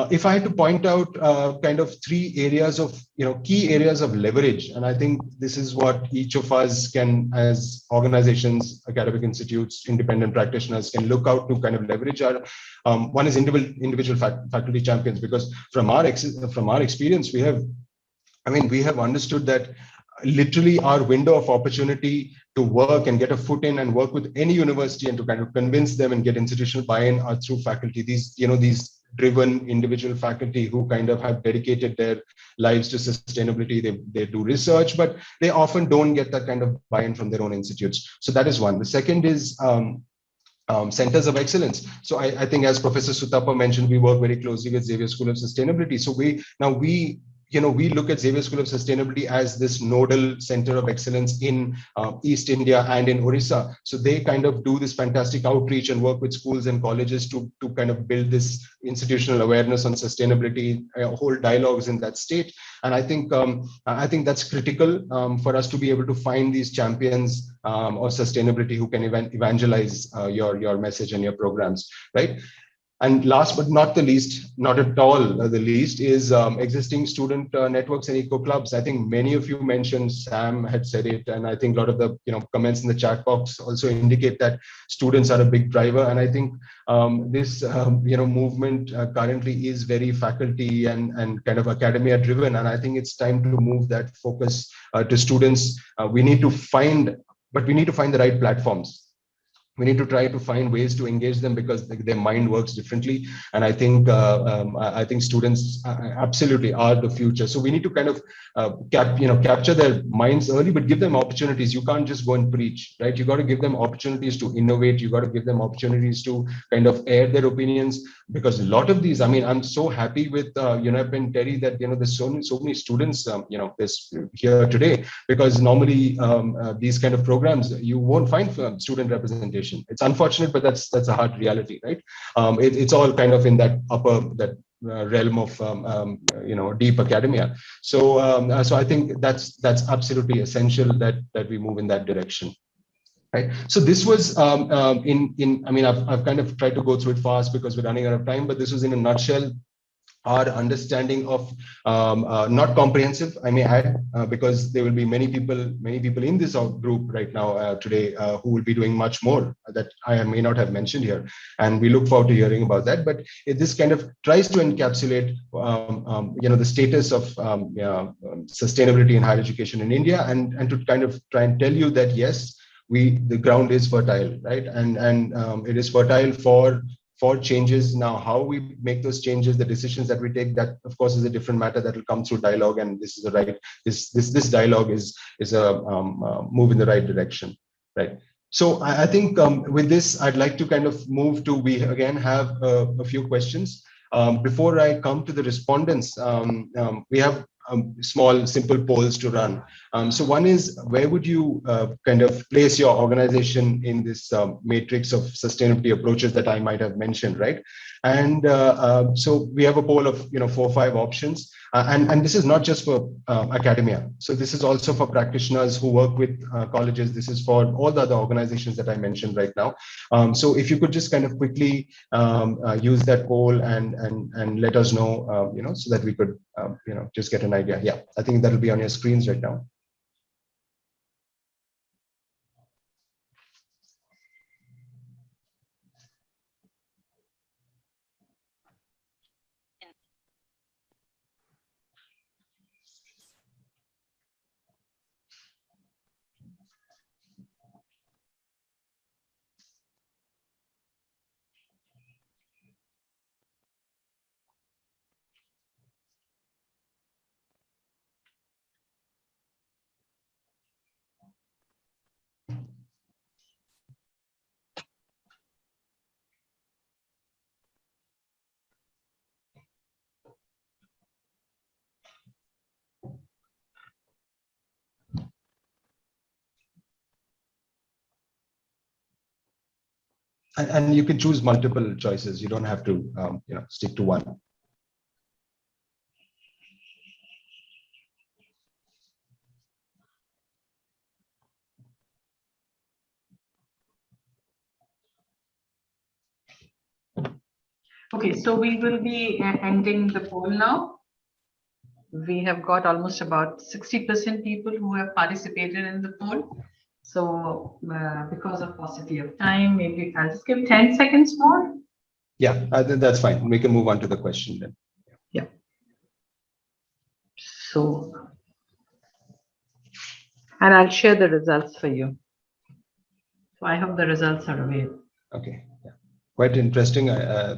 If I had to point out kind of three areas of, key areas of leverage, and I think this is what each of us can, as organizations, academic institutes, independent practitioners, can look out to kind of leverage our, one is individual faculty champions, because from our experience, we have understood that literally our window of opportunity to work and get a foot in and work with any university and to kind of convince them and get institutional buy-in are through faculty. These driven individual faculty who kind of have dedicated their lives to sustainability. They do research, but they often don't get that kind of buy-in from their own institutes. So that is one. The second is centers of excellence. So I think, as Professor Sutapa mentioned, we work very closely with Xavier School of Sustainability. So we look at Xavier School of Sustainability as this nodal center of excellence in East India and in Orissa. So they kind of do this fantastic outreach and work with schools and colleges to kind of build this institutional awareness on sustainability, hold dialogues in that state. And I think that's critical for us to be able to find these champions of sustainability who can evangelize your message and your programs, right? And last but not the least, not at all the least, is existing student networks and eco clubs. I think many of you mentioned, Sam had said it, and I think a lot of the comments in the chat box also indicate that students are a big driver. And I think this movement currently is very faculty and kind of academia driven. And I think it's time to move that focus to students. We need to find the right platforms. We need to try to find ways to engage them because their mind works differently. And I think students absolutely are the future. So we need to kind of capture their minds early, but give them opportunities. You can't just go and preach, right? You got to give them opportunities to innovate. You got to give them opportunities to kind of air their opinions, because a lot of these, I mean, I'm so happy with UNEP and Terry that there's so many students this here today, because normally these kind of programs you won't find student representation. It's unfortunate, but that's a hard reality, right? It's all kind of in that realm of deep academia. So I think that's absolutely essential that we move in that direction. Right. So this was I mean, I've kind of tried to go through it fast because we're running out of time, but this was in a nutshell our understanding of not comprehensive, I may add, because there will be many people in this group right now today who will be doing much more that I may not have mentioned here, and we look forward to hearing about that. But this kind of tries to encapsulate the status of sustainability in higher education in India, and to kind of try and tell you that yes, the ground is fertile, right? And it is fertile for changes. Now, how we make those changes, the decisions that we take, that of course is a different matter that will come through dialogue. And this is the right, this dialogue is a move in the right direction, right? So I think with this, I'd like to kind of move to, we again have a few questions. Before I come to the respondents, we have small, simple polls to run. So one is, where would you kind of place your organization in this matrix of sustainability approaches that I might have mentioned, right? And so we have a poll of 4 or 5 options, and this is not just for academia. So this is also for practitioners who work with colleges. This is for all the other organizations that I mentioned right now. So if you could just kind of quickly use that poll and let us know, so that we could just get an idea. Yeah, I think that'll be on your screens right now. And you can choose multiple choices. You don't have to, stick to one. Okay, so we will be ending the poll now. We have got almost about 60% people who have participated in the poll. So because of paucity of time, maybe I'll just give 10 seconds more. Yeah, that's fine. We can move on to the question then. Yeah. So, and I'll share the results for you. So I hope the results are available. Okay, yeah. Quite interesting. Right.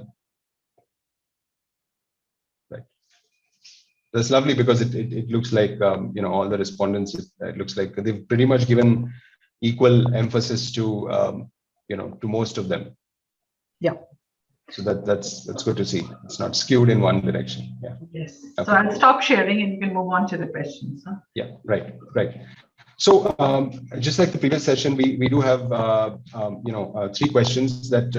That's lovely because it looks like all the respondents. It looks like they've pretty much given equal emphasis to to most of them. Yeah. So that's good to see. It's not skewed in one direction. Yeah. Yes. Okay. So I'll stop sharing and you can move on to the questions. Huh? Yeah. Right. So just like the previous session, we do have 3 questions that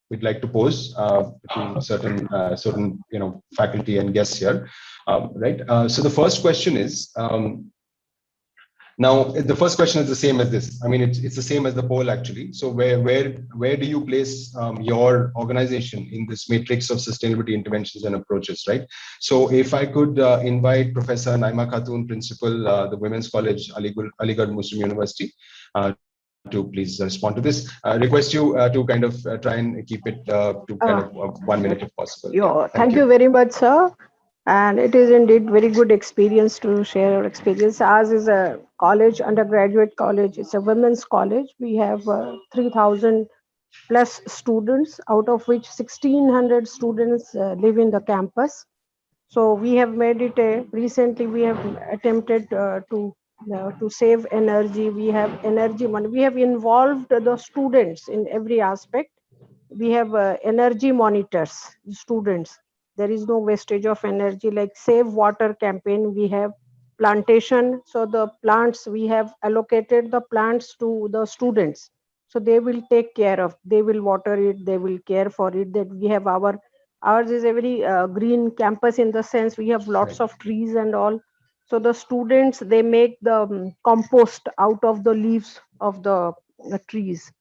we'd like to pose to certain faculty and guests here. Right. So the first question is, Now, the first question is the same as this. I mean, it's the same as the poll actually. So where do you place your organization in this matrix of sustainability interventions and approaches, right? So if I could invite Professor Naima Khatun, Principal, the Women's College, Aligarh Muslim University, to please respond to this. Request you to kind of try and keep it to kind of 1 minute if possible. Yeah, thank you very much, sir. And it is indeed very good experience to share our experience. Ours is a college, undergraduate college. It's a women's college. We have 3,000 plus students, out of which 1,600 students live in the campus. So we have made it recently we have attempted to save energy. We have energy money. We have involved the students in every aspect. We have energy monitors, students. There is no wastage of energy, like save water campaign. We have plantation. So the plants, we have allocated the plants to the students. So they will take care of, they will water it, they will care for it. That we have ours is a very green campus in the sense we have lots of trees and all. So the students, they make the compost out of the leaves of the trees.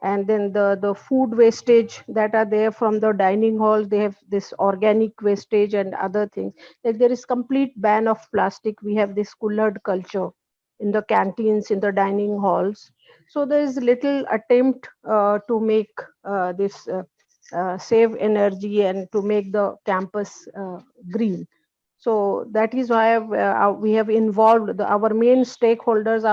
And then the food wastage that are there from the dining hall, they have this organic wastage and other things. Like there is complete ban of plastic. We have this colored culture in the canteens, in the dining halls. So there is little attempt to make this save energy and to make the campus green. So that is why we have involved our main stakeholders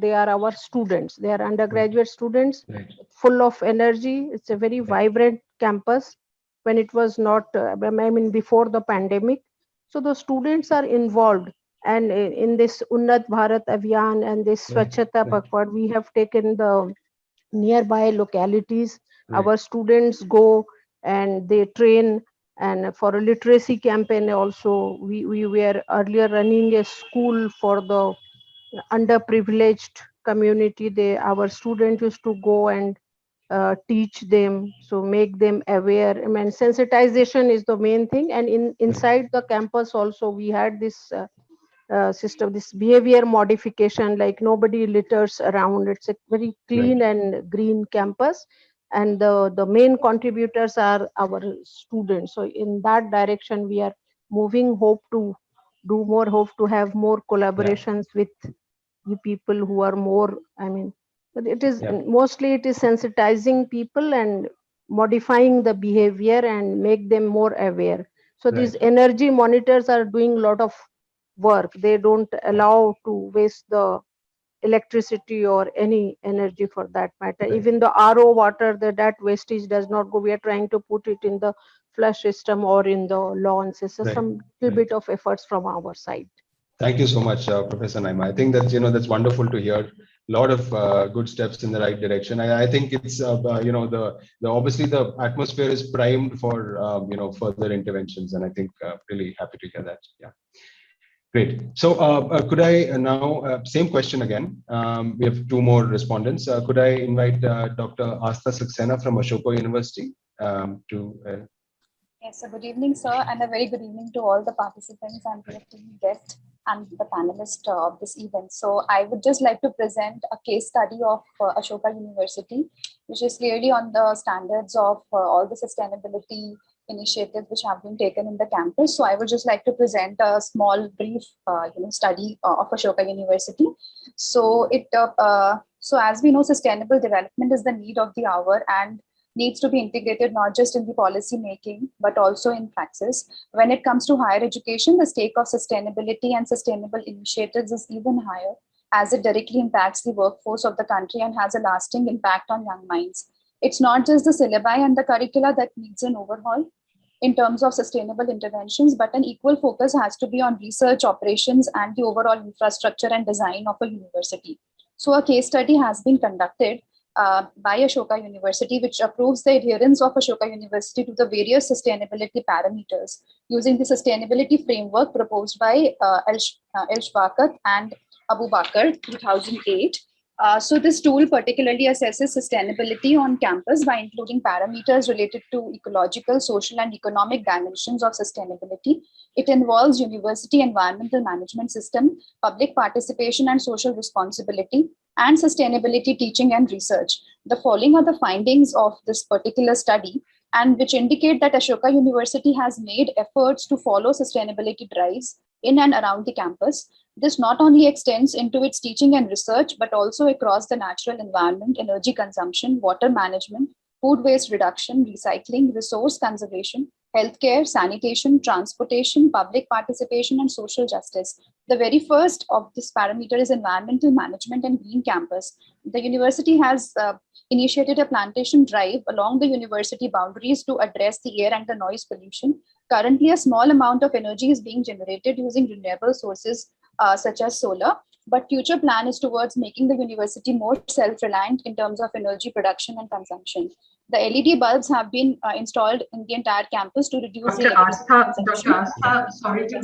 they are our students. They are undergraduate students, full of energy. It's a very vibrant campus when it was not, I mean, before the pandemic. So the students are involved. And in this Unnat Bharat Abhiyan and this Swachhata Pakhwad, we have taken the nearby localities. Our students go and they train. And for a literacy campaign also, we were earlier running a school for the underprivileged community. Our students used to go and teach them, so make them aware. I mean, sensitization is the main thing. And inside the campus also, we had this system, this behavior modification, like nobody litters around. It's a very clean and green campus. And the main contributors are our students. So in that direction, we are moving, hope to do more, hope to have more collaborations with the people who are more, I mean, but it is mostly it is sensitizing people and modifying the behavior and make them more aware. So these energy monitors are doing a lot of work. They don't allow to waste the electricity or any energy for that matter. Even the RO water, that wastage does not go. We are trying to put it in the flush system or in the lawns. So some little bit of efforts from our side. Thank you so much, Professor Naima. I think that that's wonderful to hear. A lot of good steps in the right direction. I think it's the obviously the atmosphere is primed for further interventions, and I think really happy to hear that. Yeah, great. So could I now same question again? We have two more respondents. Could I invite Dr. Astha Saxena from Ashoka University to? Yes, so good evening, sir, and a very good evening to all the participants and to the guests and the panelists of this event. So I would just like to present a case study of Ashoka University, which is clearly on the standards of all the sustainability initiatives which have been taken in the campus. So I would just like to present a small, brief, study of Ashoka University. So so as we know, sustainable development is the need of the hour and needs to be integrated not just in the policy making, but also in praxis. When it comes to higher education, the stake of sustainability and sustainable initiatives is even higher, as it directly impacts the workforce of the country and has a lasting impact on young minds. It's not just the syllabi and the curricula that needs an overhaul in terms of sustainable interventions, but an equal focus has to be on research, operations, and the overall infrastructure and design of a university. So a case study has been conducted by Ashoka University, which approves the adherence of Ashoka University to the various sustainability parameters using the sustainability framework proposed by El Shwakat and Abu Bakr 2008. So this tool particularly assesses sustainability on campus by including parameters related to ecological, social, and economic dimensions of sustainability. It involves university environmental management system, public participation and social responsibility, and sustainability teaching and research. The following are the findings of this particular study, and which indicate that Ashoka University has made efforts to follow sustainability drives in and around the campus. This not only extends into its teaching and research, but also across the natural environment, energy consumption, water management, food waste reduction, recycling, resource conservation, healthcare, sanitation, transportation, public participation, and social justice. The very first of this parameter is environmental management and green campus. The university has initiated a plantation drive along the university boundaries to address the air and the noise pollution. Currently, a small amount of energy is being generated using renewable sources such as solar, but future plan is towards making the university more self-reliant in terms of energy production and consumption. The LED bulbs have been installed in the entire campus to reduce the Dr. Astha, sorry to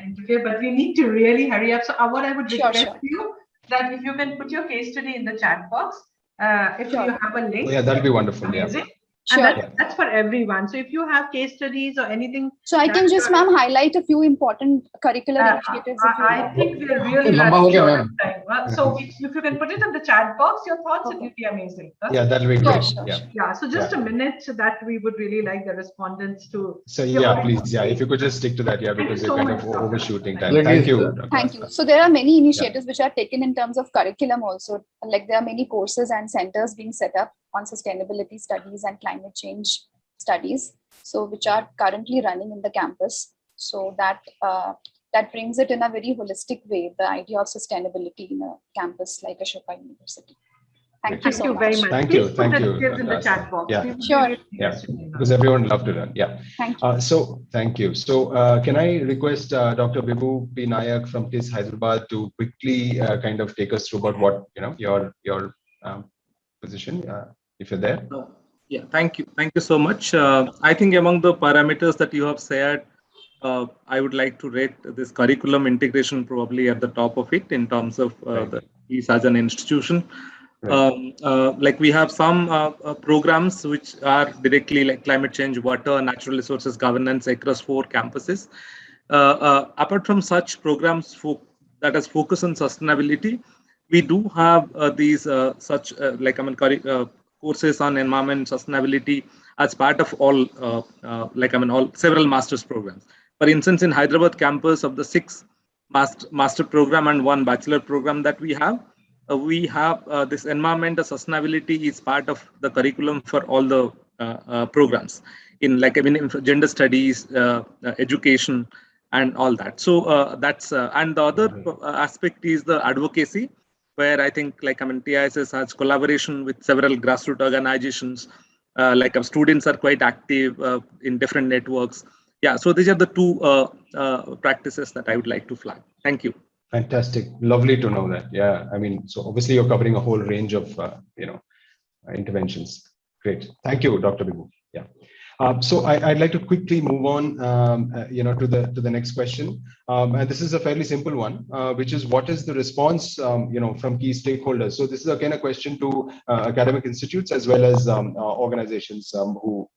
interfere, but we need to really hurry up. So what I would request you, that if you can put your case study in the chat box, if you have a link. Oh, yeah, that'll be wonderful. Amazing. Sure. And that's for everyone. So if you have case studies or anything. So I can just, ma'am, highlight a few important curricular initiatives. I think we are really running out of time. So if you can put it in the chat box, your thoughts, it would be amazing. Yeah, that'll be great. Yeah, so just a minute so that we would really like the respondents to. So yeah, please, if you could just stick to that, because you're kind of overshooting time. Thank you. Thank you. So there are many initiatives which are taken in terms of curriculum also. Like there are many courses and centers being set up on sustainability studies and climate change studies, so which are currently running in the campus. So that brings it in a very holistic way, the idea of sustainability in a campus like Ashoka University. Thank you so very much. Thank you. Thank you. In the chat box. Yeah. Sure. Yeah, because everyone would love to learn. Yeah. Thank you. So thank you. So can I request Dr. Vibhu P. Nayak from KIS Hyderabad to quickly kind of take us through about what your position, if you're there. Yeah, thank you. Thank you so much. I think among the parameters that you have shared, I would like to rate this curriculum integration probably at the top of it in terms of the KIS as an institution. Like we have some programs which are directly like climate change, water, natural resources governance across 4 campuses. Apart from such programs that has focus on sustainability, we do have these such courses on environment sustainability as part of all several master's programs. For instance, in Hyderabad campus, of the 6 master program and 1 bachelor program that we have this environmental sustainability is part of the curriculum for all the programs in gender studies, education, and all that. So that's and the other aspect is the advocacy, where I think TISS has collaboration with several grassroots organizations. Students are quite active in different networks. Yeah, so these are the 2 practices that I would like to flag. Thank you. Fantastic. Lovely to know that. Yeah, I mean, so obviously you're covering a whole range of, interventions. Great. Thank you, Dr. Vibhu. Yeah. So I'd like to quickly move on, to the next question. And this is a fairly simple one, which is what is the response, from key stakeholders? So this is again a question to academic institutes as well as organizations who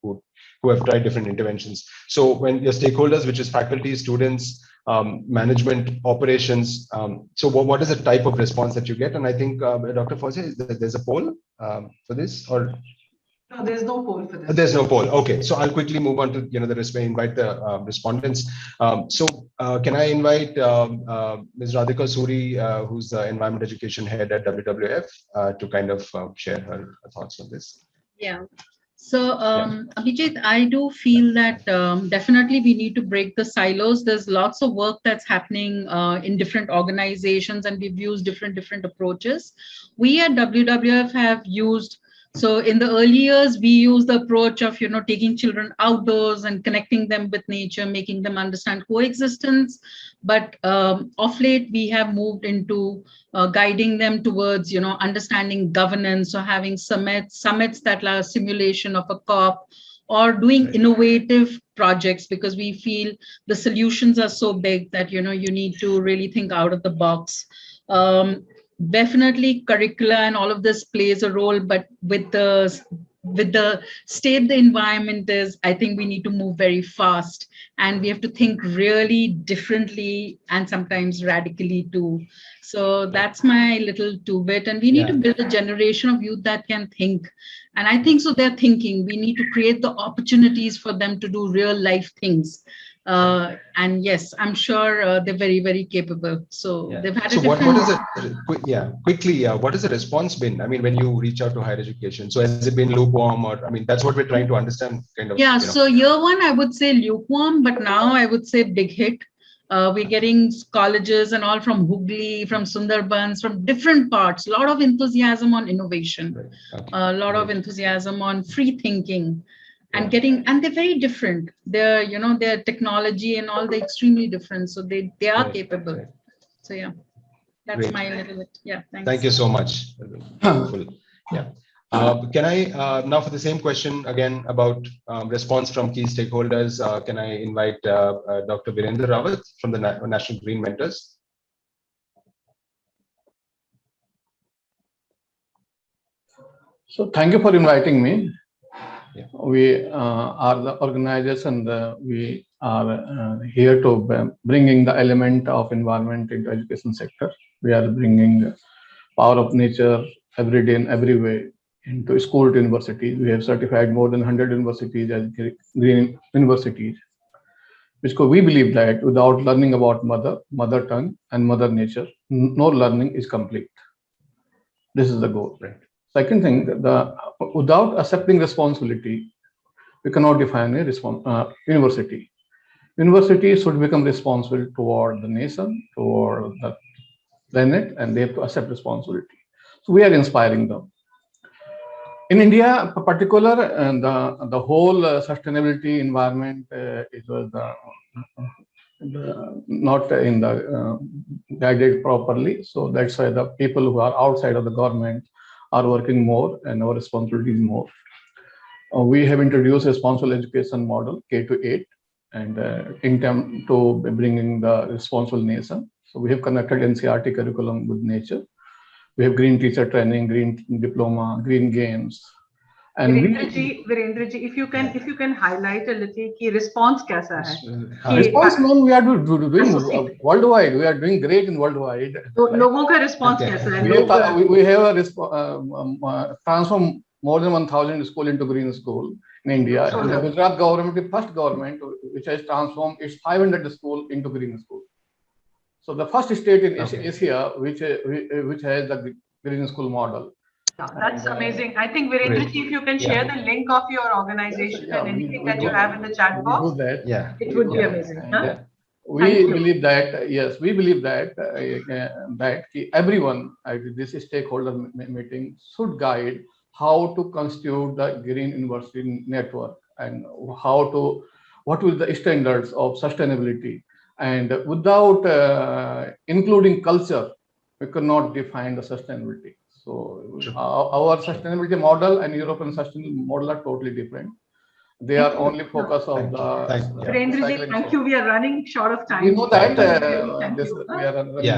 have tried different interventions. So when your stakeholders, which is faculty, students, management, operations. So what is the type of response that you get? And I think, Dr. Fawzia, there's a poll for this, or? No, there's no poll for this. There's no poll. Okay, so I'll quickly move on to invite the respondents. Can I invite Ms. Radhika Suri, who's the Environment Education Head at WWF, to kind of share her thoughts on this? Yeah. So, Abhijit, I do feel that definitely we need to break the silos. There's lots of work that's happening in different organizations, and we've used different approaches. We at WWF have used, so in the early years, we used the approach of, taking children outdoors and connecting them with nature, making them understand coexistence. But of late, we have moved into guiding them towards, understanding governance, or having summits that are a simulation of a COP, or doing innovative projects, because we feel the solutions are so big that, you need to really think out of the box. definitely curricula and all of this plays a role, but with the state the environment is, I think we need to move very fast, and we have to think really differently and sometimes radically too. So that's my little two-bit, and we need to build a generation of youth that can think. And I think so they're thinking. We need to create the opportunities for them to do real life things. And yes, I'm sure they're very, very capable. So they've had so a what different. is it? Quickly, what has the response been? I mean, when you reach out to higher education, so has it been lukewarm, or I mean, that's what we're trying to understand, kind of. Yeah. So year one, I would say lukewarm, but now I would say big hit. We're getting colleges and all from Hooghly, from Sundarbans, from different parts. A lot of enthusiasm on innovation, a lot of enthusiasm on free thinking. And they're very different. They're, their technology and all, they're extremely different. So they are capable. So yeah, that's my little bit. Yeah, thanks. Thank you so much. Wonderful. Yeah. Can I, now for the same question again about response from key stakeholders, can I invite Dr. Virendra Rawat from the National Green Mentors? So thank you for inviting me. We are the organizers, and we are here to bringing the element of environment into education sector. We are bringing power of nature every day and every way into school to universities. We have certified more than 100 universities as green universities, because we believe that without learning about mother tongue and mother nature, no learning is complete. This is the goal. Right. Second thing, without accepting responsibility, we cannot define a university. University should become responsible toward the nation, toward the planet, and they have to accept responsibility. So we are inspiring them. In India, in particular, the whole sustainability environment it was not in the guided properly. So that's why the people who are outside of the government are working more, and our responsibility is more. We have introduced a responsible education model, K to 8, and in terms to bringing the responsible nation. So we have connected NCERT curriculum with nature. We have green teacher training, green diploma, green games. And Virendra ji, if you can highlight a little key response kaisa hai? Response, we are doing worldwide. We are doing great in worldwide. Logon ka response kaisa hai? We have a transform more than 1,000 schools into green school in India. And the Gujarat government, the first government which has transformed its 500 schools into green school. So the first state in Asia which has the green school model. Yeah, that's amazing. I think Virendra ji, if you can share the link of your organization and anything that you have in the chat box, it would be amazing. We believe that, yes, we believe that everyone at this stakeholder meeting should guide how to constitute the green university network, and what will the standards of sustainability. And without including culture, we cannot define the sustainability. So our sustainability model and European sustainability model are totally different. They are only focused on the. Virendra ji, thank you. We are running short of time. We know that. We are running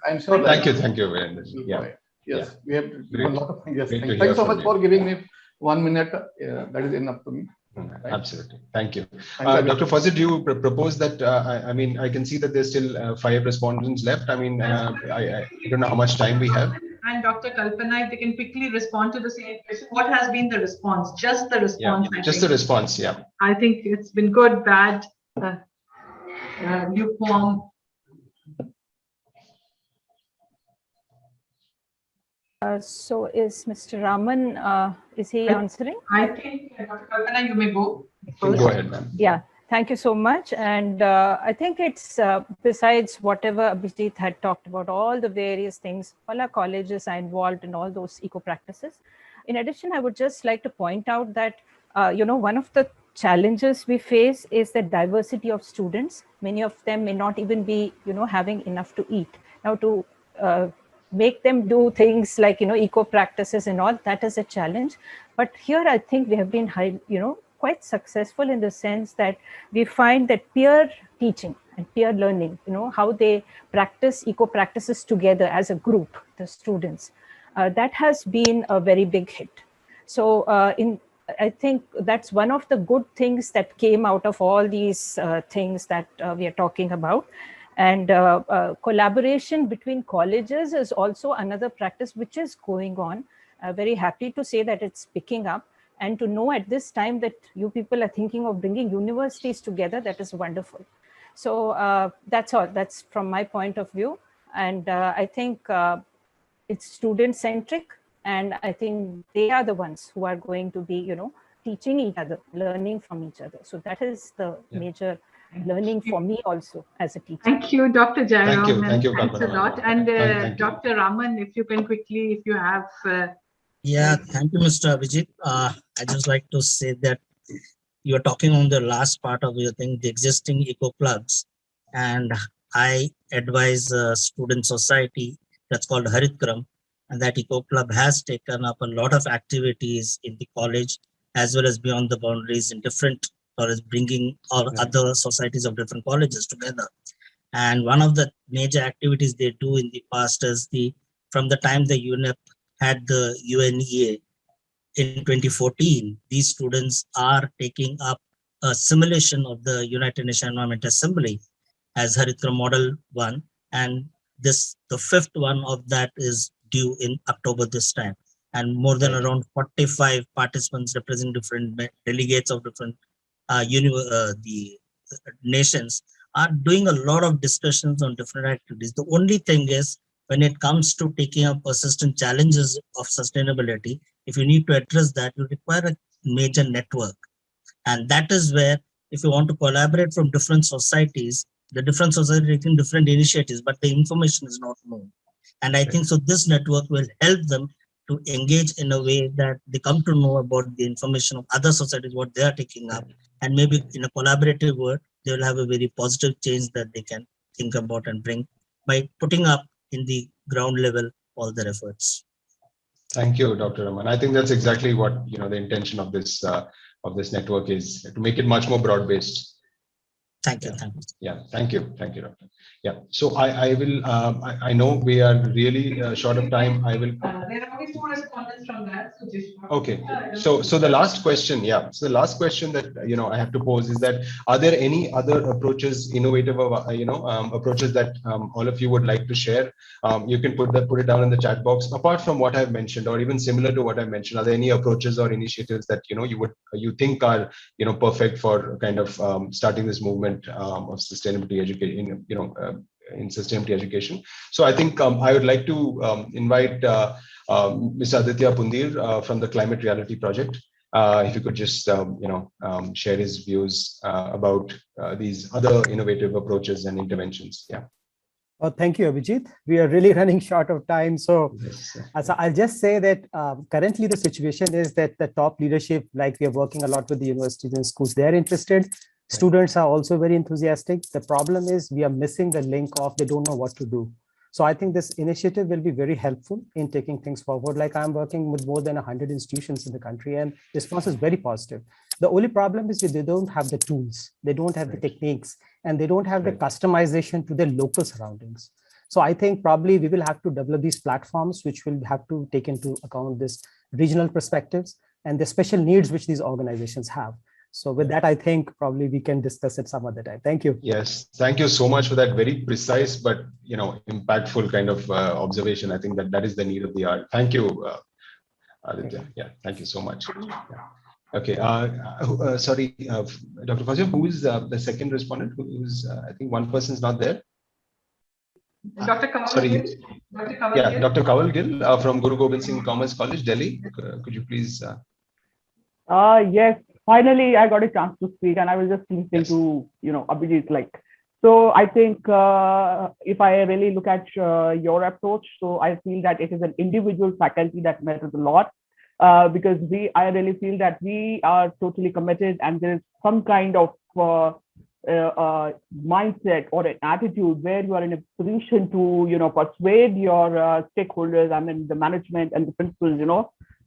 I'm sure. Thank you, Virendra. Yes, we have a lot of things. Yes, thanks so much for giving me 1 minute. That is enough to me. Right. Absolutely. Thank you. Dr. Fawzi, do you propose that, I mean, I can see that there's still 5 respondents left. I mean, I don't know how much time we have. And Dr. Kalpana, if they can quickly respond to the same question. What has been the response? Just the response. Yeah, just the response, yeah. I think it's been good, bad, lukewarm. So is Mr. Raman, is he answering? I think, Dr. Kalpana, you may go first. Go ahead, ma'am. Yeah, thank you so much. And I think it's besides whatever Abhijit had talked about, all the various things, all our colleges are involved in all those eco practices. In addition, I would just like to point out that, one of the challenges we face is the diversity of students. Many of them may not even be, having enough to eat. Now to make them do things like, eco practices and all, that is a challenge. But here I think we have been quite successful in the sense that we find that peer teaching and peer learning, how they practice eco practices together as a group, the students, that has been a very big hit. So I think that's one of the good things that came out of all these things that we are talking about. And collaboration between colleges is also another practice which is going on. Very happy to say that it's picking up, and to know at this time that you people are thinking of bringing universities together, that is wonderful. So that's all. That's from my point of view. And I think it's student-centric, and I think they are the ones who are going to be, teaching each other, learning from each other. So that is the major learning for me also as a teacher. Thank you, Dr. Jairam. Thank you, Thanks a lot. And Dr. Raman, if you can quickly, if you have. Yeah, thank you, Mr. Abhijit. I just like to say that you are talking on the last part of your thing, the existing eco clubs, and I advise a student society that's called Haritgram, and that eco club has taken up a lot of activities in the college as well as beyond the boundaries in different colleges, bringing all other societies of different colleges together. And one of the major activities they do in the past is from the time the UNEP had the UNEA in 2014, these students are taking up a simulation of the United Nations Environment Assembly as Haritgram Model 1. And the fifth one of that is due in October this time. And more than around 45 participants representing different delegates of different the nations are doing a lot of discussions on different activities. The only thing is, when it comes to taking up persistent challenges of sustainability, if you need to address that, you require a major network. And that is where, if you want to collaborate from different societies, the different societies are taking different initiatives, but the information is not known. And I think so this network will help them to engage in a way that they come to know about the information of other societies, what they are taking up. And maybe in a collaborative word, they will have a very positive change that they can think about and bring by putting up in the ground level all their efforts. Thank you, Dr. Raman. I think that's exactly what the intention of this network is, to make it much more broad-based. Thank you. Thank you. Yeah, thank you, Doctor. Yeah, so I will. I know we are really short of time. I will. There are always more respondents from that. So just Okay, so the last question, so the last question that I have to pose is that, are there any other approaches, innovative approaches that all of you would like to share? You can put it down in the chat box. Apart from what I've mentioned, or even similar to what I mentioned, are there any approaches or initiatives that you think are perfect for kind of starting this movement of sustainability education, in sustainability education? So I think I would like to invite Mr. Aditya Pundir from the Climate Reality Project. If you could just share his views about these other innovative approaches and interventions. Yeah. Well, thank you, Abhijit. We are really running short of time. So, I'll just say that currently the situation is that the top leadership, like we are working a lot with the universities and schools, they're interested. Students are also very enthusiastic. The problem is we are missing the link of they don't know what to do. So I think this initiative will be very helpful in taking things forward. Like I'm working with more than 100 institutions in the country, and the response is very positive. The only problem is they don't have the tools, they don't have the techniques, and they don't have the customization to their local surroundings. So I think probably we will have to develop these platforms, which will have to take into account this regional perspectives and the special needs which these organizations have. So with that, I think probably we can discuss it some other time. Thank you. Yes, thank you so much for that very precise but impactful kind of observation. I think that is the need of the hour. Thank you, Aditya. Yeah, thank you so much. Yeah. Okay. Sorry, Dr. Fazia, who is the second respondent? Who's I think one person is not there. Dr. Kawal Sorry. Gill. Dr. Kawal Yeah, Gill. Dr. Kawal Gill from Guru Gobind Singh Commerce College, Delhi. Could you please? Yes, finally I got a chance to speak, and I was just listening to Abhijit. So I think if I really look at your approach, so I feel that it is an individual faculty that matters a lot, because I really feel that we are totally committed, and there is some kind of mindset or an attitude where you are in a position to persuade your stakeholders, I mean the management and the principals,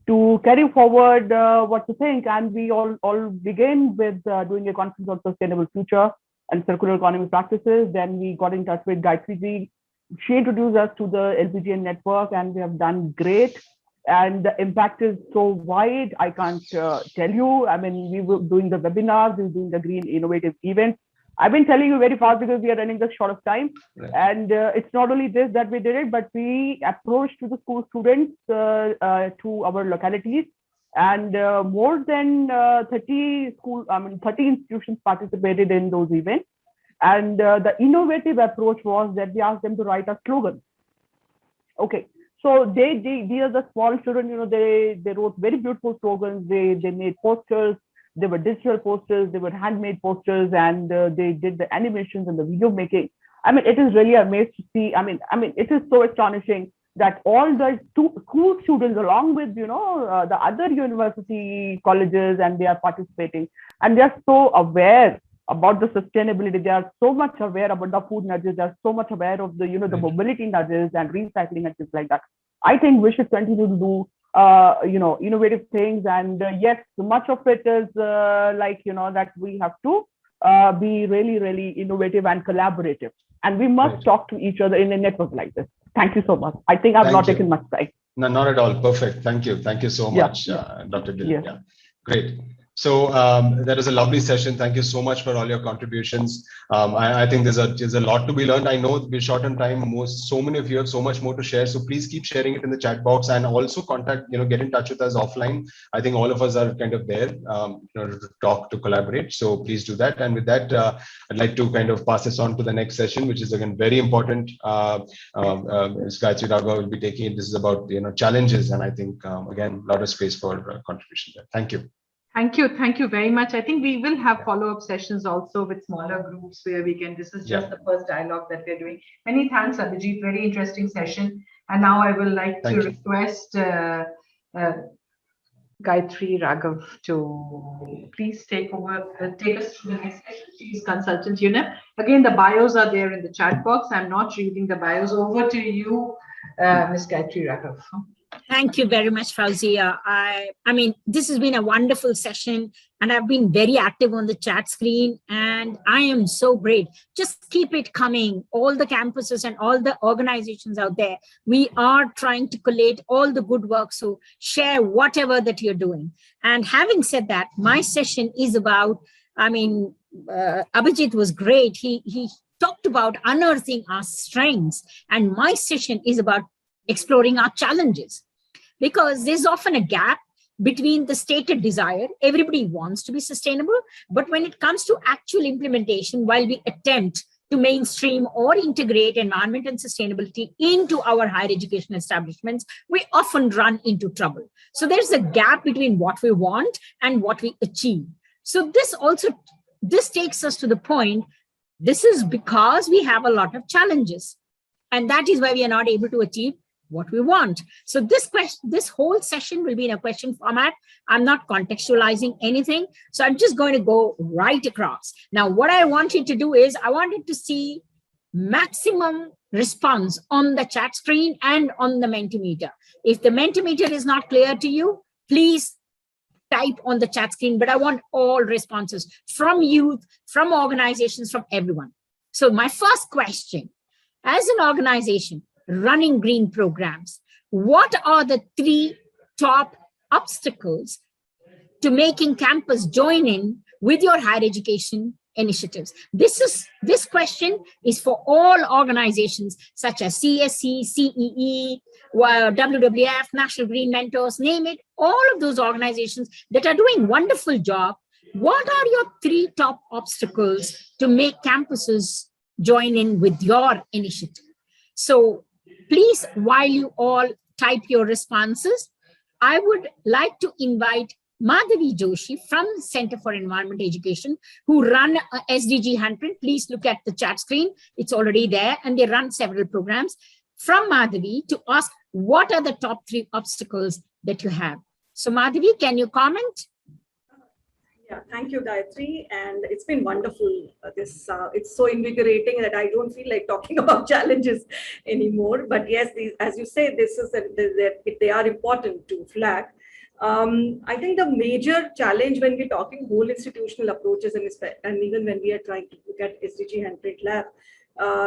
to carry forward what to think. And we all begin with doing a conference on sustainable future and circular economy practices. Then we got in touch with Gayatri ji. She introduced us to the LPGN network, and we have done great. And the impact is so wide, I can't tell you. I mean, we were doing the webinars, we were doing the green innovative events. I've been telling you very fast because we are running just short of time. Right. And it's not only this that we did it, but we approached to the school students to our localities, and more than 30 institutions participated in those events. And the innovative approach was that we asked them to write a slogan. Okay. So these are the small children, they wrote very beautiful slogans. They made posters. They were digital posters. They were handmade posters, and they did the animations and the video making. I mean, it is really amazing to see. I mean, it is so astonishing that all the school students, along with the other university colleges, and they are participating, and they are so aware about the sustainability. They are so much aware about the food nudges. They are so much aware of the the mobility nudges and recycling and things like that. I think we should continue to do innovative things. And yes, much of it is that we have to be really, really innovative and collaborative. And we must talk to each other in a network like this. Thank you so much. I think I've not taken much time. No, not at all. Perfect. Thank you. Thank you so much, Dr. Gill. Yeah. Great. So that is a lovely session. Thank you so much for all your contributions. I think there's a lot to be learned. I know we're short on time. So many of you have so much more to share. So please keep sharing it in the chat box, and also get in touch with us offline. I think all of us are kind of there to talk, to collaborate. So please do that. And with that, I'd like to kind of pass this on to the next session, which is again very important. Ms. Gayatri Raghav will be taking it. This is about challenges, and I think again a lot of space for contribution there. Thank you. Thank you very much. I think we will have follow-up sessions also with smaller groups where we can, this is just the first dialogue that we're doing. Many thanks, Abhijit, very interesting session. And now I will like to request Gayatri Raghav to please take us through the next session. She's consultant UNEP. Again, the bios are there in the chat box. I'm not reading the bios. Over to you, Ms. Gayatri Raghav. Thank you very much, Fauzia. I mean, this has been a wonderful session, and I've been very active on the chat screen, and I am so great. Just keep it coming. All the campuses and all the organizations out there, we are trying to collate all the good work. So share whatever that you're doing. And having said that, my session is about, Abhijit was great. He talked about unearthing our strengths, and my session is about exploring our challenges, because there's often a gap between the stated desire. Everybody wants to be sustainable, but when it comes to actual implementation, while we attempt to mainstream or integrate environment and sustainability into our higher education establishments, we often run into trouble. So there's a gap between what we want and what we achieve. So this takes us to the point, this is because we have a lot of challenges, and that is why we are not able to achieve what we want. So this whole session will be in a question format. I'm not contextualizing anything. So I'm just going to go right across. Now, what I wanted to do is I wanted to see maximum response on the chat screen and on the Mentimeter. If the Mentimeter is not clear to you, please type on the chat screen, but I want all responses from youth, from organizations, from everyone. So my first question, as an organization running green programs, what are the 3 top obstacles to making campus join in with your higher education initiatives? This question is for all organizations such as CSC, CEE, WWF, National Green Mentors, name it, all of those organizations that are doing wonderful job. What are your 3 top obstacles to make campuses join in with your initiative? So please, while you all type your responses, I would like to invite Madhavi Joshi from Center for Environment Education, who run SDG 100. Please look at the chat screen. It's already there, and they run several programs. From Madhavi to ask, what are the top 3 obstacles that you have? So Madhavi, can you comment? Yeah, thank you, Gayatri. And it's been wonderful. It's so invigorating that I don't feel like talking about challenges anymore. But yes, as you say, they are important to flag. I think the major challenge when we're talking whole institutional approaches and even when we are trying to look at SDG handprint lab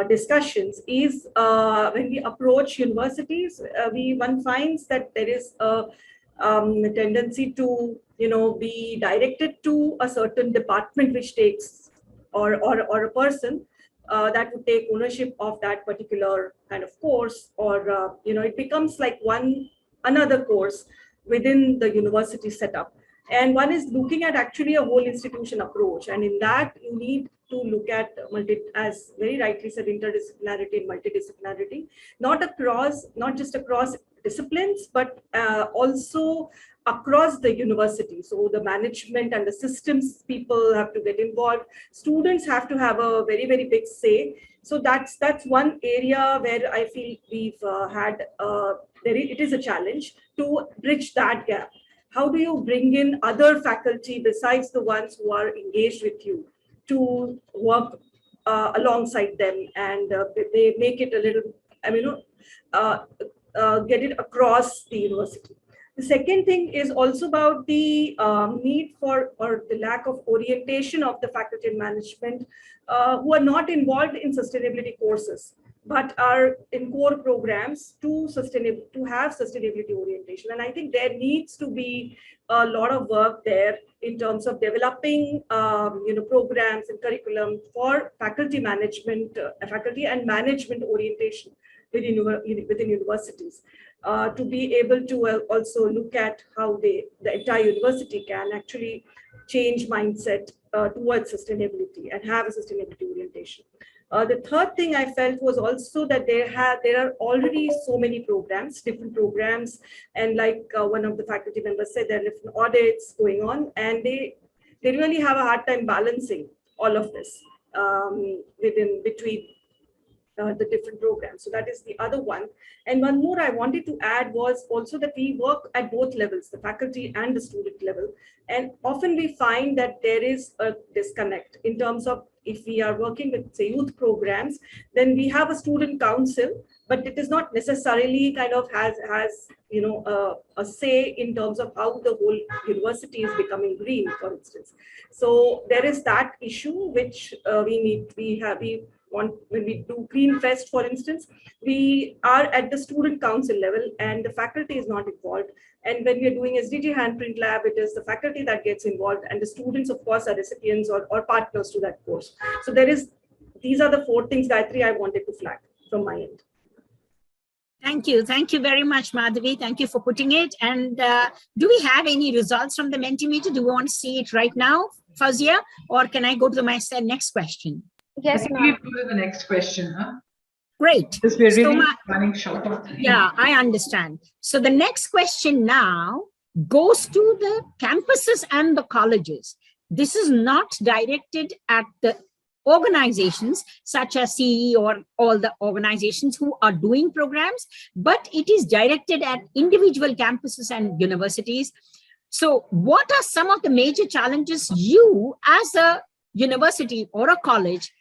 discussions is when we approach universities, one finds that there is a tendency to be directed to a certain department which takes or a person that would take ownership of that particular kind of course, or it becomes like another course within the university setup. And one is looking at actually a whole institution approach, and in that you need to look at as very rightly said, interdisciplinarity and multidisciplinarity, not just across disciplines, but also across the university. So the management and the systems people have to get involved. Students have to have a very, very big say. So that's one area where I feel we've it is a challenge to bridge that gap. How do you bring in other faculty besides the ones who are engaged with you to work alongside them, and they make it a little, get it across the university. The second thing is also about the need for, or the lack of orientation of the faculty and management who are not involved in sustainability courses, but are in core programs to have sustainability orientation. And I think there needs to be a lot of work there in terms of developing programs and curriculum for faculty management, faculty and management orientation within universities. To be able to also look at how the entire university can actually change mindset towards sustainability and have a sustainability orientation. The third thing I felt was also that there are already so many programs, different programs, and like one of the faculty members said, there are different audits going on, and they really have a hard time balancing all of this between the different programs. So that is the other one. And one more I wanted to add was also that we work at both levels, the faculty and the student level. And often we find that there is a disconnect in terms of, if we are working with, say, youth programs, then we have a student council, but it is not necessarily kind of has a say in terms of how the whole university is becoming green, for instance. So there is that issue which when we do Green Fest, for instance, we are at the student council level and the faculty is not involved. And when we are doing SDG handprint lab, it is the faculty that gets involved, and the students, of course, are recipients or partners to that course. So these are the 4 things, Gayatri, I wanted to flag from my end. Thank you. Thank you very much, Madhavi. Thank you for putting it. And do we have any results from the Mentimeter? Do we want to see it right now, Fazia? Or can I go to my next question? Yes, ma'am. Go to the next question, huh? Great. Because we're really running short of time. Yeah, I understand. So the next question now goes to the campuses and the colleges. This is not directed at the organizations such as CE or all the organizations who are doing programs, but it is directed at individual campuses and universities. So what are some of the major challenges you as a university or a college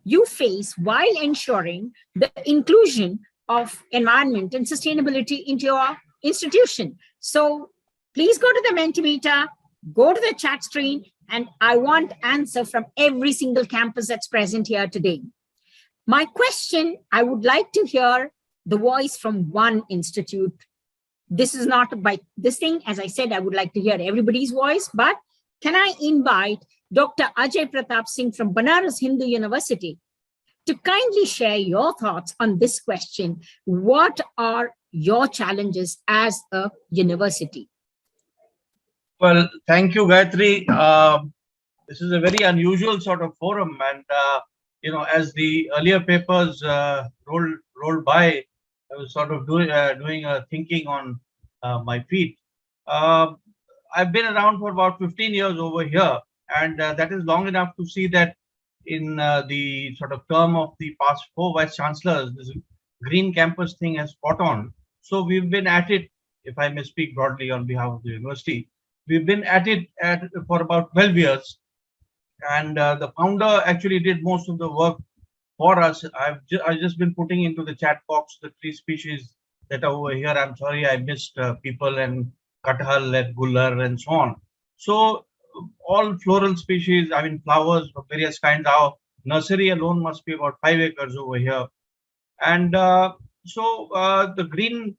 you face while ensuring the inclusion of environment and sustainability into your institution? So please go to the Mentimeter, go to the chat screen, and I want answer from every single campus that's present here today. My question, I would like to hear the voice from one institute. This is not by this thing. As I said, I would like to hear everybody's voice, but can I invite Dr. Ajay Pratap Singh from Banaras Hindu University to kindly share your thoughts on this question. What are your challenges as a university? Well, thank you, Gayatri. This is a very unusual sort of forum, and as the earlier papers rolled by, I was sort of doing a thinking on my feet. I've been around for about 15 years over here, and that is long enough to see that in the sort of term of the past 4 vice chancellors, this green campus thing has caught on. So we've been at it, if I may speak broadly on behalf of the university, we've been at it for about 12 years. And the founder actually did most of the work for us. I've just been putting into the chat box the 3 species that are over here. I'm sorry I missed people and kathal and gullar and so on. So all floral species, I mean flowers of various kinds. Our nursery alone must be about 5 acres over here. And the green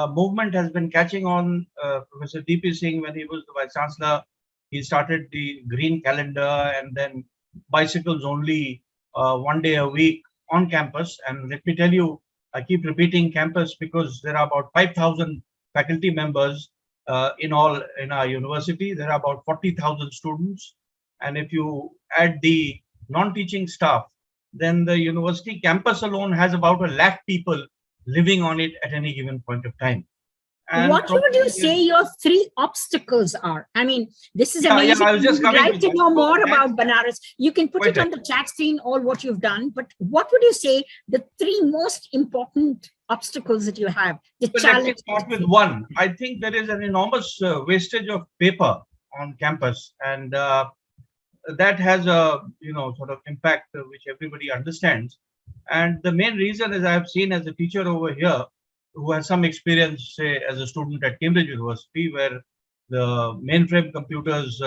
movement has been catching on. Professor D.P. Singh, when he was the Vice Chancellor, he started the green calendar and then bicycles only 1 day a week on campus. And let me tell you, I keep repeating campus because there are about 5,000 faculty members in all in our university. There are about 40,000 students. And if you add the non-teaching staff, then the university campus alone has about 1 lakh people living on it at any given point of time. And what would you say your 3 obstacles are? I mean, this is amazing. Yeah, I was just We'd like to know more that. about Banaras. You can put it on the chat screen, all what you've done, but what would you say the 3 most important obstacles that you have? The challenge. Let me start with one. I think there is an enormous wastage of paper on campus, and that has a sort of impact which everybody understands. And the main reason is I have seen as a teacher over here who has some experience, say, as a student at Cambridge University, where the mainframe computers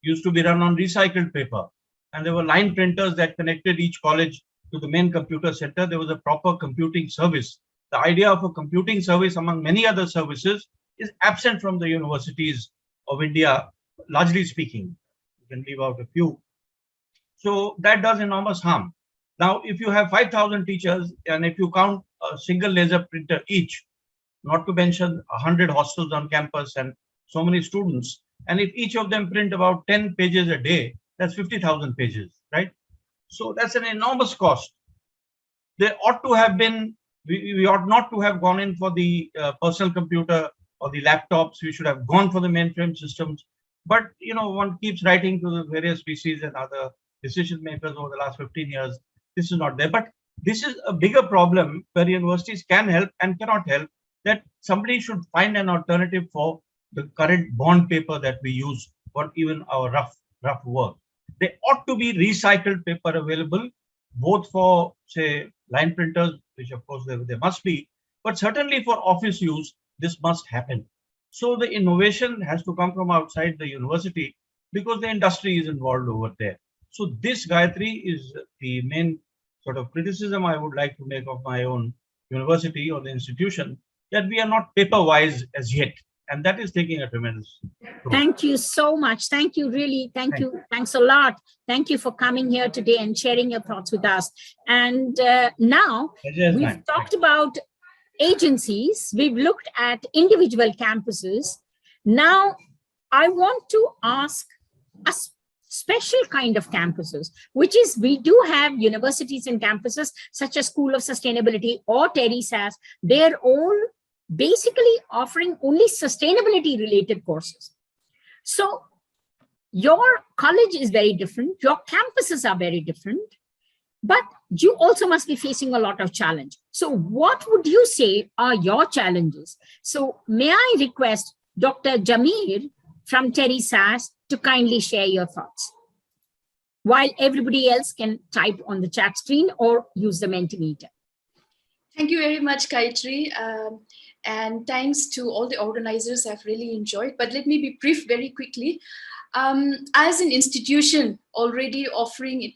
used to be run on recycled paper. And there were line printers that connected each college to the main computer center. There was a proper computing service. The idea of a computing service, among many other services, is absent from the universities of India, largely speaking. You can leave out a few. So that does enormous harm. Now, if you have 5,000 teachers, and if you count a single laser printer each, not to mention 100 hostels on campus and so many students, and if each of them print about 10 pages a day, that's 50,000 pages, right? So that's an enormous cost. There ought to have been, we ought not to have gone in for the personal computer or the laptops. We should have gone for the mainframe systems. But, one keeps writing to the various species and other decision makers over the last 15 years. This is not there. But this is a bigger problem where universities can help and cannot help, that somebody should find an alternative for the current bond paper that we use for even our rough work. There ought to be recycled paper available, both for, say, line printers, which of course there must be, but certainly for office use, this must happen. So the innovation has to come from outside the university because the industry is involved over there. So this, Gayatri, is the main sort of criticism I would like to make of my own university or the institution, that we are not paper-wise as yet. And that is taking a tremendous role. Thank you so much. Thank you, really. Thank you. Thanks a lot. Thank you for coming here today and sharing your thoughts with us. And now we've talked about agencies. We've looked at individual campuses. Now, I want to ask a special kind of campuses, which is we do have universities and campuses such as School of Sustainability or Terry SAS. They're all basically offering only sustainability related courses. So your college is very different. Your campuses are very different, but you also must be facing a lot of challenge. So what would you say are your challenges? So may I request Dr. Jameer from Terry SAS to kindly share your thoughts, while everybody else can type on the chat screen or use the Mentimeter. Thank you very much, Gayatri. And thanks to all the organizers. I've really enjoyed, but let me be brief very quickly. As an institution already offering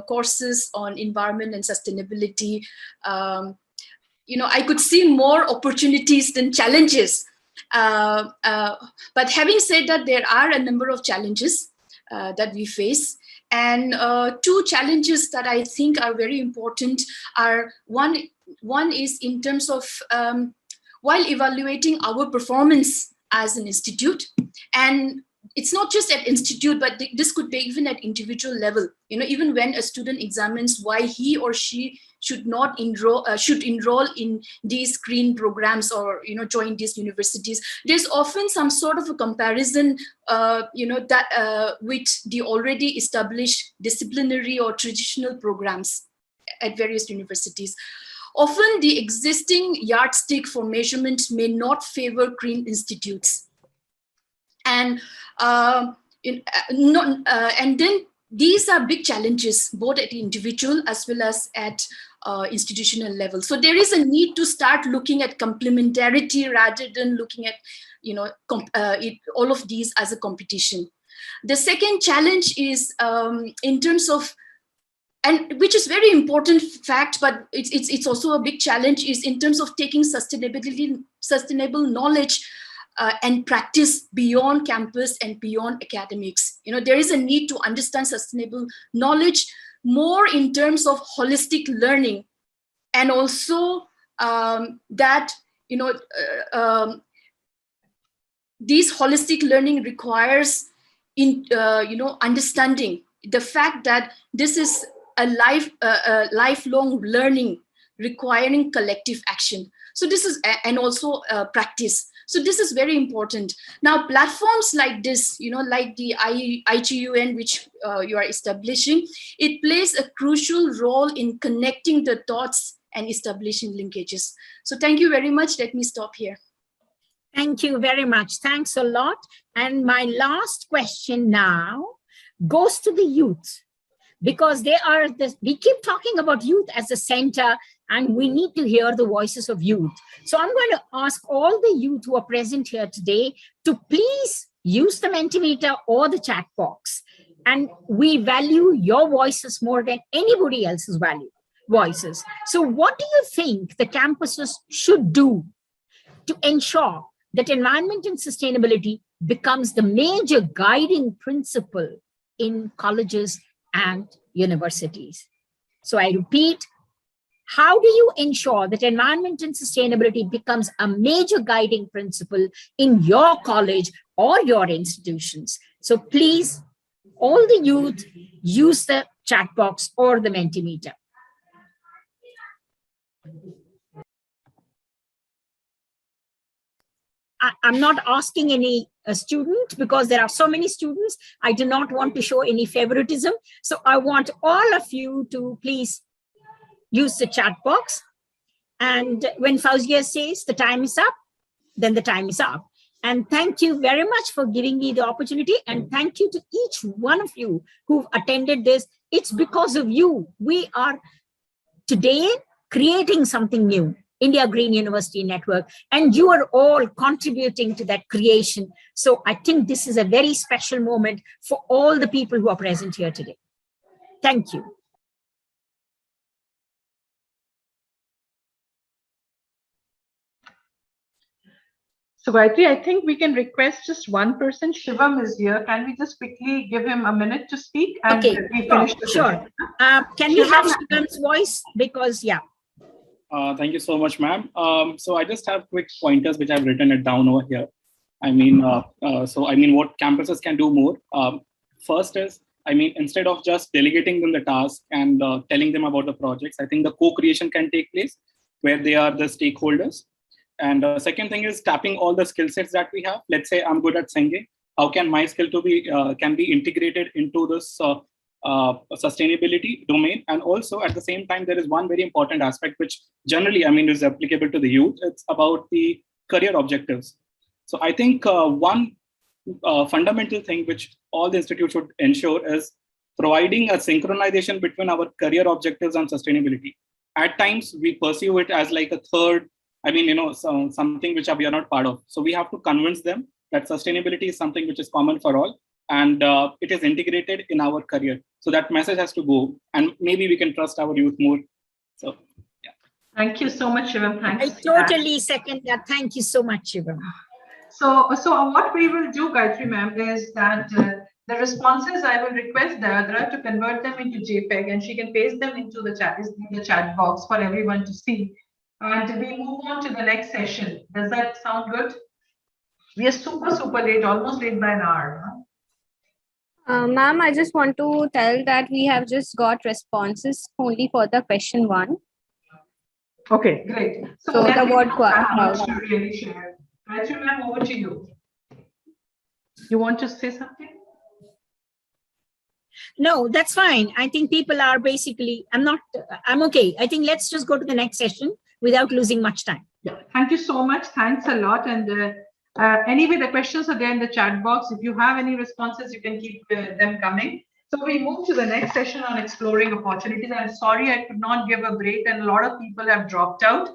courses on environment and sustainability, I could see more opportunities than challenges. But having said that, there are a number of challenges that we face. And 2 challenges that I think are very important are one is in terms of while evaluating our performance as an institute, and it's not just at institute, but this could be even at individual level. Even when a student examines why he or she should not enroll in these green programs or join these universities, there's often some sort of a comparison that with the already established disciplinary or traditional programs at various universities. Often the existing yardstick for measurement may not favor green institutes. And and then these are big challenges, both at the individual as well as at institutional level. So there is a need to start looking at complementarity rather than looking at, all of these as a competition. The second challenge is in terms of, and which is very important fact, but it's also a big challenge, is in terms of taking sustainable knowledge and practice beyond campus and beyond academics. There is a need to understand sustainable knowledge more in terms of holistic learning, and also that this holistic learning requires understanding the fact that this is a lifelong learning requiring collective action. So this is, and also practice. So this is very important. Now, platforms like this, like the IGUN, which you are establishing, it plays a crucial role in connecting the dots and establishing linkages. So thank you very much. Let me stop here. Thank you very much. Thanks a lot. And my last question now goes to the youth, because we keep talking about youth as the center, and we need to hear the voices of youth. So I'm going to ask all the youth who are present here today to please use the Mentimeter or the chat box. And we value your voices more than anybody else's voices. So what do you think the campuses should do to ensure that environment and sustainability becomes the major guiding principle in colleges and universities? So I repeat, how do you ensure that environment and sustainability becomes a major guiding principle in your college or your institutions? So please, all the youth, use the chat box or the Mentimeter. I'm not asking any student, because there are so many students. I do not want to show any favoritism. So I want all of you to please use the chat box. And when Fauzia says the time is up, then the time is up. And thank you very much for giving me the opportunity. And thank you to each one of you who've attended this. It's because of you we are today creating something new, India Green University Network, and you are all contributing to that creation. So I think this is a very special moment for all the people who are present here today. Thank you. So Gayatri, I think we can request just one person. Shivam is here. Can we just quickly give him a minute to speak? And Okay, we finish the sure. Can we have Shivam's voice? Because, yeah. Thank you so much, ma'am. So I just have quick pointers which I've written it down over here. What campuses can do more. First is, instead of just delegating them the task and telling them about the projects, I think the co-creation can take place where they are the stakeholders. And second thing is tapping all the skill sets that we have. Let's say I'm good at singing. How can my skill can be integrated into this sustainability domain? And also at the same time, there is one very important aspect which generally, is applicable to the youth. It's about the career objectives. So I think one fundamental thing which all the institutes should ensure is providing a synchronization between our career objectives and sustainability. At times, we pursue it as like a third, something which we are not part of. So we have to convince them that sustainability is something which is common for all, and it is integrated in our career. So that message has to go, and maybe we can trust our youth more. So, yeah. Thank you so much, Shivam. Thanks. I totally second that. Thank you so much, Shivam. So what we will do, Gayatri ma'am, is that the responses I will request Dayadra to convert them into JPEG, and she can paste them into the chat box for everyone to see. And we move on to the next session. Does that sound good? We are super late, almost late by an hour. Ma'am, I just want to tell that we have just got responses only for the question 1. Okay, great. So the word really share. Gayatri ma'am, over to you. You want to say something? No, that's fine. I think people are basically, I'm okay. I think let's just go to the next session without losing much time. Yeah. Thank you so much. Thanks a lot. And anyway, the questions are there in the chat box. If you have any responses, you can keep them coming. So we move to the next session on exploring opportunities. I'm sorry I could not give a break and a lot of people have dropped out.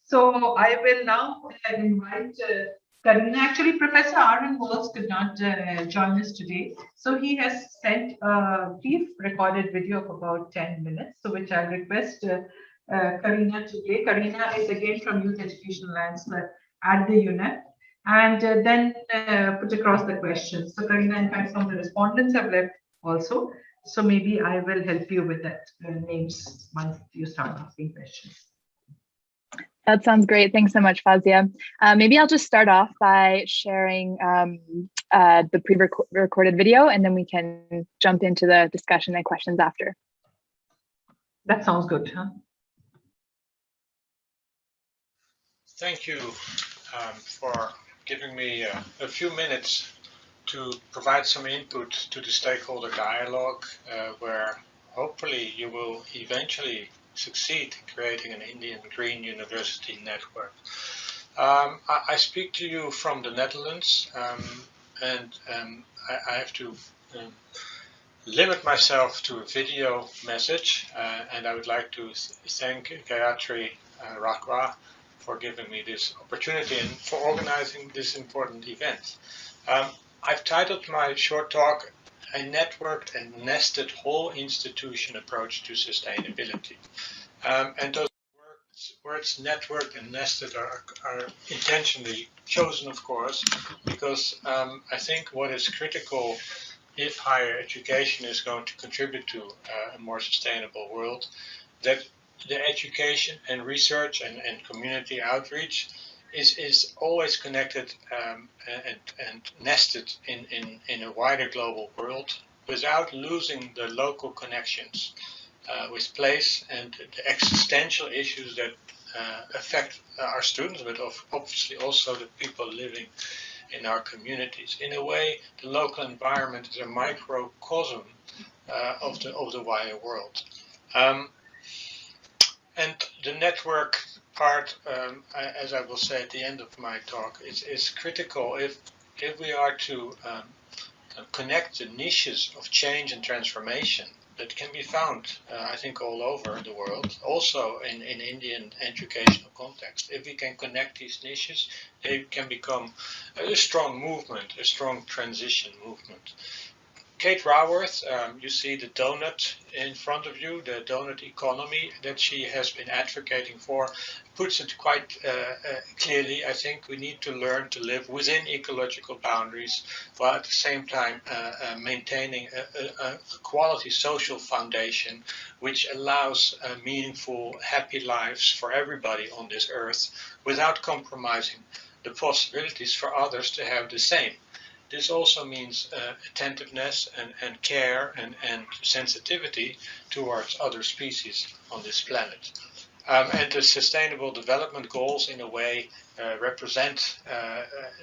So I will now invite Karina. Actually, Professor Arvind Walls could not join us today. So he has sent a brief recorded video of about 10 minutes, so which I request Karina to play. Karina is again from Youth Education Alliance at the UNEP, and then put across the questions. So Karina, in fact, some of the respondents have left also. So maybe I will help you with that names once you start asking questions. That sounds great. Thanks so much, Fazia. Maybe I'll just start off by sharing the pre-recorded video, and then we can jump into the discussion and questions after. That sounds good, huh? Thank you for giving me a few minutes to provide some input to the stakeholder dialogue, where hopefully you will eventually succeed in creating an Indian Green University network. I speak to you from the Netherlands, and I have to limit myself to a video message, and I would like to thank Gayatri Rakwa for giving me this opportunity and for organizing this important event. I've titled my short talk, A Networked and Nested Whole Institution Approach to Sustainability. And those words networked and nested are intentionally chosen, of course, because I think what is critical if higher education is going to contribute to a more sustainable world, that the education and research and community outreach is always connected and nested in a wider global world without losing the local connections with place and the existential issues that affect our students, but obviously also the people living in our communities. In a way, the local environment is a microcosm of the wider world. And the network part, as I will say at the end of my talk, is critical if we are to connect the niches of change and transformation that can be found, I think, all over the world, also in Indian educational context. If we can connect these niches, they can become a strong movement, a strong transition movement. Kate Raworth, you see the donut in front of you, the donut economy that she has been advocating for, puts it quite clearly. I think we need to learn to live within ecological boundaries, while at the same time maintaining a quality social foundation which allows meaningful, happy lives for everybody on this earth without compromising the possibilities for others to have the same. This also means attentiveness and care and sensitivity towards other species on this planet. And the Sustainable Development Goals, in a way,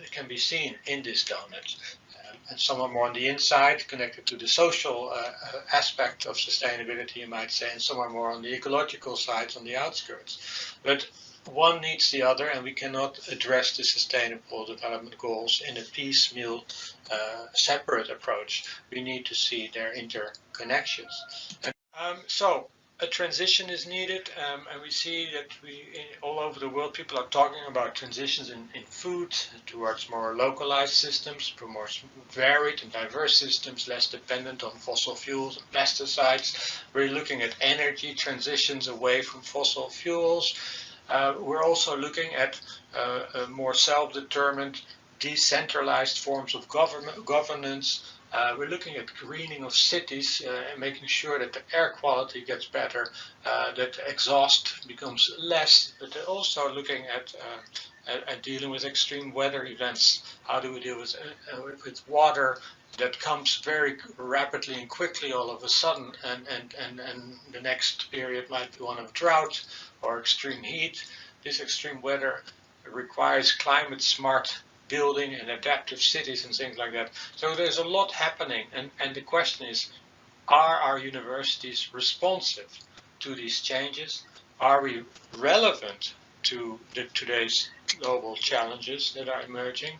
can be seen in this donut. And some are more on the inside, connected to the social aspect of sustainability, you might say, and some are more on the ecological side, on the outskirts. But one needs the other, and we cannot address the Sustainable Development Goals in a piecemeal, separate approach. We need to see their interconnections. So a transition is needed, and we see that all over the world people are talking about transitions in food towards more localized systems, to more varied and diverse systems, less dependent on fossil fuels and pesticides. We're looking at energy transitions away from fossil fuels. We're also looking at more self-determined, decentralized forms of governance. We're looking at greening of cities and making sure that the air quality gets better, that the exhaust becomes less, but also looking at dealing with extreme weather events. How do we deal with water that comes very rapidly and quickly all of a sudden, and the next period might be one of drought or extreme heat. This extreme weather requires climate smart building and adaptive cities and things like that. So there's a lot happening, and the question is, are our universities responsive to these changes? Are we relevant to today's global challenges that are emerging?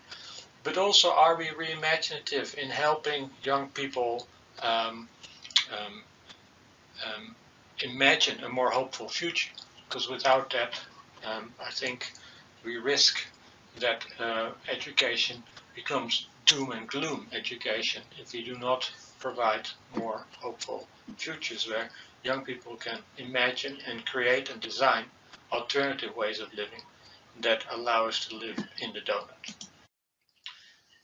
But also, are we reimaginative in helping young people imagine a more hopeful future, because without that, I think we risk that education becomes doom and gloom education if we do not provide more hopeful futures where young people can imagine and create and design alternative ways of living that allow us to live in the donut.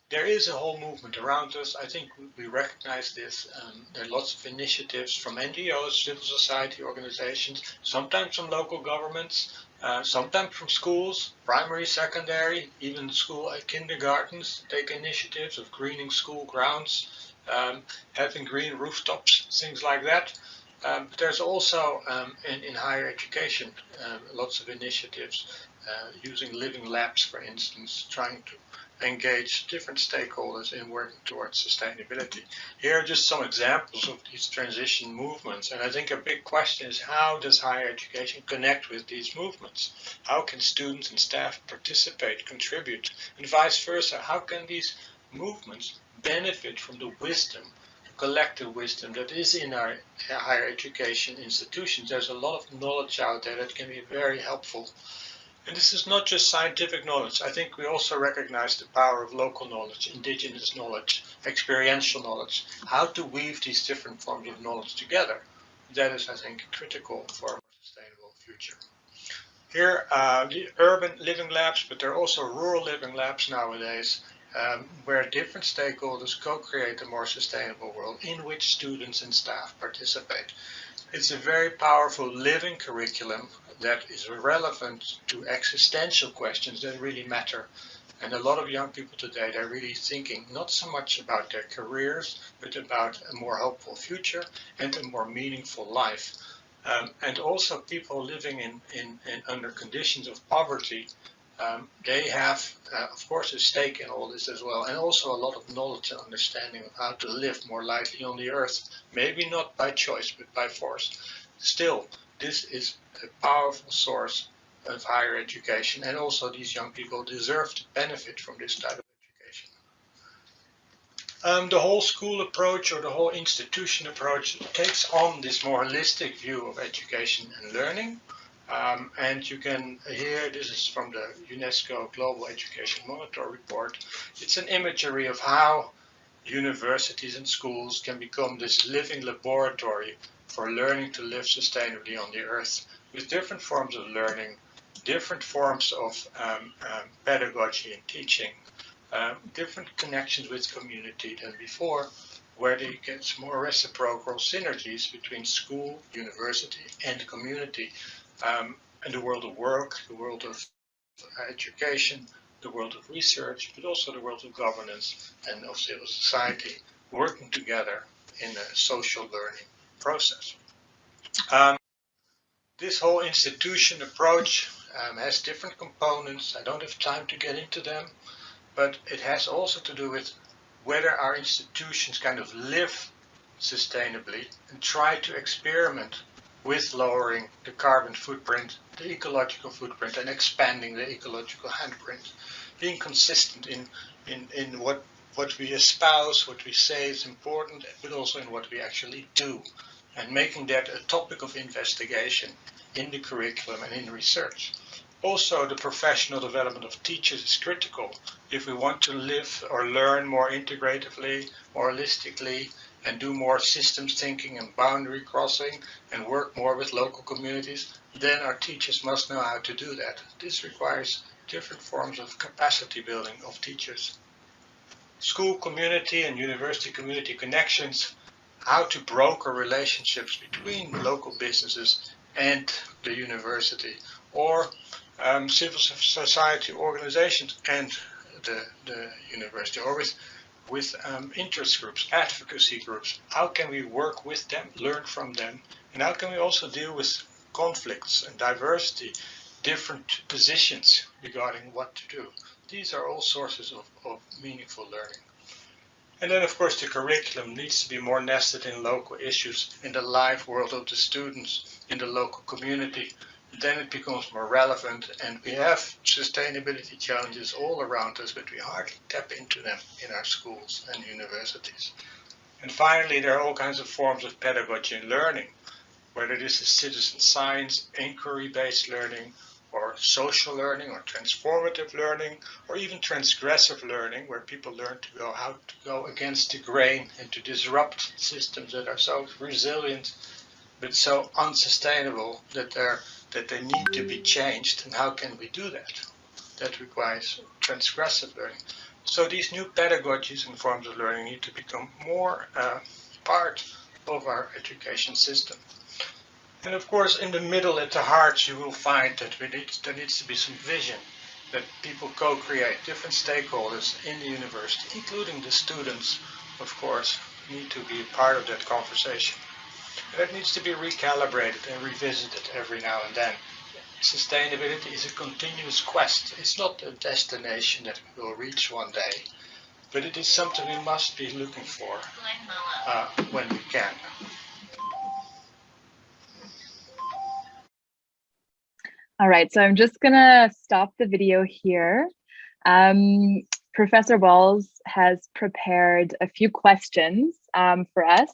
There is a whole movement around us. I think we recognize this. There are lots of initiatives from NGOs, civil society organizations, sometimes from local governments, sometimes from schools, primary, secondary, even school kindergartens take initiatives of greening school grounds, having green rooftops, things like that. But there's also in higher education lots of initiatives using living labs, for instance, trying to engage different stakeholders in working towards sustainability. Here are just some examples of these transition movements. And I think a big question is, how does higher education connect with these movements? How can students and staff participate, contribute, and vice versa? How can these movements benefit from the wisdom, collective wisdom that is in our higher education institutions? There's a lot of knowledge out there that can be very helpful. And this is not just scientific knowledge. I think we also recognize the power of local knowledge, indigenous knowledge, experiential knowledge, how to weave these different forms of knowledge together. That is, I think, critical for a more sustainable future. Here, the urban living labs, but there are also rural living labs nowadays, where different stakeholders co-create a more sustainable world in which students and staff participate. It's a very powerful living curriculum that is relevant to existential questions that really matter. And a lot of young people today, they're really thinking not so much about their careers, but about a more hopeful future and a more meaningful life. And also people living in under conditions of poverty, they have, of course, a stake in all this as well, and also a lot of knowledge and understanding of how to live more lightly on the earth. Maybe not by choice, but by force. Still, this is a powerful source of higher education, and also these young people deserve to benefit from this type of education. The whole school approach or the whole institution approach takes on this more holistic view of education and learning. And you can hear, this is from the UNESCO Global Education Monitor report. It's an imagery of how universities and schools can become this living laboratory for learning to live sustainably on the earth, with different forms of learning, different forms of pedagogy and teaching, different connections with community than before, where they get more reciprocal synergies between school, university, and community, and the world of work, the world of education, the world of research, but also the world of governance and of civil society, working together in a social learning process. This whole institution approach has different components. I don't have time to get into them, but it has also to do with whether our institutions kind of live sustainably and try to experiment with lowering the carbon footprint, the ecological footprint, and expanding the ecological handprint. Being consistent in what we espouse, what we say is important, but also in what we actually do, and making that a topic of investigation in the curriculum and in research. Also, the professional development of teachers is critical if we want to live or learn more integratively, more holistically, and do more systems thinking and boundary crossing and work more with local communities, then our teachers must know how to do that. This requires different forms of capacity building of teachers. School community and university community connections, how to broker relationships between local businesses and the university, or civil society organizations and the university, or with interest groups, advocacy groups. How can we work with them, learn from them, and how can we also deal with conflicts and diversity, different positions regarding what to do? These are all sources of meaningful learning. And then, of course, the curriculum needs to be more nested in local issues, in the live world of the students, in the local community. Then it becomes more relevant, and we have sustainability challenges all around us, but we hardly tap into them in our schools and universities. And finally, there are all kinds of forms of pedagogy and learning, whether this is citizen science, inquiry-based learning, or social learning, or transformative learning, or even transgressive learning, where people learn to go how to go against the grain and to disrupt systems that are so resilient but so unsustainable that they need to be changed. And how can we do that? That requires transgressive learning. So these new pedagogies and forms of learning need to become more part of our education system. And of course, in the middle, at the heart, you will find that there needs to be some vision, that people co-create. Different stakeholders in the university, including the students, of course, need to be a part of that conversation. And that needs to be recalibrated and revisited every now and then. Sustainability is a continuous quest. It's not a destination that we will reach one day, but it is something we must be looking for when we can. All right, so I'm just gonna stop the video here. Professor Walls has prepared a few questions for us.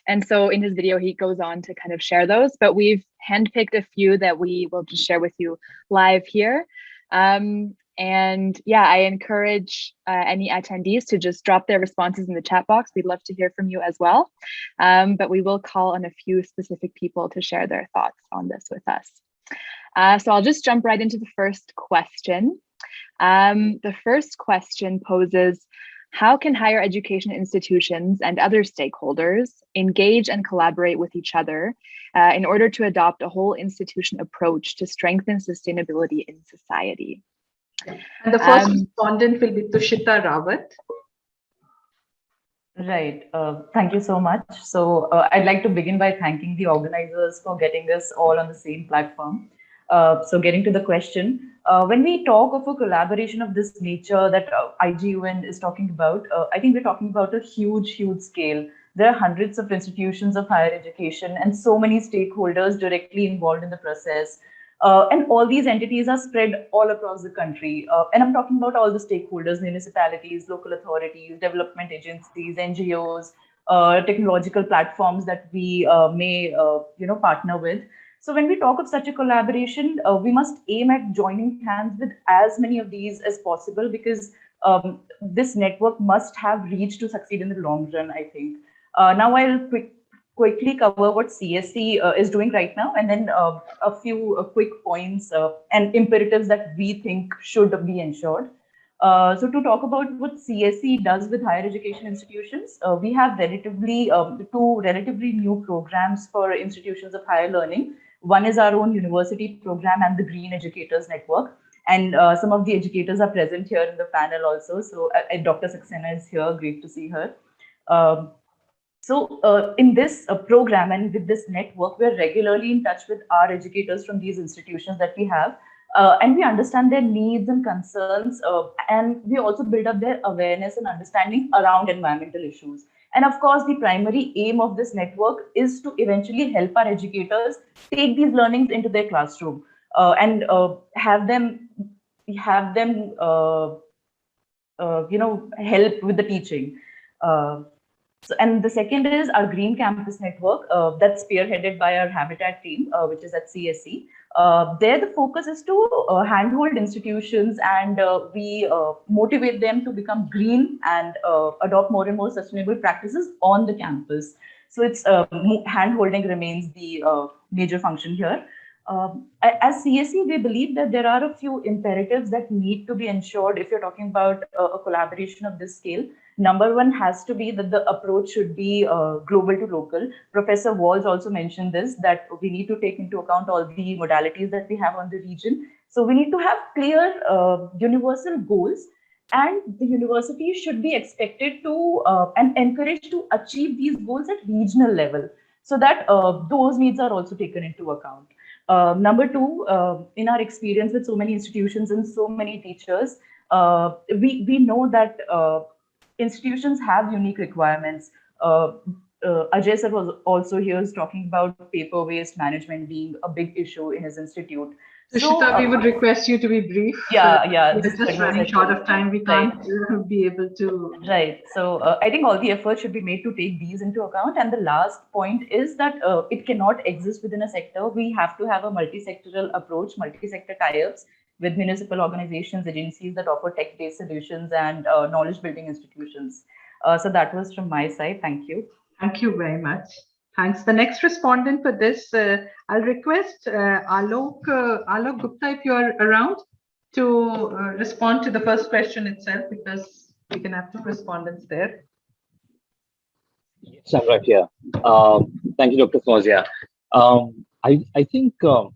And so in his video, he goes on to kind of share those, but we've handpicked a few that we will just share with you live here. And yeah, I encourage any attendees to just drop their responses in the chat box. We'd love to hear from you as well. But we will call on a few specific people to share their thoughts on this with us. So I'll just jump right into the first question. The first question poses, how can higher education institutions and other stakeholders engage and collaborate with each other in order to adopt a whole institution approach to strengthen sustainability in society? And the first respondent will be Tushita Rawat. Right. Thank you so much. So I'd like to begin by thanking the organizers for getting us all on the same platform. So getting to the question, when we talk of a collaboration of this nature that IGUN is talking about, I think we're talking about a huge, huge scale. There are hundreds of institutions of higher education and so many stakeholders directly involved in the process. And all these entities are spread all across the country. And I'm talking about all the stakeholders, municipalities, local authorities, development agencies, NGOs, technological platforms that we may partner with. So when we talk of such a collaboration, we must aim at joining hands with as many of these as possible, because this network must have reach to succeed in the long run, I think. Now I'll quickly cover what CSE is doing right now, and then a few quick points and imperatives that we think should be ensured. So to talk about what CSE does with higher education institutions, we have two relatively new programs for institutions of higher learning. One is our own university program and the Green Educators Network. And some of the educators are present here in the panel also. So Dr. Saxena is here, great to see her. So in this program and with this network, we're regularly in touch with our educators from these institutions that we have. And we understand their needs and concerns, and we also build up their awareness and understanding around environmental issues. And of course, the primary aim of this network is to eventually help our educators take these learnings into their classroom and have them help with the teaching. And the second is our Green Campus Network that's spearheaded by our Habitat team, which is at CSE. There, the focus is to handhold institutions, and we motivate them to become green and adopt more and more sustainable practices on the campus. So it's handholding remains the major function here. As CSE, we believe that there are a few imperatives that need to be ensured if you're talking about a collaboration of this scale. Number one has to be that the approach should be global to local. Professor Walls also mentioned this, that we need to take into account all the modalities that we have on the region. So we need to have clear universal goals, and the university should be expected to and encouraged to achieve these goals at regional level, so that those needs are also taken into account. Number two, in our experience with so many institutions and so many teachers, we know that institutions have unique requirements. Ajay sir was also here talking about paper waste management being a big issue in his institute. Sushita, we would request you to be brief. Yeah. We're just running short of time. We can't be able to. Right. So I think all the effort should be made to take these into account. And the last point is that it cannot exist within a sector. We have to have a multi-sectoral approach, multi-sector tie-ups with municipal organizations, agencies that offer tech-based solutions and knowledge-building institutions. So that was from my side. Thank you. Thank you very much. Thanks. The next respondent for this, I'll request Alok Gupta, if you're around, to respond to the first question itself, because we can have two respondents there. Yes, I'm right here. Thank you, Dr. Fauzia. I think the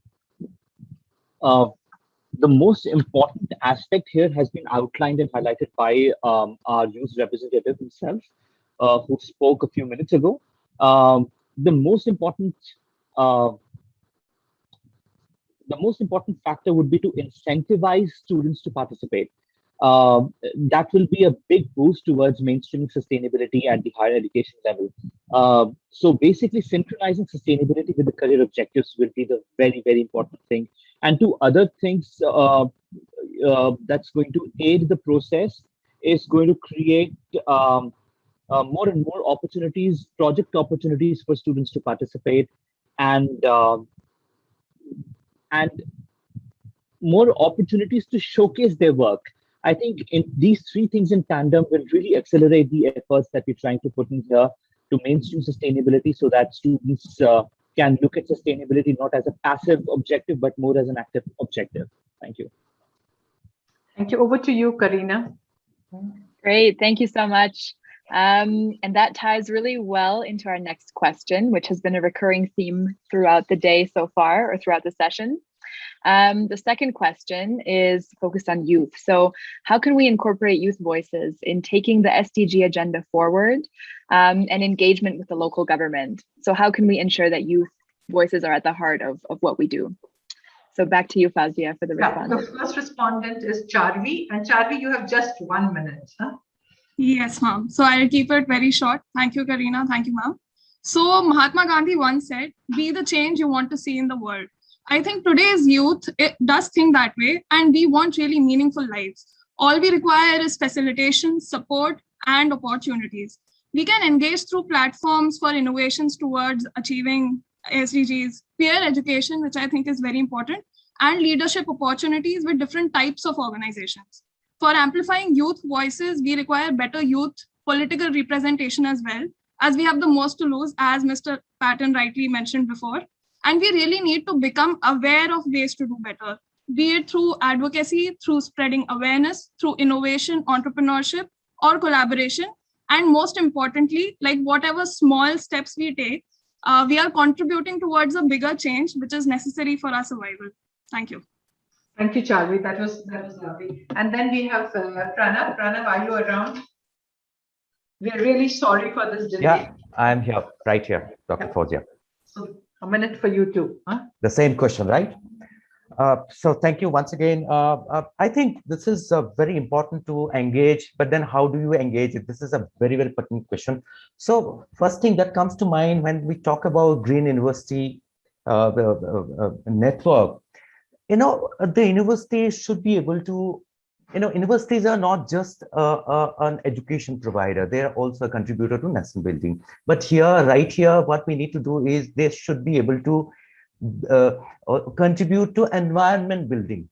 most important aspect here has been outlined and highlighted by our youth representative himself, who spoke a few minutes ago. The most important factor would be to incentivize students to participate. That will be a big boost towards mainstreaming sustainability at the higher education level. So basically, synchronizing sustainability with the career objectives will be the very, very important thing. And two other things that's going to aid the process is going to create more and more opportunities, project opportunities for students to participate, and more opportunities to showcase their work. I think in these three things in tandem will really accelerate the efforts that we're trying to put in here to mainstream sustainability, so that students can look at sustainability not as a passive objective, but more as an active objective. Thank you. Thank you. Over to you, Karina. Great. Thank you so much. And that ties really well into our next question, which has been a recurring theme throughout the day so far, or throughout the session. The second question is focused on youth. So how can we incorporate youth voices in taking the SDG agenda forward and engagement with the local government? So how can we ensure that youth voices are at the heart of what we do? So back to you, Fazia, for the response. The first respondent is Charvi. And Charvi, you have just 1 minute. Huh? Yes, ma'am. So I'll keep it very short. Thank you, Karina. Thank you, ma'am. So Mahatma Gandhi once said, be the change you want to see in the world. I think today's youth, it does think that way, and we want really meaningful lives. All we require is facilitation, support, and opportunities. We can engage through platforms for innovations towards achieving SDGs, peer education, which I think is very important, and leadership opportunities with different types of organizations. For amplifying youth voices, we require better youth political representation as well, as we have the most to lose, as Mr. Patton rightly mentioned before. And we really need to become aware of ways to do better, be it through advocacy, through spreading awareness, through innovation, entrepreneurship, or collaboration. And most importantly, like whatever small steps we take, we are contributing towards a bigger change, which is necessary for our survival. Thank you. Thank you, Charvi. That was lovely. And then we have Pranav. Pranav, are you around? We are really sorry for this delay. Yeah, I'm here, right here, Dr. Fauzia. So a minute for you too. Huh? The same question, right? So thank you once again. I think this is very important to engage, but then how do you engage it? This is a very, very pertinent question. So first thing that comes to mind when we talk about Green University network, the universities should be able to, universities are not just an education provider, they are also a contributor to nation building. But here, right here, what we need to do is they should be able to contribute to environment building.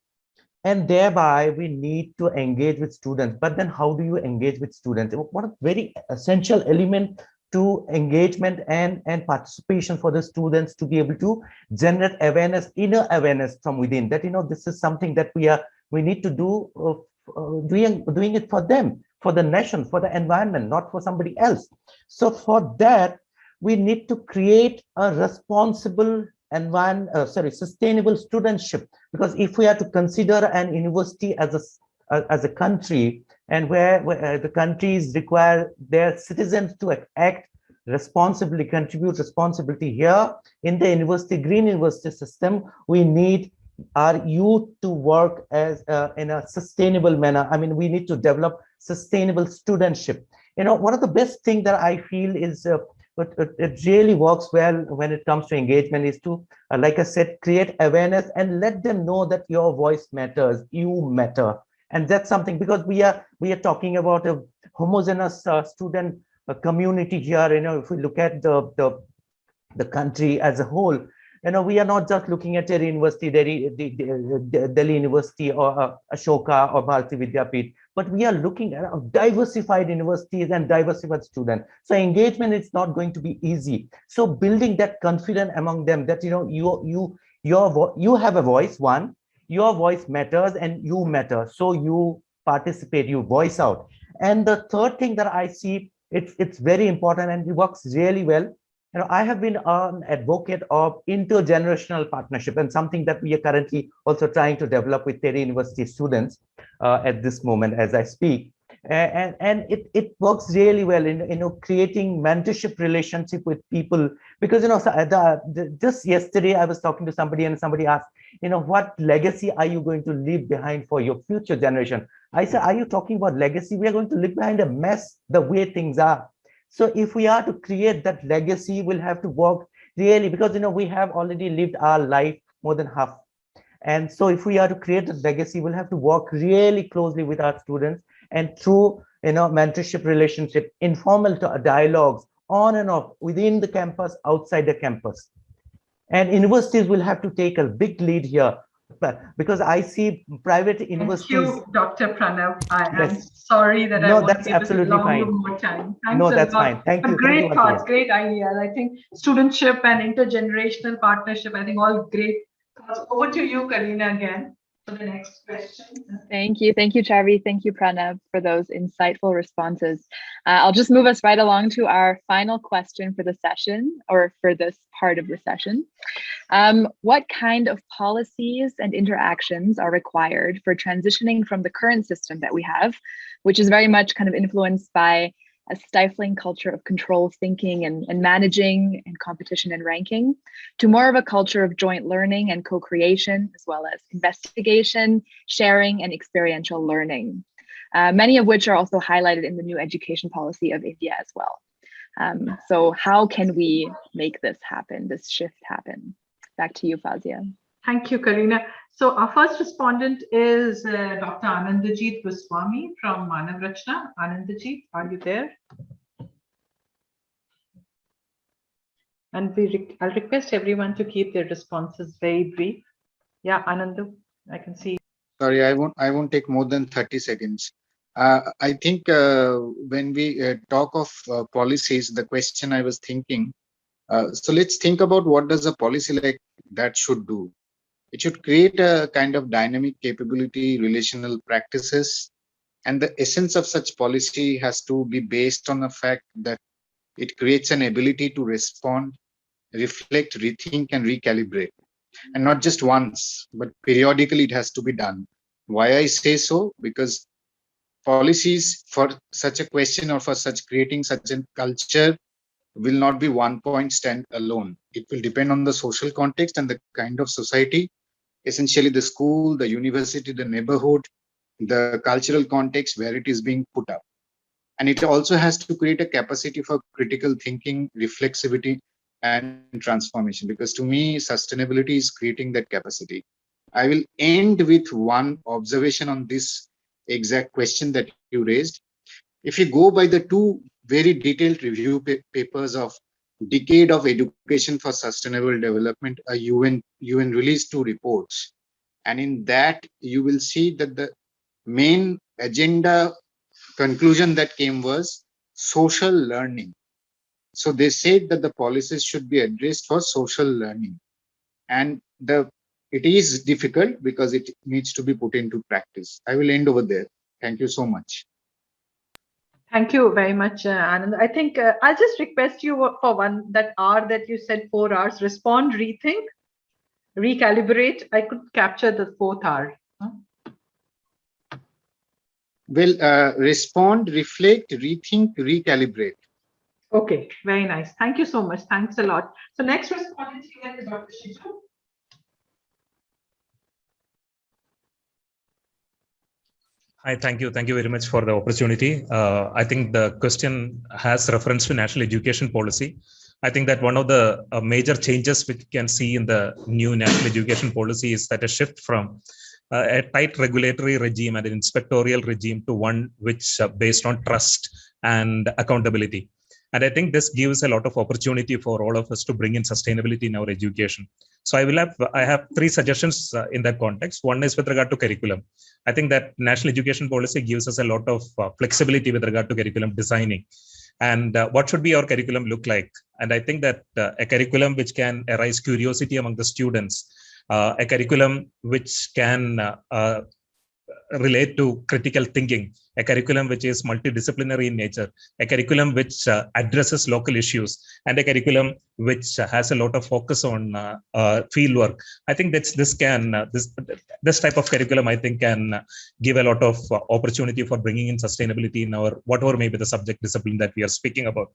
And thereby we need to engage with students. But then how do you engage with students? What a very essential element to engagement and participation for the students to be able to generate awareness, inner awareness from within, that this is something that we need to do, doing it for them, for the nation, for the environment, not for somebody else. So for that we need to create a responsible sustainable studentship, because if we are to consider an university as a country, and where the countries require their citizens to act responsibly, contribute responsibility, here in the university, Green University system, we need our youth to work as in a sustainable manner. I mean, we need to develop sustainable studentship. One of the best things that I feel is it really works well when it comes to engagement is to, like I said, create awareness and let them know that your voice matters, you matter. And that's something, because we are talking about a homogeneous student community here. If we look at the country as a whole, we are not just looking at Delhi University, Delhi University or Ashoka or Bharati Vidyapeeth, but we are looking at diversified universities and diversified students. So engagement is not going to be easy. So building that confidence among them that you have a voice, one, your voice matters and you matter. So you participate, you voice out. And the third thing that I see, it's very important and it works really well. I have been an advocate of intergenerational partnership, and something that we are currently also trying to develop with Delhi University students at this moment as I speak. And it works really well in creating mentorship relationship with people, because just yesterday I was talking to somebody and somebody asked, what legacy are you going to leave behind for your future generation? I said, are you talking about legacy? We are going to leave behind a mess the way things are. So if we are to create that legacy, we'll have to work really, because we have already lived our life more than half. And so if we are to create a legacy, we'll have to work really closely with our students, and through mentorship relationship, informal dialogues on and off within the campus, outside the campus. And universities will have to take a big lead here, because I see private universities. Thank you, Dr. Pranav. I am Yes. sorry that I No, won't that's be able to absolutely prolong you fine. more time. Thanks No, a that's lot. fine. Thank But you. great Thank you thoughts, once great ideas. I think studentship and intergenerational partnership, I think all great thoughts. Over to you, Karina, again for the next question. Thank you, Chavi. Thank you, Pranav, for those insightful responses. I'll just move us right along to our final question for the session, or for this part of the session. What kind of policies and interactions are required for transitioning from the current system that we have, which is very much kind of influenced by a stifling culture of control thinking and managing and competition and ranking, to more of a culture of joint learning and co-creation, as well as investigation, sharing, and experiential learning, many of which are also highlighted in the new education policy of India as well. So how can we make this happen, this shift happen? Back to you, Fazia. Thank you, Karina. So our first respondent is Dr. Anandajit Goswami from Manav Rachna. Anandajit, are you there? And I'll request everyone to keep their responses very brief. Yeah, Anandu, I can see. Sorry, I won't take more than 30 seconds. I think when we talk of policies, the question I was thinking, so let's think about what does a policy like that should do. It should create a kind of dynamic capability, relational practices, and the essence of such policy has to be based on the fact that it creates an ability to respond, reflect, rethink, and recalibrate. And not just once, but periodically it has to be done. Why I say so? Because policies for such a question or for such creating such a culture will not be one point stand alone. It will depend on the social context and the kind of society, essentially the school, the university, the neighborhood, the cultural context where it is being put up. And it also has to create a capacity for critical thinking, reflexivity, and transformation. Because to me, sustainability is creating that capacity. I will end with one observation on this exact question that you raised. If you go by the two very detailed review papers of Decade of Education for Sustainable Development, a UN released 2 reports. And in that, you will see that the main agenda conclusion that came was social learning. So they said that the policies should be addressed for social learning. And it is difficult because it needs to be put into practice. I will end over there. Thank you so much. Thank you very much, Anand. I think I'll just request you for one, that R that you said, 4 R's: respond, rethink, recalibrate. I could capture the 4th R. Well, respond, reflect, rethink, recalibrate. Okay, very nice. Thank you so much. Thanks a lot. So next respondent here is Dr. Shiju. Hi, thank you. Thank you very much for the opportunity. I think the question has reference to national education policy. I think that one of the major changes which we can see in the new national education policy is that a shift from a tight regulatory regime and an inspectorial regime to one which based on trust and accountability. And I think this gives a lot of opportunity for all of us to bring in sustainability in our education. So I have three suggestions in that context. One is with regard to curriculum. I think that national education policy gives us a lot of flexibility with regard to curriculum designing. And what should be our curriculum look like? And I think that a curriculum which can arise curiosity among the students, a curriculum which can relate to critical thinking, a curriculum which is multidisciplinary in nature, a curriculum which addresses local issues, and a curriculum which has a lot of focus on field work. I think that's this type of curriculum, I think, can give a lot of opportunity for bringing in sustainability in our whatever may be the subject discipline that we are speaking about.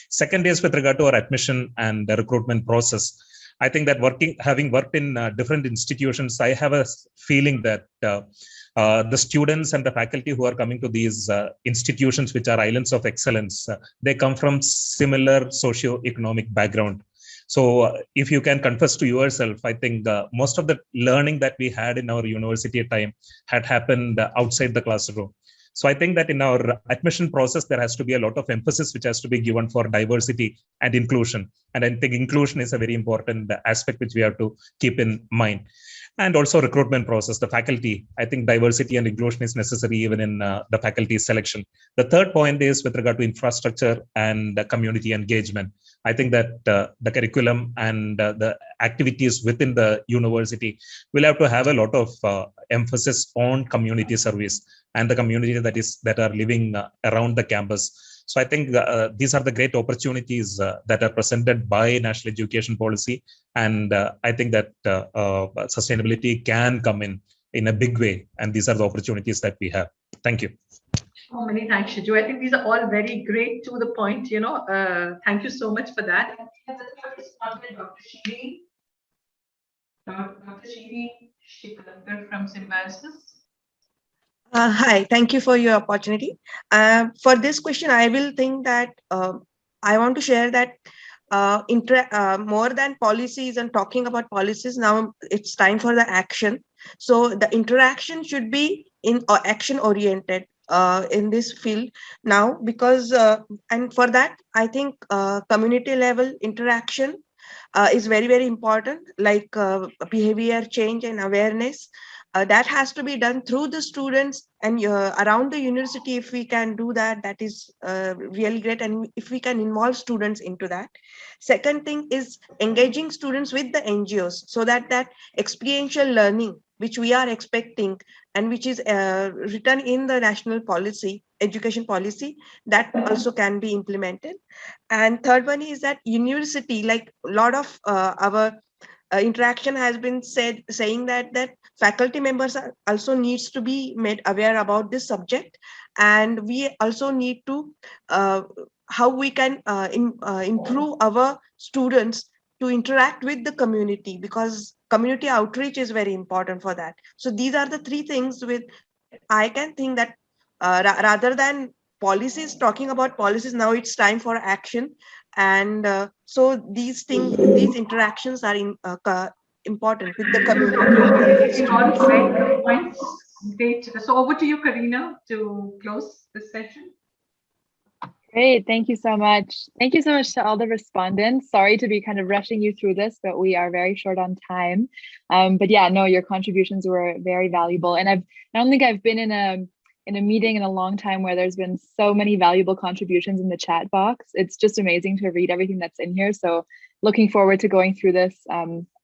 Second is with regard to our admission and the recruitment process. I think that having worked in different institutions, I have a feeling that the students and the faculty who are coming to these institutions, which are islands of excellence, they come from similar socio-economic background. So if you can confess to yourself, I think most of the learning that we had in our university time had happened outside the classroom. So I think that in our admission process, there has to be a lot of emphasis which has to be given for diversity and inclusion. And I think inclusion is a very important aspect which we have to keep in mind. And also recruitment process, the faculty. I think diversity and inclusion is necessary even in the faculty selection. The third point is with regard to infrastructure and community engagement. I think that the curriculum and the activities within the university will have to have a lot of emphasis on community service and the community that are living around the campus. So I think these are the great opportunities that are presented by national education policy. And I think that sustainability can come in a big way. And these are the opportunities that we have. Thank you. Oh, many thanks, Shiju. I think these are all very great to the point, thank you so much for that. Dr. Shiri. Dr. Shiri Shikalkar from Symbiosis. Hi, thank you for your opportunity. For this question, I will think that I want to share that more than policies and talking about policies, now it's time for the action. So the interaction should be in action oriented in this field now, because and for that, I think community level interaction is very, very important, like behavior change and awareness. That has to be done through the students and around the university. If we can do that, that is really great. And if we can involve students into that. Second thing is engaging students with the NGOs, so that that experiential learning, which we are expecting and which is written in the national policy, education policy, that also can be implemented. And third one is that university, like a lot of our interaction has been saying that faculty members also needs to be made aware about this subject, and we also need to how we can improve our students to interact with the community, because community outreach is very important for that. So these are the three things with I can think that rather than policies, talking about policies, now it's time for action. And so these things, these interactions are important with the community. Great. So over to you, Karina, to close this session. Great. Thank you so much. Thank you so much to all the respondents. Sorry to be kind of rushing you through this, but we are very short on time. But yeah, no, your contributions were very valuable. And I don't think I've been in a meeting in a long time where there's been so many valuable contributions in the chat box. It's just amazing to read everything that's in here. So looking forward to going through this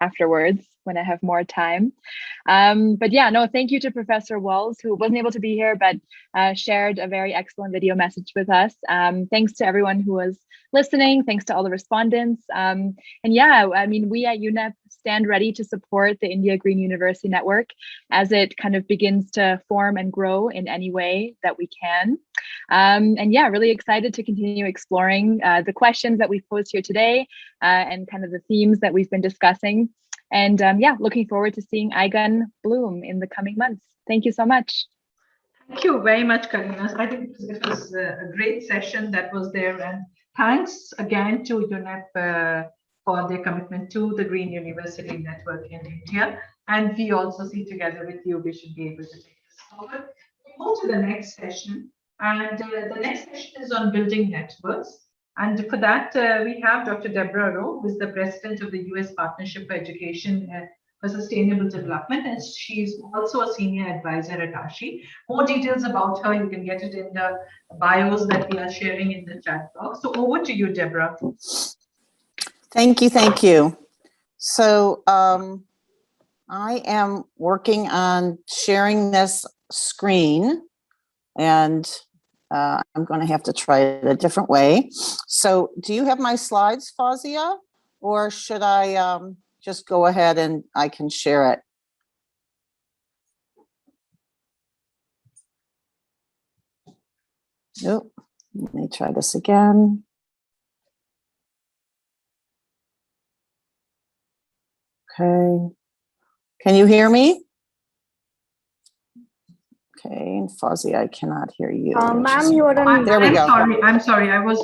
afterwards when I have more time. But yeah, no, thank you to Professor Wells, who wasn't able to be here, but shared a very excellent video message with us. Thanks to everyone who was listening. Thanks to all the respondents. And yeah, I mean, we at UNEP stand ready to support the India Green University Network as it kind of begins to form and grow in any way that we can. And yeah, really excited to continue exploring the questions that we've posed here today and kind of the themes that we've been discussing. And yeah, looking forward to seeing IGUN bloom in the coming months. Thank you so much. Thank you very much, Karina. I think it was a great session that was there, and thanks again to UNEP for their commitment to the Green University Network in India. And we also see together with you, we should be able to take this forward. We move to the next session, and the next session is on building networks. And for that, we have Dr. Deborah Rowe, who is the president of the U.S. Partnership for Education for Sustainable Development, and she's also a senior advisor at ASHI. More details about her, you can get it in the bios that we are sharing in the chat box. So over to you, Deborah. Thank you, thank you. So I am working on sharing this screen, and I'm going to have to try it a different way. So do you have my slides, Fazia, or should I just go ahead and I can share it? Nope. Let me try this again. Okay. Can you hear me? Okay, and Fuzzy, I cannot hear you. Ma'am, you are on mute. There we go. I'm sorry. I was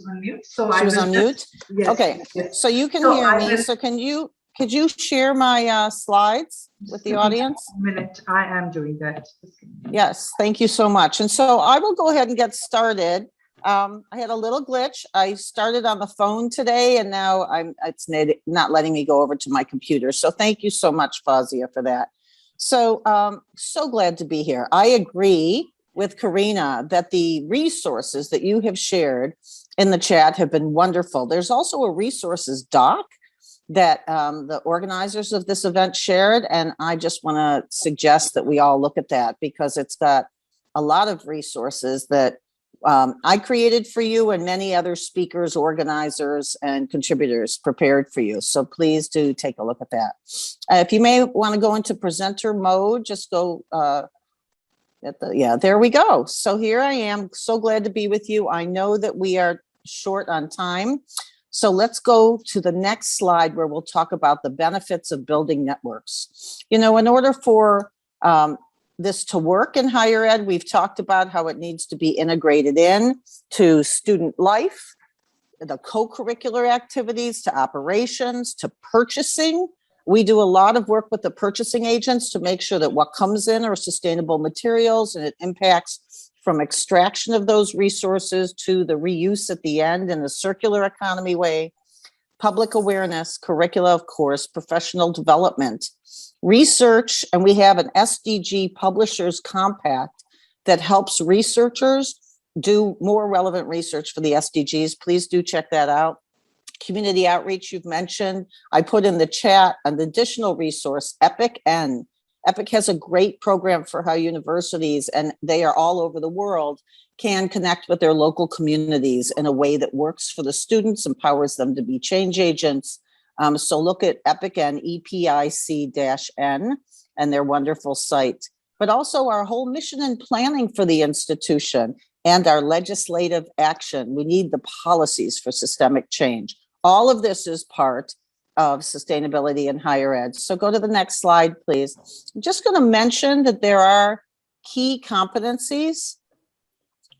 on mute. So She was on mute? Yes, okay. Yes. So you can hear me. So could you share my slides with the audience? A minute. I am doing that. Yes, thank you so much. And so I will go ahead and get started. I had a little glitch. I started on the phone today, and now it's not letting me go over to my computer. So thank you so much, Fazia, for that. So so glad to be here. I agree with Karina that the resources that you have shared in the chat have been wonderful. There's also a resources doc that the organizers of this event shared, and I just want to suggest that we all look at that because it's got a lot of resources that I created for you and many other speakers, organizers, and contributors prepared for you. So please do take a look at that. If you may want to go into presenter mode, just go there we go. So here I am, so glad to be with you. I know that we are short on time. So let's go to the next slide where we'll talk about the benefits of building networks. You know, in order for this to work in higher ed, we've talked about how it needs to be integrated in to student life, the co-curricular activities, to operations, to purchasing. We do a lot of work with the purchasing agents to make sure that what comes in are sustainable materials, and it impacts from extraction of those resources to the reuse at the end in a circular economy way. Public awareness, curricula, of course, professional development, research, and we have an SDG Publishers Compact that helps researchers do more relevant research for the SDGs. Please do check that out. Community outreach, you've mentioned. I put in the chat an additional resource, EPIC N. EPIC has a great program for how universities, and they are all over the world, can connect with their local communities in a way that works for the students, empowers them to be change agents. So look at EPIC N, EPIC-N, and their wonderful site. But also our whole mission and planning for the institution and our legislative action. We need the policies for systemic change. All of this is part of sustainability in higher ed. So go to the next slide, please. I'm just going to mention that there are key competencies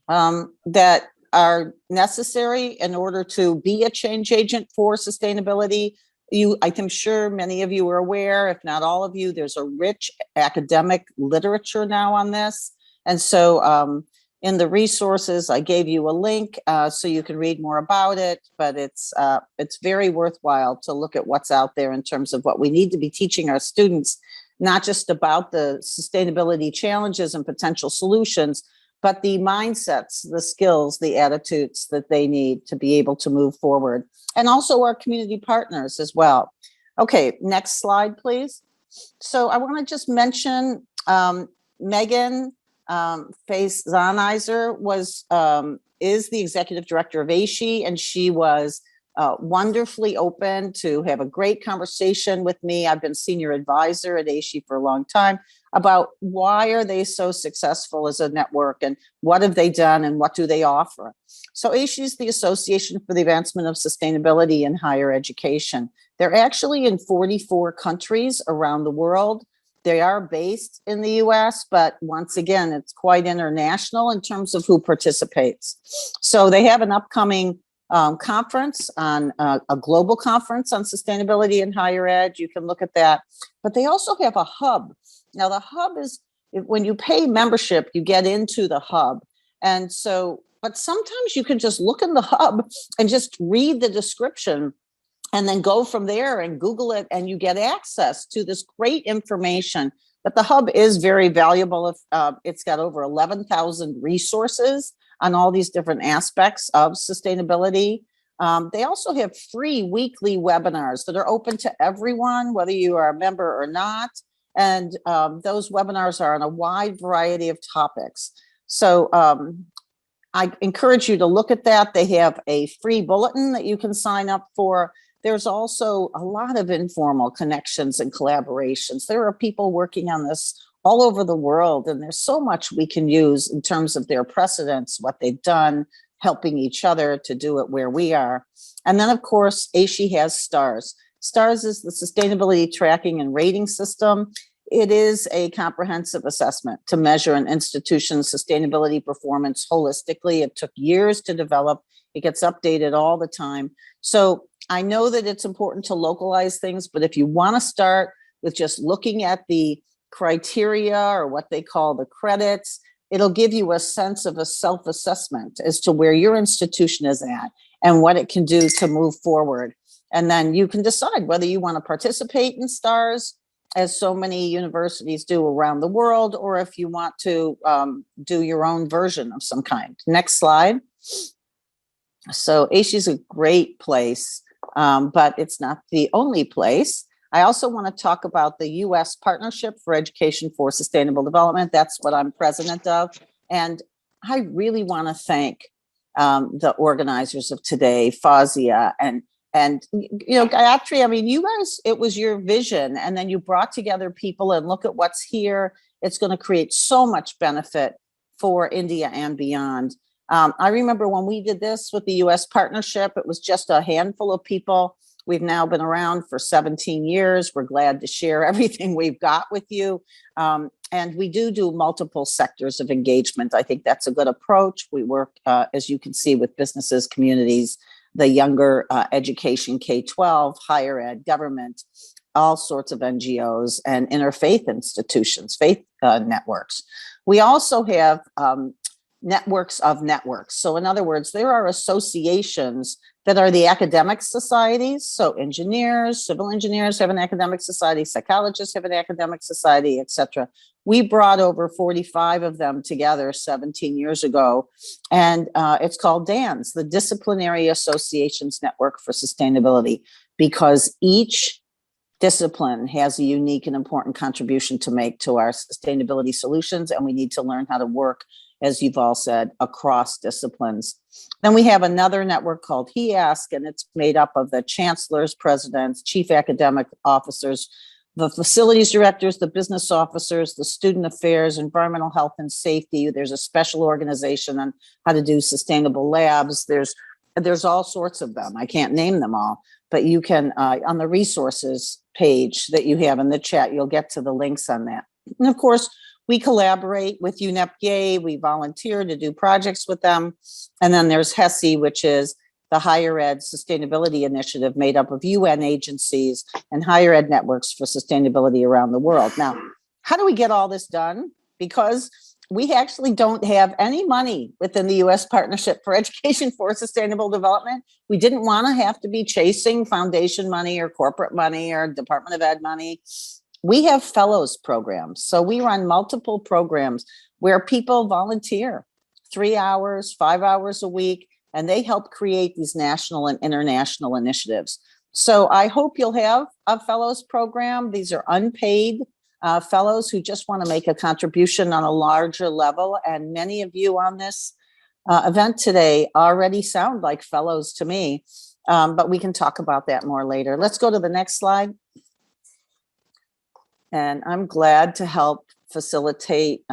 that are necessary in order to be a change agent for sustainability. I'm sure many of you are aware, if not all of you, there's a rich academic literature now on this. And so in the resources, I gave you a link so you can read more about it, but it's very worthwhile to look at what's out there in terms of what we need to be teaching our students, not just about the sustainability challenges and potential solutions, but the mindsets, the skills, the attitudes that they need to be able to move forward. And also our community partners as well. Okay, next slide, please. So I want to just mention Megan Faison is the executive director of ASHI, and she was wonderfully open to have a great conversation with me. I've been senior advisor at ASHI for a long time about why are they so successful as a network and what have they done and what do they offer. So ASHI is the Association for the Advancement of Sustainability in Higher Education. They're actually in 44 countries around the world. They are based in the US, but once again, it's quite international in terms of who participates. So they have an upcoming conference on a global conference on sustainability in higher ed. You can look at that, but they also have a hub. Now the hub is, when you pay membership, you get into the hub. And so, but sometimes you can just look in the hub and just read the description and then go from there and Google it, and you get access to this great information. But the hub is very valuable. It's got over 11,000 resources on all these different aspects of sustainability. They also have free weekly webinars that are open to everyone, whether you are a member or not. And those webinars are on a wide variety of topics. So I encourage you to look at that. They have a free bulletin that you can sign up for. There's also a lot of informal connections and collaborations. There are people working on this all over the world, and there's so much we can use in terms of their precedents, what they've done, helping each other to do it where we are. And then, of course, ASHE has STARS. STARS is the Sustainability Tracking and Rating System. It is a comprehensive assessment to measure an institution's sustainability performance holistically. It took years to develop. It gets updated all the time. So I know that it's important to localize things, but if you want to start with just looking at the criteria or what they call the credits, it'll give you a sense of a self-assessment as to where your institution is at and what it can do to move forward. And then you can decide whether you want to participate in STARS, as so many universities do around the world, or if you want to do your own version of some kind. Next slide. So ASHE is a great place, but it's not the only place. I also want to talk about the U.S. Partnership for Education for Sustainable Development. That's what I'm president of. And I really want to thank the organizers of today, Fazia and you know, Gayatri, I mean, you guys, it was your vision, and then you brought together people, and look at what's here. It's going to create so much benefit for India and beyond. I remember when we did this with the U.S. partnership, it was just a handful of people. We've now been around for 17 years. We're glad to share everything we've got with you. And we do multiple sectors of engagement. I think that's a good approach. We work, as you can see, with businesses, communities, the younger education, K-12, higher ed, government, all sorts of NGOs and interfaith institutions, faith networks. We also have networks of networks. So in other words, there are associations that are the academic societies. So engineers, civil engineers have an academic society, psychologists have an academic society, etc. We brought over 45 of them together 17 years ago. And it's called DANS, the Disciplinary Associations Network for Sustainability, because each discipline has a unique and important contribution to make to our sustainability solutions. And we need to learn how to work, as you've all said, across disciplines. Then we have another network called HEASC, and it's made up of the chancellors, presidents, chief academic officers, the facilities directors, the business officers, the student affairs, environmental health and safety. There's a special organization on how to do sustainable labs. There's all sorts of them. I can't name them all, but you can, on the resources page that you have in the chat, you'll get to the links on that. And of course, we collaborate with UNEP-YEA. We volunteer to do projects with them. And then there's HESI, which is the Higher Ed Sustainability Initiative, made up of UN agencies and higher ed networks for sustainability around the world. Now, how do we get all this done? Because we actually don't have any money within the U.S. Partnership for Education for Sustainable Development. We didn't want to have to be chasing foundation money or corporate money or Department of Ed money. We have fellows programs. So we run multiple programs where people volunteer 3 hours, 5 hours a week, and they help create these national and international initiatives. So I hope you'll have a fellows program. These are unpaid fellows who just want to make a contribution on a larger level. And many of you on this event today already sound like fellows to me, but we can talk about that more later. Let's go to the next slide. And I'm glad to help facilitate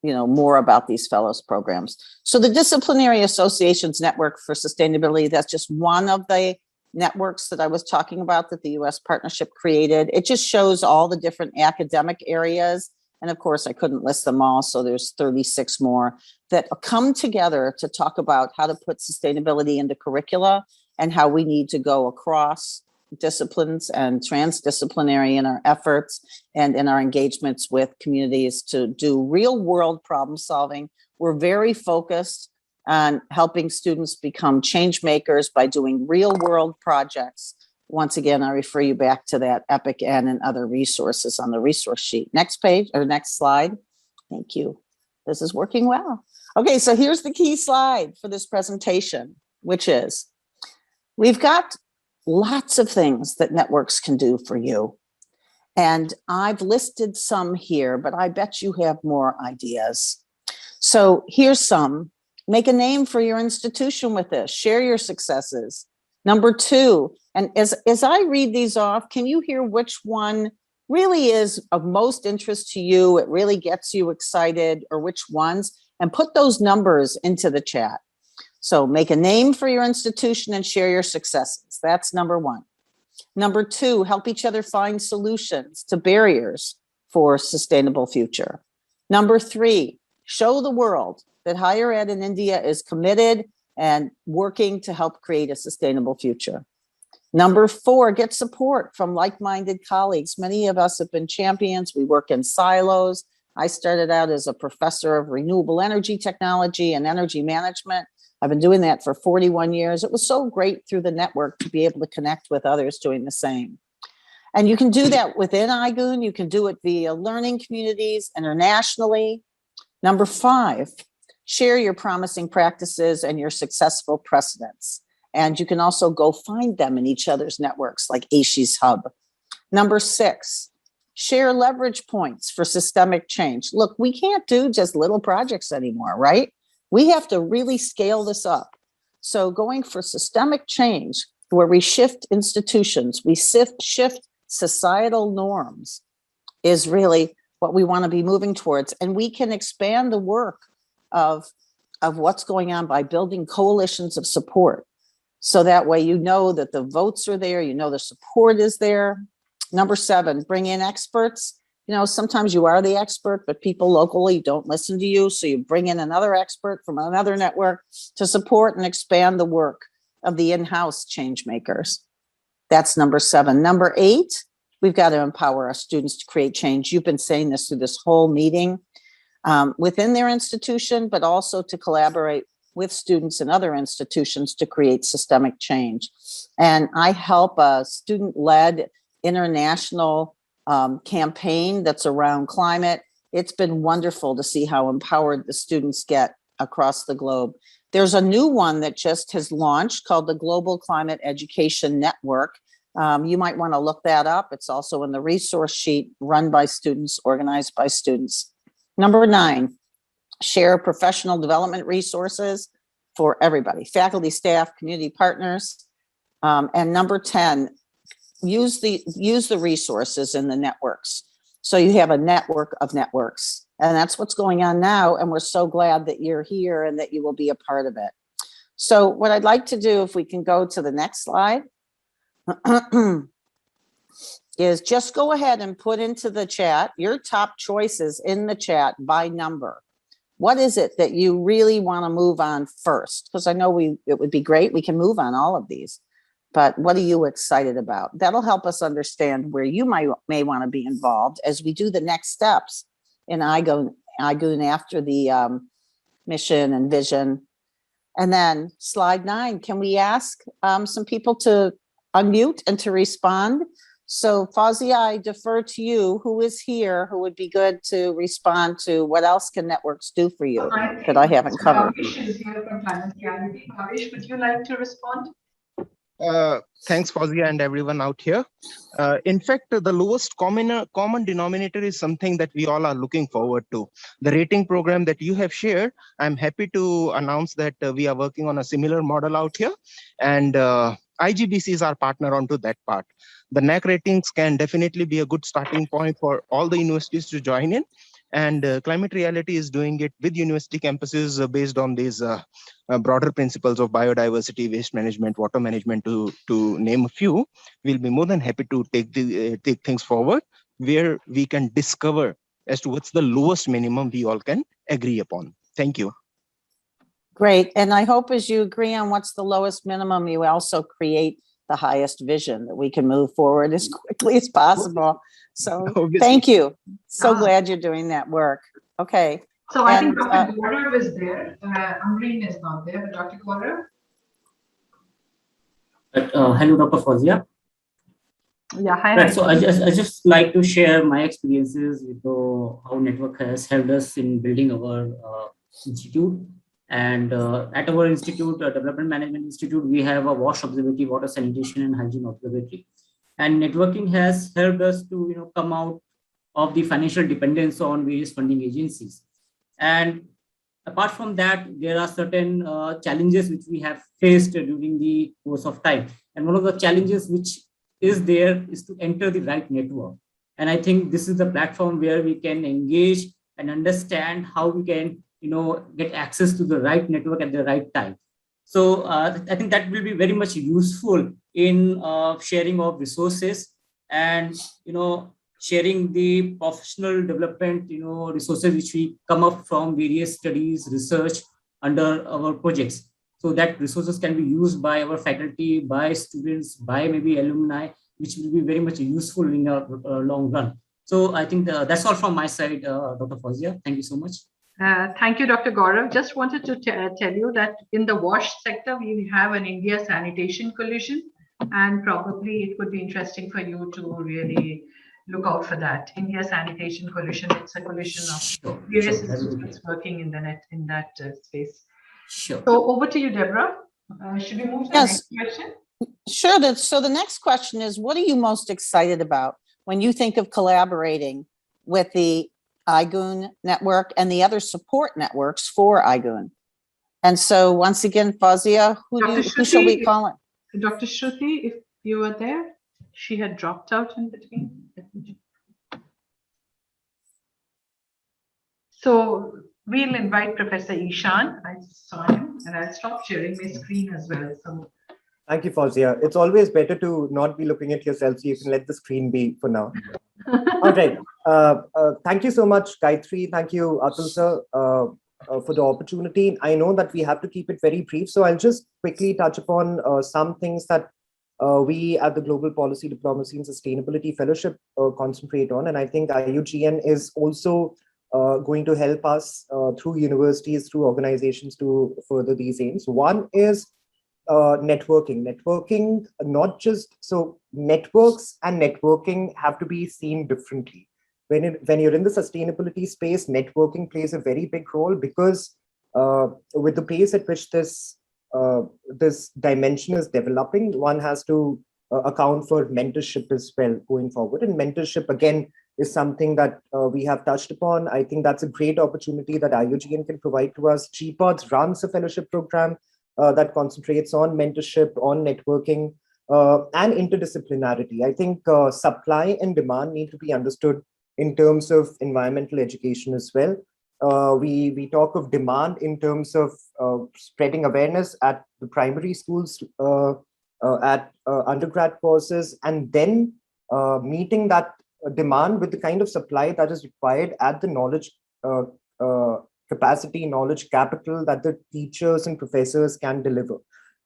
more about these fellows programs. So the Disciplinary Associations Network for Sustainability, that's just one of the networks that I was talking about that the US partnership created. It just shows all the different academic areas. And of course, I couldn't list them all, so there's 36 more that come together to talk about how to put sustainability into curricula and how we need to go across disciplines and transdisciplinary in our efforts and in our engagements with communities to do real world problem solving. We're very focused on helping students become change makers by doing real world projects. Once again, I refer you back to that EPIC N and other resources on the resource sheet. Next page or next slide. Thank you. This is working well. Okay, so here's the key slide for this presentation, which is we've got lots of things that networks can do for you. And I've listed some here, but I bet you have more ideas. So here's some. Make a name for your institution with this. Share your successes. Number two, and as I read these off, can you hear which one really is of most interest to you? It really gets you excited, or which ones? And put those numbers into the chat. So make a name for your institution and share your successes. That's number one. Number two, help each other find solutions to barriers for a sustainable future. Number three, show the world that higher ed in India is committed and working to help create a sustainable future. Number four, get support from like-minded colleagues. Many of us have been champions. We work in silos. I started out as a professor of renewable energy technology and energy management. I've been doing that for 41 years. It was so great through the network to be able to connect with others doing the same. And you can do that within IGUN. You can do it via learning communities internationally. Number five, share your promising practices and your successful precedents. And you can also go find them in each other's networks like ASHI's Hub. Number six, share leverage points for systemic change. Look, we can't do just little projects anymore, right? We have to really scale this up. So going for systemic change, where we shift institutions, we shift societal norms, is really what we want to be moving towards. And we can expand the work of what's going on by building coalitions of support. So that way, you know that the votes are there, you know the support is there. Number seven, bring in experts. You know, sometimes you are the expert, but people locally don't listen to you. So you bring in another expert from another network to support and expand the work of the in-house change makers. That's number seven. Number eight, we've got to empower our students to create change. You've been saying this through this whole meeting within their institution, but also to collaborate with students in other institutions to create systemic change. And I help a student-led international campaign that's around climate. It's been wonderful to see how empowered the students get across the globe. There's a new one that just has launched called the Global Climate Education Network. You might want to look that up. It's also in the resource sheet, run by students, organized by students. Number nine, share professional development resources for everybody, faculty, staff, community partners. And number 10, use the resources in the networks. So you have a network of networks, and that's what's going on now. And we're so glad that you're here and that you will be a part of it. So what I'd like to do, if we can go to the next slide, is just go ahead and put into the chat your top choices in the chat by number. What is it that you really want to move on first? Because I know it would be great. We can move on all of these. But what are you excited about? That'll help us understand where you may want to be involved as we do the next steps in IGUN after the mission and vision. And then slide 9, can we ask some people to unmute and to respond? So Fawzia, I defer to you. Who is here who would be good to respond to what else can networks do for you that I haven't covered? Bhavesh is here from Finance Reality. Bhavesh, would you like to respond? Thanks, Fawzia, and everyone out here. In fact, the lowest common denominator is something that we all are looking forward to. The rating program that you have shared, I'm happy to announce that we are working on a similar model out here, and IGBC is our partner onto that part. The NAC ratings can definitely be a good starting point for all the universities to join in. And Climate Reality is doing it with university campuses based on these broader principles of biodiversity, waste management, water management, to name a few. We'll be more than happy to take things forward where we can discover as to what's the lowest minimum we all can agree upon. Thank you. Great. And I hope as you agree on what's the lowest minimum, you also create the highest vision that we can move forward as quickly as possible. So Obviously. Thank you. So glad you're doing that work. Okay. So I think Dr. Gaurav is there. Amreen is not there, but Dr. Gaurav. Hello, Dr. Fawzia. Yeah, hi. Right, so I just like to share my experiences with how network has helped us in building our institute. And at our institute, Development Management Institute, we have a WASH observatory, water sanitation and hygiene observatory. And networking has helped us to come out of the financial dependence on various funding agencies. And apart from that, there are certain challenges which we have faced during the course of time. And one of the challenges which is there is to enter the right network. And I think this is the platform where we can engage and understand how we can get access to the right network at the right time. So I think that will be very much useful in sharing of resources and sharing the professional development resources which we come up from various studies, research under our projects. So that resources can be used by our faculty, by students, by maybe alumni, which will be very much useful in a long run. So I think that's all from my side, Dr. Fawzia. Thank you so much. Thank you, Dr. Gaurav. Just wanted to tell you that in the WASH sector, we have an India Sanitation Coalition, and probably it would be interesting for you to really look out for that. India Sanitation Coalition, it's a coalition of various institutes working in that space. Sure. So over to you, Deborah. Should we move to the next question? Sure. So the next question is, what are you most excited about when you think of collaborating with the IGUN network and the other support networks for IGUN? And so once again, Fawzia, who shall we call it? Dr. Shruti, if you were there, she had dropped out in between. So we'll invite Professor Ishan. I saw him and I'll stop sharing my screen as well. So thank you, Fawzia. It's always better to not be looking at yourself, so you can let the screen be for now. All right. Thank you so much, Gayatri. Thank you, Atul sir, for the opportunity. I know that we have to keep it very brief, so I'll just quickly touch upon some things that we at the Global Policy Diplomacy and Sustainability Fellowship concentrate on. And I think IUGN is also going to help us through universities, through organizations to further these aims. One is networking, not just, so networks and networking have to be seen differently. When you're in the sustainability space, networking plays a very big role because with the pace at which this dimension is developing, one has to account for mentorship as well going forward. And mentorship, again, is something that we have touched upon. I think that's a great opportunity that IUGN can provide to us. GPODS runs a fellowship program that concentrates on mentorship, on networking, and interdisciplinarity. I think supply and demand need to be understood in terms of environmental education as well. We talk of demand in terms of spreading awareness at the primary schools, at undergrad courses, and then meeting that demand with the kind of supply that is required at the knowledge capacity, knowledge capital that the teachers and professors can deliver.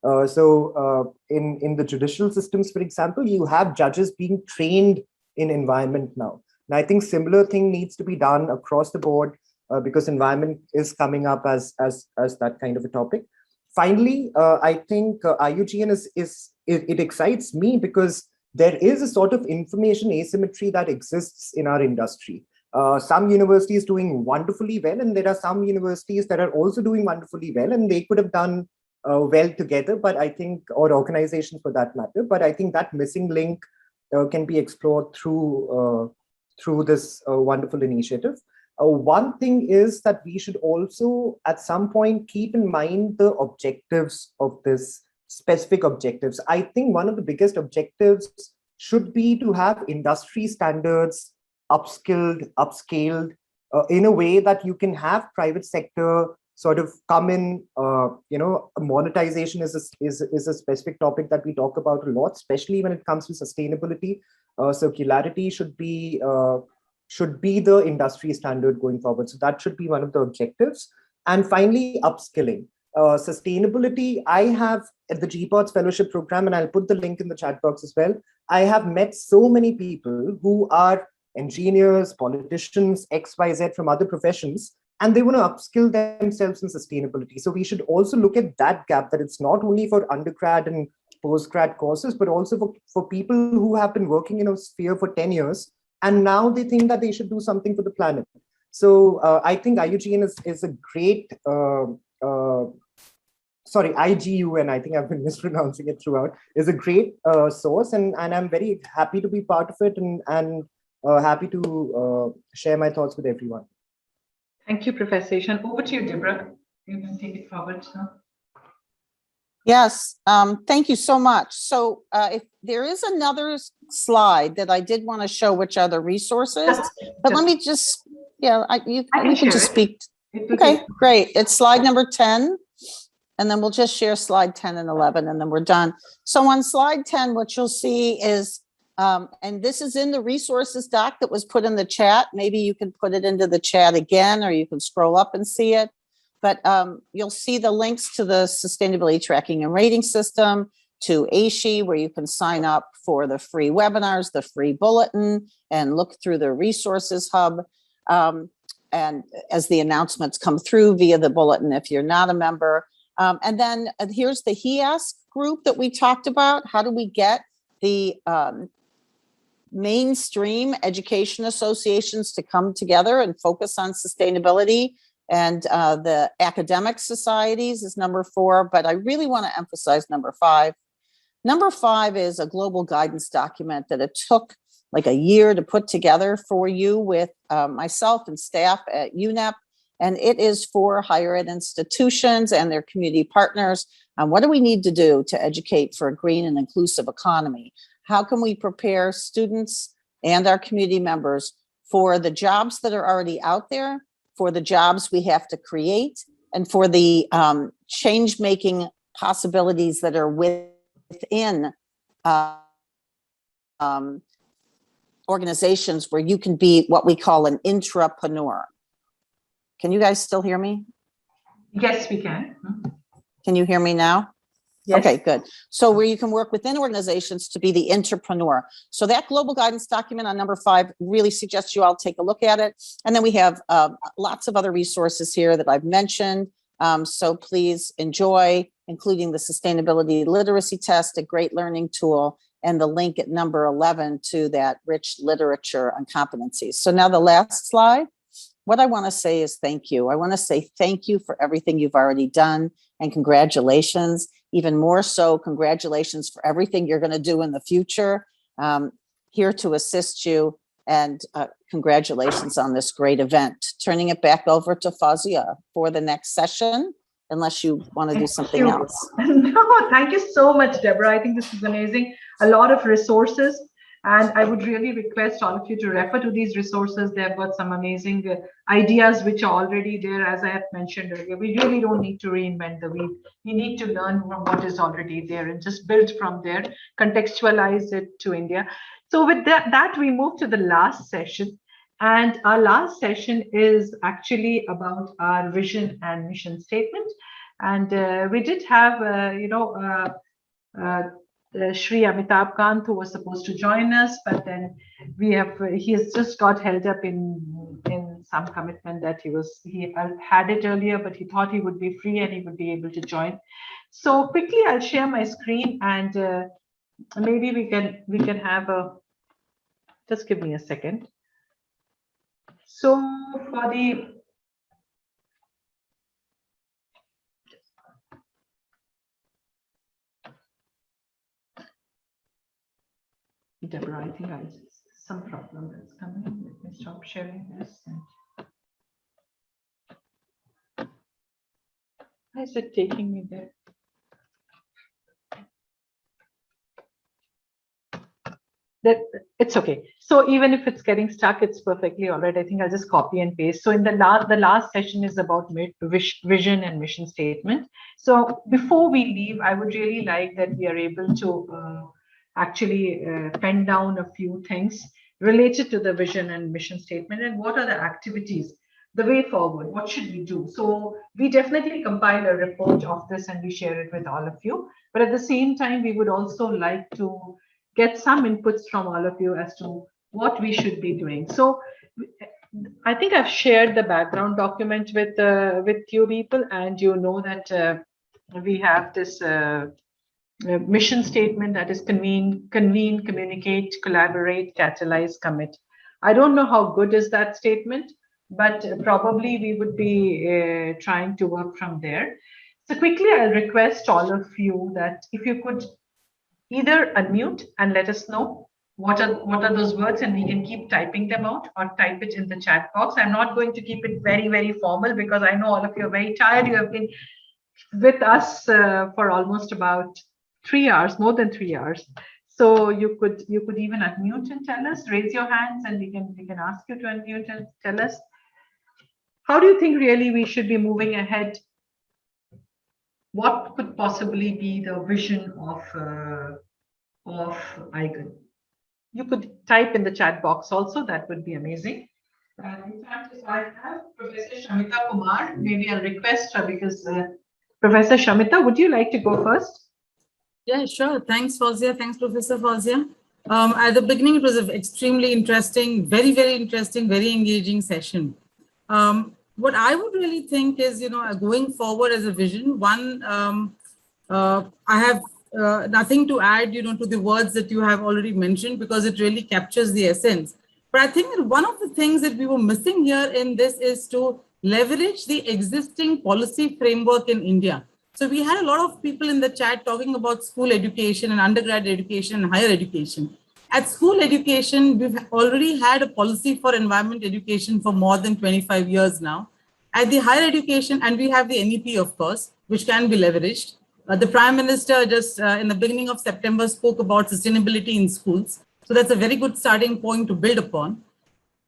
In the judicial systems, for example, you have judges being trained in environment now. And I think similar thing needs to be done across the board because environment is coming up as that kind of a topic. Finally, I think IUGN it excites me because there is a sort of information asymmetry that exists in our industry. Some universities doing wonderfully well, and there are some universities that are also doing wonderfully well, and they could have done well together, but I think, or organizations for that matter, but I think that missing link can be explored through this wonderful initiative. One thing is that we should also at some point keep in mind the objectives of this, specific objectives. I think one of the biggest objectives should be to have industry standards upskilled, upscaled, in a way that you can have private sector sort of come in. Monetization is a specific topic that we talk about a lot, especially when it comes to sustainability. Circularity should be the industry standard going forward. So that should be one of the objectives. And finally, upskilling. Sustainability, I have at the GPOTS fellowship program, and I'll put the link in the chat box as well. I have met so many people who are engineers, politicians, XYZ from other professions, and they want to upskill themselves in sustainability. So we should also look at that gap, that it's not only for undergrad and postgrad courses, but also for people who have been working in a sphere for 10 years, and now they think that they should do something for the planet. So I think IUGN is a great, IGUN, I think I've been mispronouncing it throughout, is a great source, and I'm very happy to be part of it, and happy to share my thoughts with everyone. Thank you, Professor Ishan. Over to you, Deborah. You can take it forward now. Yes, thank you so much. So if there is another slide that I did want to show, which are the resources, but let me just, you can just speak. Okay, great. It's slide number 10, and then we'll just share slide 10 and 11, and then we're done. So on slide 10, what you'll see is, and this is in the resources doc that was put in the chat. Maybe you can put it into the chat again, or you can scroll up and see it. But you'll see the links to the sustainability tracking and rating system, to ASHE, where you can sign up for the free webinars, the free bulletin, and look through the resources hub. And as the announcements come through via the bulletin, if you're not a member. And then here's the HEASC group that we talked about. How do we get the mainstream education associations to come together and focus on sustainability? And the academic societies is number 4, but I really want to emphasize number 5. Number 5 is a global guidance document that it took like a year to put together for you with myself and staff at UNEP. And it is for higher ed institutions and their community partners on what do we need to do to educate for a green and inclusive economy? How can we prepare students and our community members for the jobs that are already out there, for the jobs we have to create, and for the change-making possibilities that are within organizations where you can be what we call an intrapreneur. Can you guys still hear me? Yes, we can. Can you hear me now? Yes. Okay, good. So where you can work within organizations to be the entrepreneur. So that global guidance document on number 5 really suggests you all take a look at it. And then we have lots of other resources here that I've mentioned. So please enjoy, including the sustainability literacy test, a great learning tool, and the link at number 11 to that rich literature on competencies. So now the last slide. What I want to say is thank you. I want to say thank you for everything you've already done, and congratulations. Even more so, congratulations for everything you're going to do in the future. Here to assist you, and congratulations on this great event. Turning it back over to Fazia for the next session, unless you want to do something else. No, thank you so much, Deborah. I think this is amazing. A lot of resources. And I would really request all of you to refer to these resources. They've got some amazing ideas which are already there. As I have mentioned earlier, we really don't need to reinvent the wheel. We need to learn from what is already there and just build from there, contextualize it to India. So with that we move to the last session. And our last session is actually about our vision and mission statement. And we did have, Shri Amitabh Kant, who was supposed to join us, but then he has just got held up in some commitment that he had it earlier, but he thought he would be free and he would be able to join. So quickly, I'll share my screen, and maybe we can have just give me a second. So for the Deborah, I think some problem that's coming. Let me stop sharing this. Why is it taking me there? that it's okay. So even if it's getting stuck, it's perfectly all right. I think I'll just copy and paste. So in the last session is about vision and mission statement. So before we leave, I would really like that we are able to actually pen down a few things related to the vision and mission statement, and what are the activities, the way forward, what should we do? So we definitely compile a report of this and we share it with all of you. But at the same time, we would also like to get some inputs from all of you as to what we should be doing. So I think I've shared the background document with you people, and you know that we have this mission statement that is convene, communicate, collaborate, catalyze, commit. I don't know how good is that statement, but probably we would be trying to work from there. So quickly, I'll request all of you that if you could either unmute and let us know what are those words, and we can keep typing them out, or type it in the chat box. I'm not going to keep it very, very formal because I know all of you are very tired. You have been with us for almost about 3 hours, more than 3 hours. So you could even unmute and tell us, raise your hands, and we can ask you to unmute and tell us. How do you think really we should be moving ahead? What could possibly be the vision of IGON? You could type in the chat box also, that would be amazing. In fact, if I have Professor Shamita Kumar, maybe I'll request her because Professor Shamita, would you like to go first? Yeah, sure. Thanks, Fawzia. Thanks, Professor Fawzia. At the beginning, it was an extremely interesting, very, very interesting, very engaging session. What I would really think is, going forward as a vision, one, I have nothing to add, to the words that you have already mentioned, because it really captures the essence. But I think that one of the things that we were missing here in this is to leverage the existing policy framework in India. So we had a lot of people in the chat talking about school education and undergrad education and higher education. At school education, we've already had a policy for environment education for more than 25 years now. At the higher education, and we have the NEP, of course, which can be leveraged. The Prime Minister just in the beginning of September spoke about sustainability in schools. So that's a very good starting point to build upon.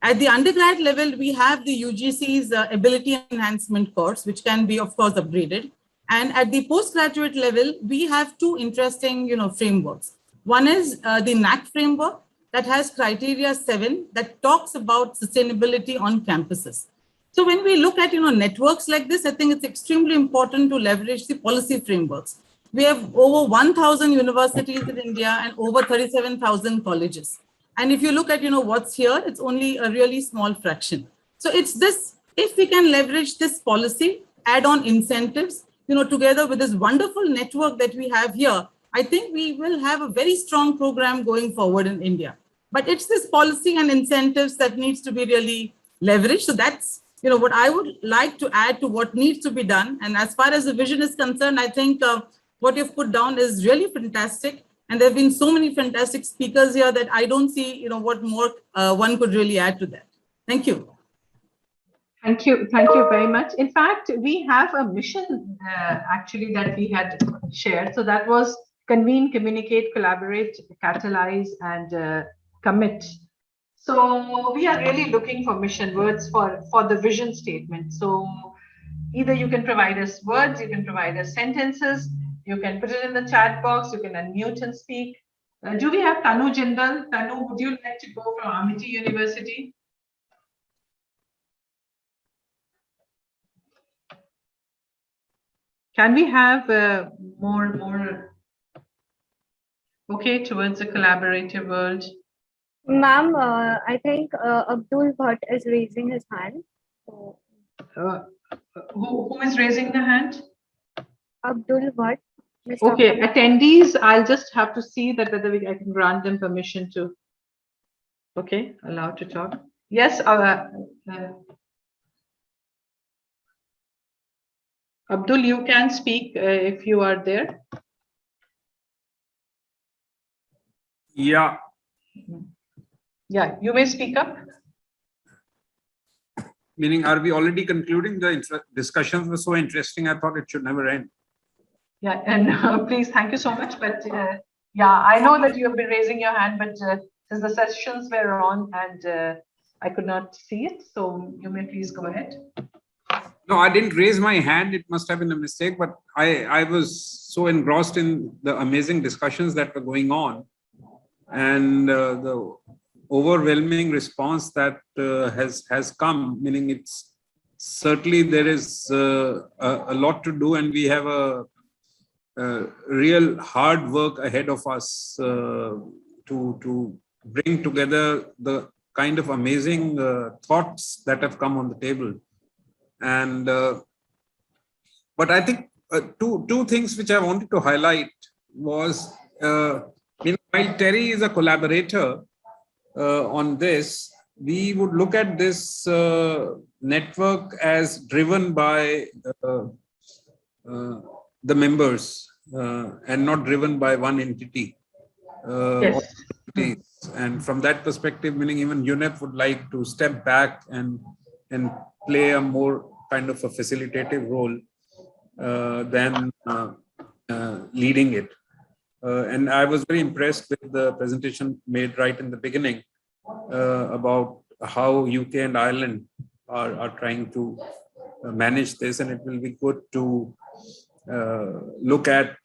At the undergrad level, we have the UGC's ability enhancement course, which can be, of course, upgraded. And at the postgraduate level, we have two interesting, frameworks. One is the NAC framework that has criteria 7 that talks about sustainability on campuses. So when we look at, networks like this, I think it's extremely important to leverage the policy frameworks. We have over 1,000 universities in India and over 37,000 colleges. And if you look at, what's here, it's only a really small fraction. So it's this, if we can leverage this policy, add on incentives, together with this wonderful network that we have here, I think we will have a very strong program going forward in India. But it's this policy and incentives that needs to be really leveraged. So that's, what I would like to add to what needs to be done. And as far as the vision is concerned, I think what you've put down is really fantastic. And there have been so many fantastic speakers here that I don't see, what more one could really add to that. Thank you. Thank you very much. In fact, we have a mission actually that we had shared. So that was convene, communicate, collaborate, catalyze, and commit. So we are really looking for mission words for the vision statement. So either you can provide us words, you can provide us sentences, you can put it in the chat box, you can unmute and speak. Do we have Tanu Jindal? Tanu, would you like to go from Amity University? Can we have more okay towards a collaborative world? Ma'am, I think Abdul Bhatt is raising his hand. So, who is raising the hand? Abdul Bhatt. Okay, attendees, I'll just have to see that whether I can grant them permission to. Okay, allowed to talk. Yes, Abdul, you can speak if you are there. Yeah. Yeah, you may speak up. Meaning, are we already concluding? The discussions were so interesting, I thought it should never end. Yeah, and please, thank you so much. But yeah, I know that you have been raising your hand, but since the sessions were on and I could not see it. So you may please go ahead. No, I didn't raise my hand. It must have been a mistake, but I was so engrossed in the amazing discussions that were going on, and the overwhelming response that has come, meaning it's certainly there is a lot to do, and we have a real hard work ahead of us to bring together the kind of amazing thoughts that have come on the table. And but I think two things which I wanted to highlight was, while Terry is a collaborator on this, we would look at this network as driven by the members and not driven by one entity. Yes. And from that perspective, meaning even UNEP would like to step back and play a more kind of a facilitative role than leading it. And I was very impressed with the presentation made right in the beginning about how UK and Ireland are trying to manage this, and it will be good to look at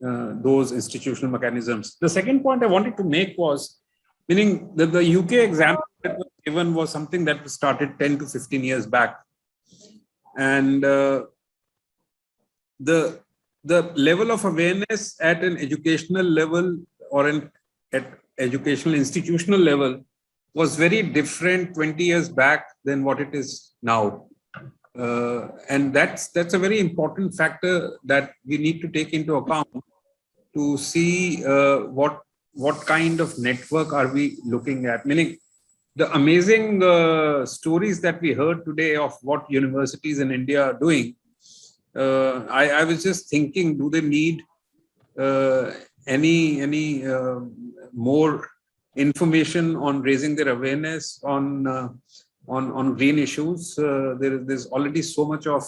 those institutional mechanisms. The second point I wanted to make was, meaning that the UK example that was given was something that was started 10 to 15 years back. And the level of awareness at an educational level or at educational institutional level was very different 20 years back than what it is now. And that's a very important factor that we need to take into account to see what kind of network are we looking at. Meaning the amazing stories that we heard today of what universities in India are doing. I was just thinking, do they need any more information on raising their awareness on green issues? There's already so much of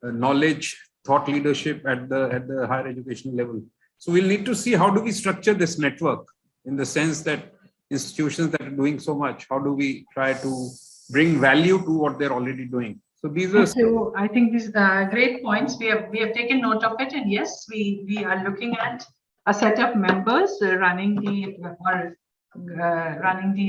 knowledge, thought leadership at the higher education level. So we'll need to see how do we structure this network, in the sense that institutions that are doing so much, how do we try to bring value to what they're already doing? So these are. So I think these are great points. We have taken note of it, and yes, we are looking at a set of members running the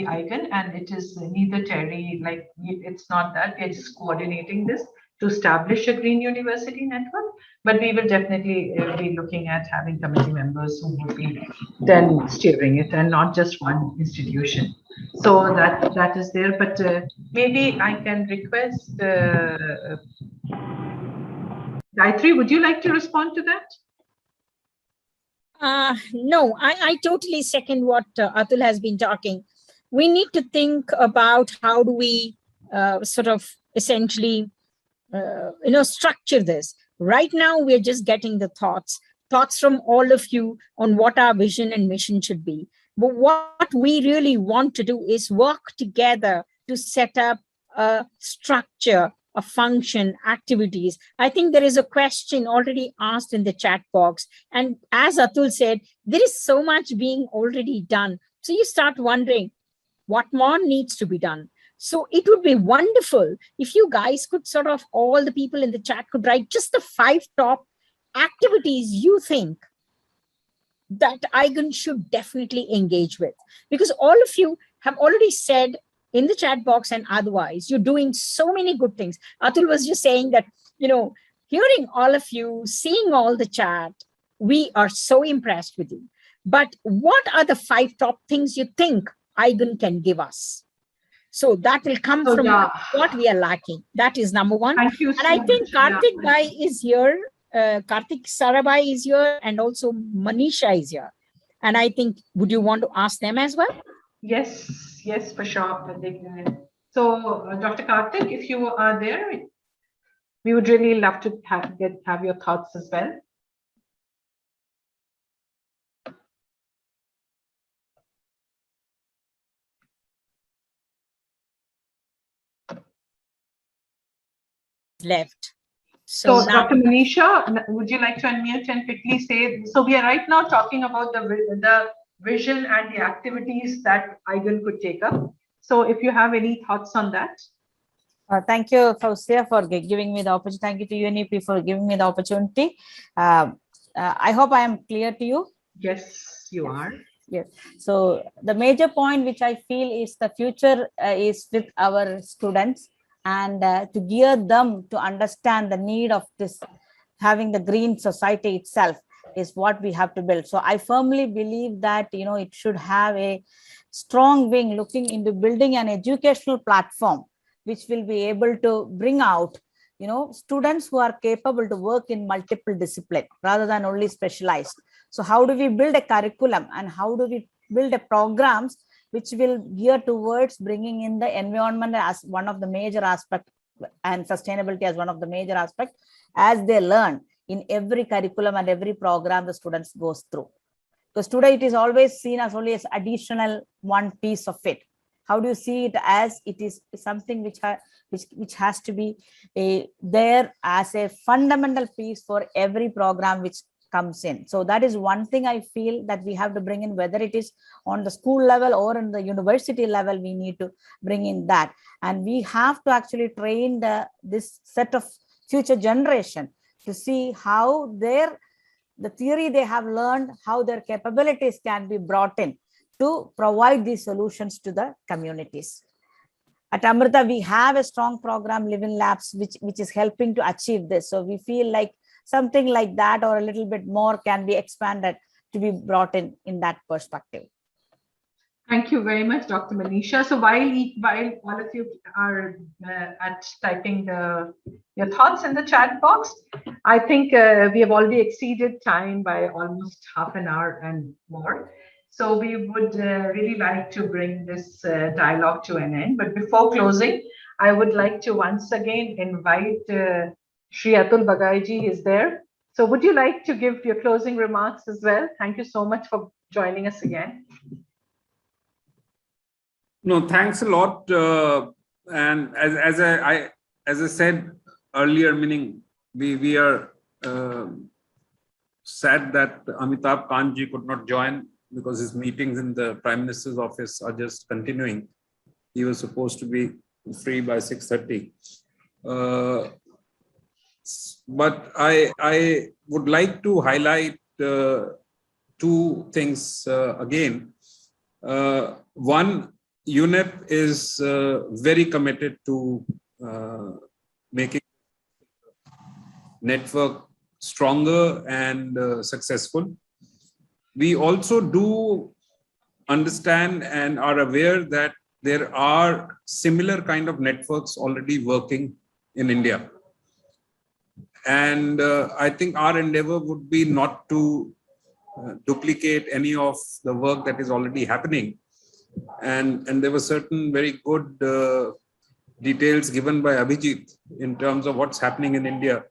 icon, and it is neither Terry, like it's not that we're just coordinating this to establish a green university network, but we will definitely be looking at having committee members who will be then steering it, and not just one institution. So that is there, but maybe I can request Gayatri, would you like to respond to that? No, I totally second what Atul has been talking. We need to think about how do we sort of essentially, structure this. Right now, we're just getting the thoughts from all of you on what our vision and mission should be. But what we really want to do is work together to set up a structure, a function, activities. I think there is a question already asked in the chat box. And as Atul said, there is so much being already done. So you start wondering what more needs to be done. So it would be wonderful if you guys could sort of, all the people in the chat could write just the 5 top activities you think that IGON should definitely engage with. Because all of you have already said in the chat box and otherwise, you're doing so many good things. Atul was just saying that, hearing all of you, seeing all the chat, we are so impressed with you. But what are the 5 top things you think IGON can give us? So that will come from what we are lacking. That is number 1. Thank you so and I think much. Karthik Bhai is here. Karthik Sarabhai is here, and also Manisha is here. And I think, would you want to ask them as well? Yes, for sure. So, Dr. Karthik, if you are there, we would really love to have your thoughts as well. Left. So Dr. Manisha, would you like to unmute and quickly say, so we are right now talking about the vision and the activities that IGIL could take up. So if you have any thoughts on that. Thank you, Faustia, for giving me the opportunity. Thank you to UNEP for giving me the opportunity. I hope I am clear to you. Yes, you are. Yes. So the major point which I feel is the future is with our students, and to gear them to understand the need of this, having the green society itself is what we have to build. So I firmly believe that, you know, it should have a strong wing looking into building an educational platform which will be able to bring out, you know, students who are capable to work in multiple disciplines rather than only specialized. So how do we build a curriculum, and how do we build a programs which will gear towards bringing in the environment as one of the major aspects and sustainability as one of the major aspects as they learn in every curriculum and every program the students goes through. Because today it is always seen as only as additional one piece of it. How do you see it as it is something which has to be there as a fundamental piece for every program which comes in? So that is one thing I feel that we have to bring in, whether it is on the school level or in the university level, we need to bring in that. And we have to actually train this set of future generation to see how the theory they have learned, how their capabilities can be brought in to provide these solutions to the communities. At Amrita, we have a strong program, Living Labs, which is helping to achieve this. So we feel like something like that or a little bit more can be expanded to be brought in that perspective. Thank you very much, Dr. Manisha. So while all of you are at typing your thoughts in the chat box, I think we have already exceeded time by almost half an hour and more. So we would really like to bring this dialogue to an end. But before closing, I would like to once again invite Shri Atul Bagaiji is there. So would you like to give your closing remarks as well? Thank you so much for joining us again. No, thanks a lot. And as I said earlier, meaning we are sad that Amitabh Kantji could not join because his meetings in the Prime Minister's office are just continuing. He was supposed to be free by 6:30. But I would like to highlight two things again. One, UNEP is very committed to making network stronger and successful. We also do understand and are aware that there are similar kind of networks already working in India. And I think our endeavor would be not to duplicate any of the work that is already happening. And there were certain very good details given by Abhijit in terms of what's happening in India,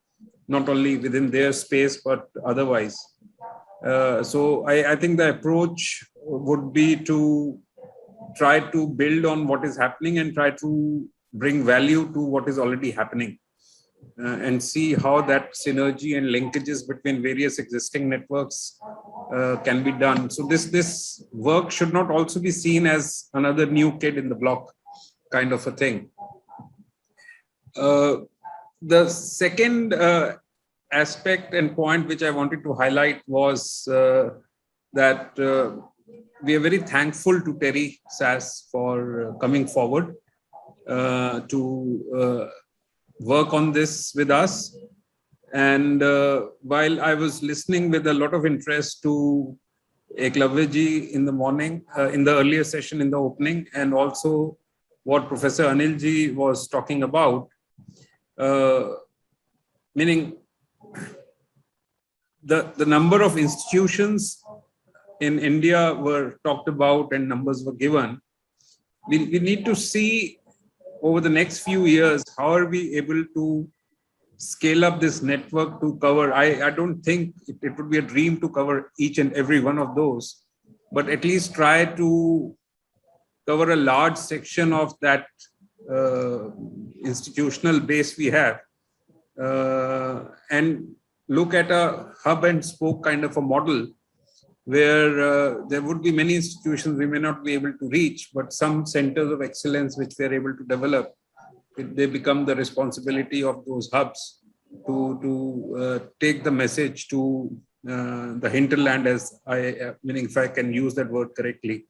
not only within their space, but otherwise. So I think the approach would be to try to build on what is happening and try to bring value to what is already happening and see how that synergy and linkages between various existing networks can be done. So this work should not also be seen as another new kid in the block kind of a thing. The second aspect and point which I wanted to highlight was that we are very thankful to Terry Sass for coming forward to work on this with us. And while I was listening with a lot of interest to Iklabe ji in the morning, in the earlier session in the opening, and also what Professor Anil ji was talking about, meaning the number of institutions in India were talked about and numbers were given. We need to see over the next few years, how are we able to scale up this network to cover? I don't think it would be a dream to cover each and every one of those, but at least try to cover a large section of that institutional base we have, and look at a hub and spoke kind of a model where there would be many institutions we may not be able to reach, but some centers of excellence which we are able to develop, they become the responsibility of those hubs to take the message to the hinterland, meaning if I can use that word correctly.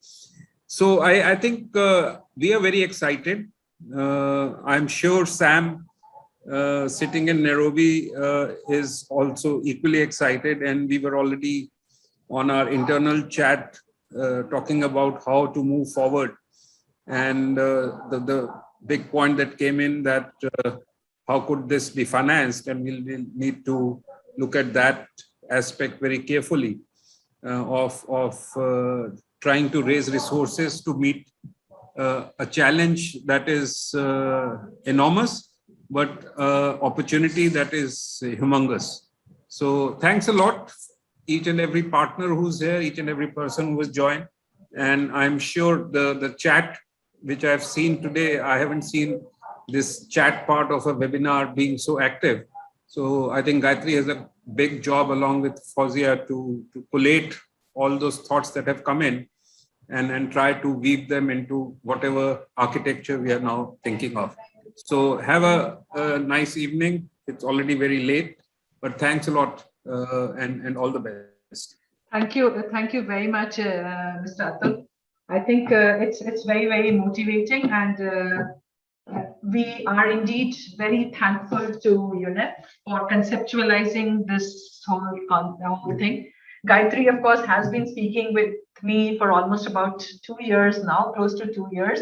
So I think we are very excited. I'm sure Sam, sitting in Nairobi, is also equally excited, and we were already on our internal chat talking about how to move forward. And the big point that came in that how could this be financed, and we'll need to look at that aspect very carefully of trying to raise resources to meet a challenge that is enormous, but opportunity that is humongous. So thanks a lot, each and every partner who's here, each and every person who has joined. And I'm sure the chat, which I've seen today, I haven't seen this chat part of a webinar being so active. So I think Gayatri has a big job along with Fauzia to collate all those thoughts that have come in and try to weave them into whatever architecture we are now thinking of. So have a nice evening. It's already very late, but thanks a lot and all the best. Thank you very much, Mr. Atul. I think it's very, very motivating, and we are indeed very thankful to UNEP for conceptualizing this whole thing. Gayatri, of course, has been speaking with me for almost about 2 years now, close to 2 years.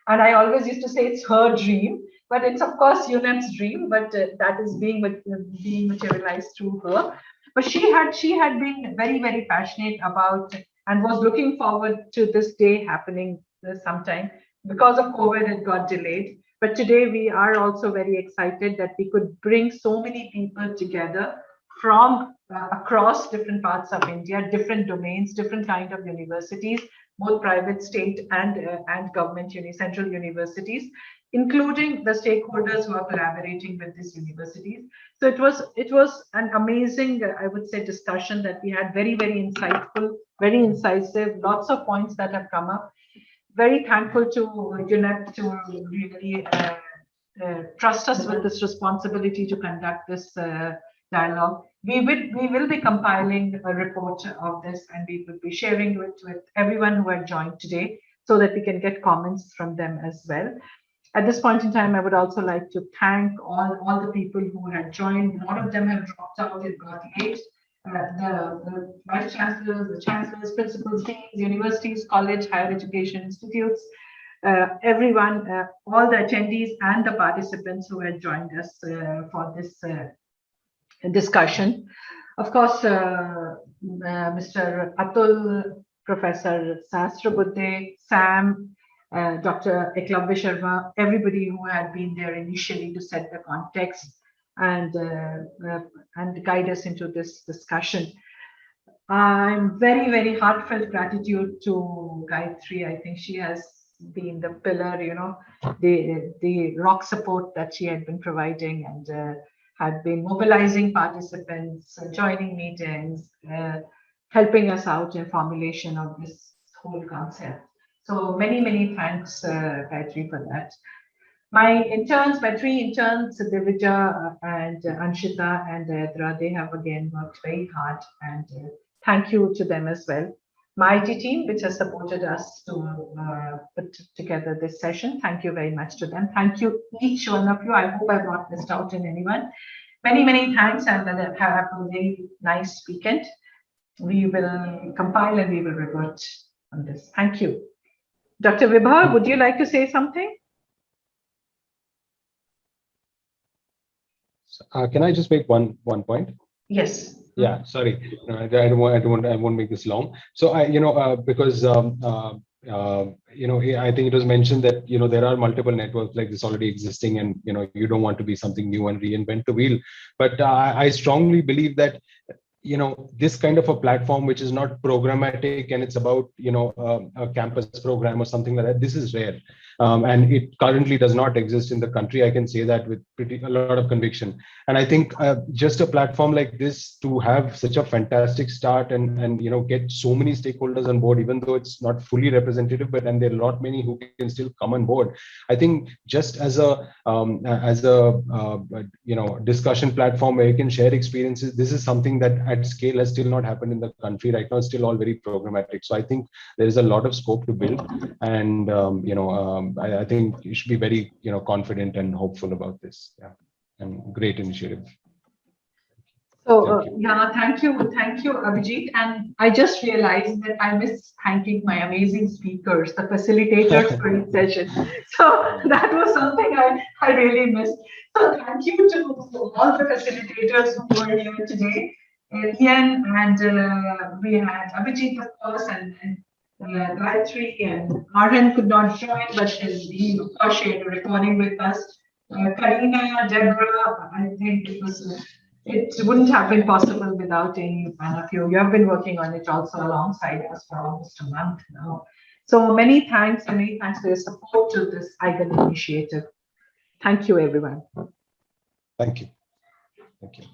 And I always used to say it's her dream, but it's of course UNEP's dream, but that is being materialized through her. But she had been very, very passionate about and was looking forward to this day happening sometime. Because of COVID, it got delayed. But today we are also very excited that we could bring so many people together from across different parts of India, different domains, different kind of universities, both private, state, and government central universities, including the stakeholders who are collaborating with these universities. So it was an amazing, I would say, discussion that we had, very, very insightful, very incisive, lots of points that have come up. Very thankful to UNEP to really trust us with this responsibility to conduct this dialogue. We will be compiling a report of this, and we will be sharing it with everyone who had joined today so that we can get comments from them as well. At this point in time, I would also like to thank all the people who had joined. A lot of them have dropped out, it got late. The vice chancellors, the chancellors, principals, deans, universities, college, higher education institutes, everyone, all the attendees and the participants who had joined us for this discussion. Of course, Mr. Atul, Professor Sahasrabuddhe, Sam, Dr. Iklabe Sharma, everybody who had been there initially to set the context and guide us into this discussion. I'm very, very heartfelt gratitude to Gayatri. I think she has been the pillar, the rock support that she had been providing, and had been mobilizing participants, joining meetings, helping us out in formulation of this whole concept. So many, many thanks, Gayatri, for that. My three interns, Divija and Anshita and Edra, they have again worked very hard, and thank you to them as well. My IT team, which has supported us to put together this session, thank you very much to them. Thank you, each one of you. I hope I've not missed out on anyone. Many, many thanks, and have a very nice weekend. We will compile and we will revert on this. Thank you. Dr. Vibha, would you like to say something? Can I just make one point? Yes. Yeah. Sorry, I won't make this long. So because I think it was mentioned that there are multiple networks like this already existing, and you don't want to be something new and reinvent the wheel. But I strongly believe that this kind of a platform which is not programmatic and it's about, a campus program or something like that, this is rare. And it currently does not exist in the country. I can say that with a lot of conviction. And I think just a platform like this to have such a fantastic start and get so many stakeholders on board, even though it's not fully representative, and there are a lot many who can still come on board. I think just as a discussion platform where you can share experiences, this is something that at scale has still not happened in the country right now. It's still all very programmatic. So I think there is a lot of scope to build, and I think you should be very confident and hopeful about this. Yeah, and great initiative. So thank you, Abhijit. And I just realized that I missed thanking my amazing speakers, the facilitators for each session. So that was something I really missed. So thank you to all the facilitators who were here today. Ian, and we had Abhijit, of course, and Gayatri, and Arhan could not join, but he of course shared a recording with us. Karina, Deborah, I think it wouldn't have been possible without any one of you. You have been working on it also alongside us for almost a month now. So many thanks for your support to this IGAN initiative. Thank you, everyone. Thank you. Thank you.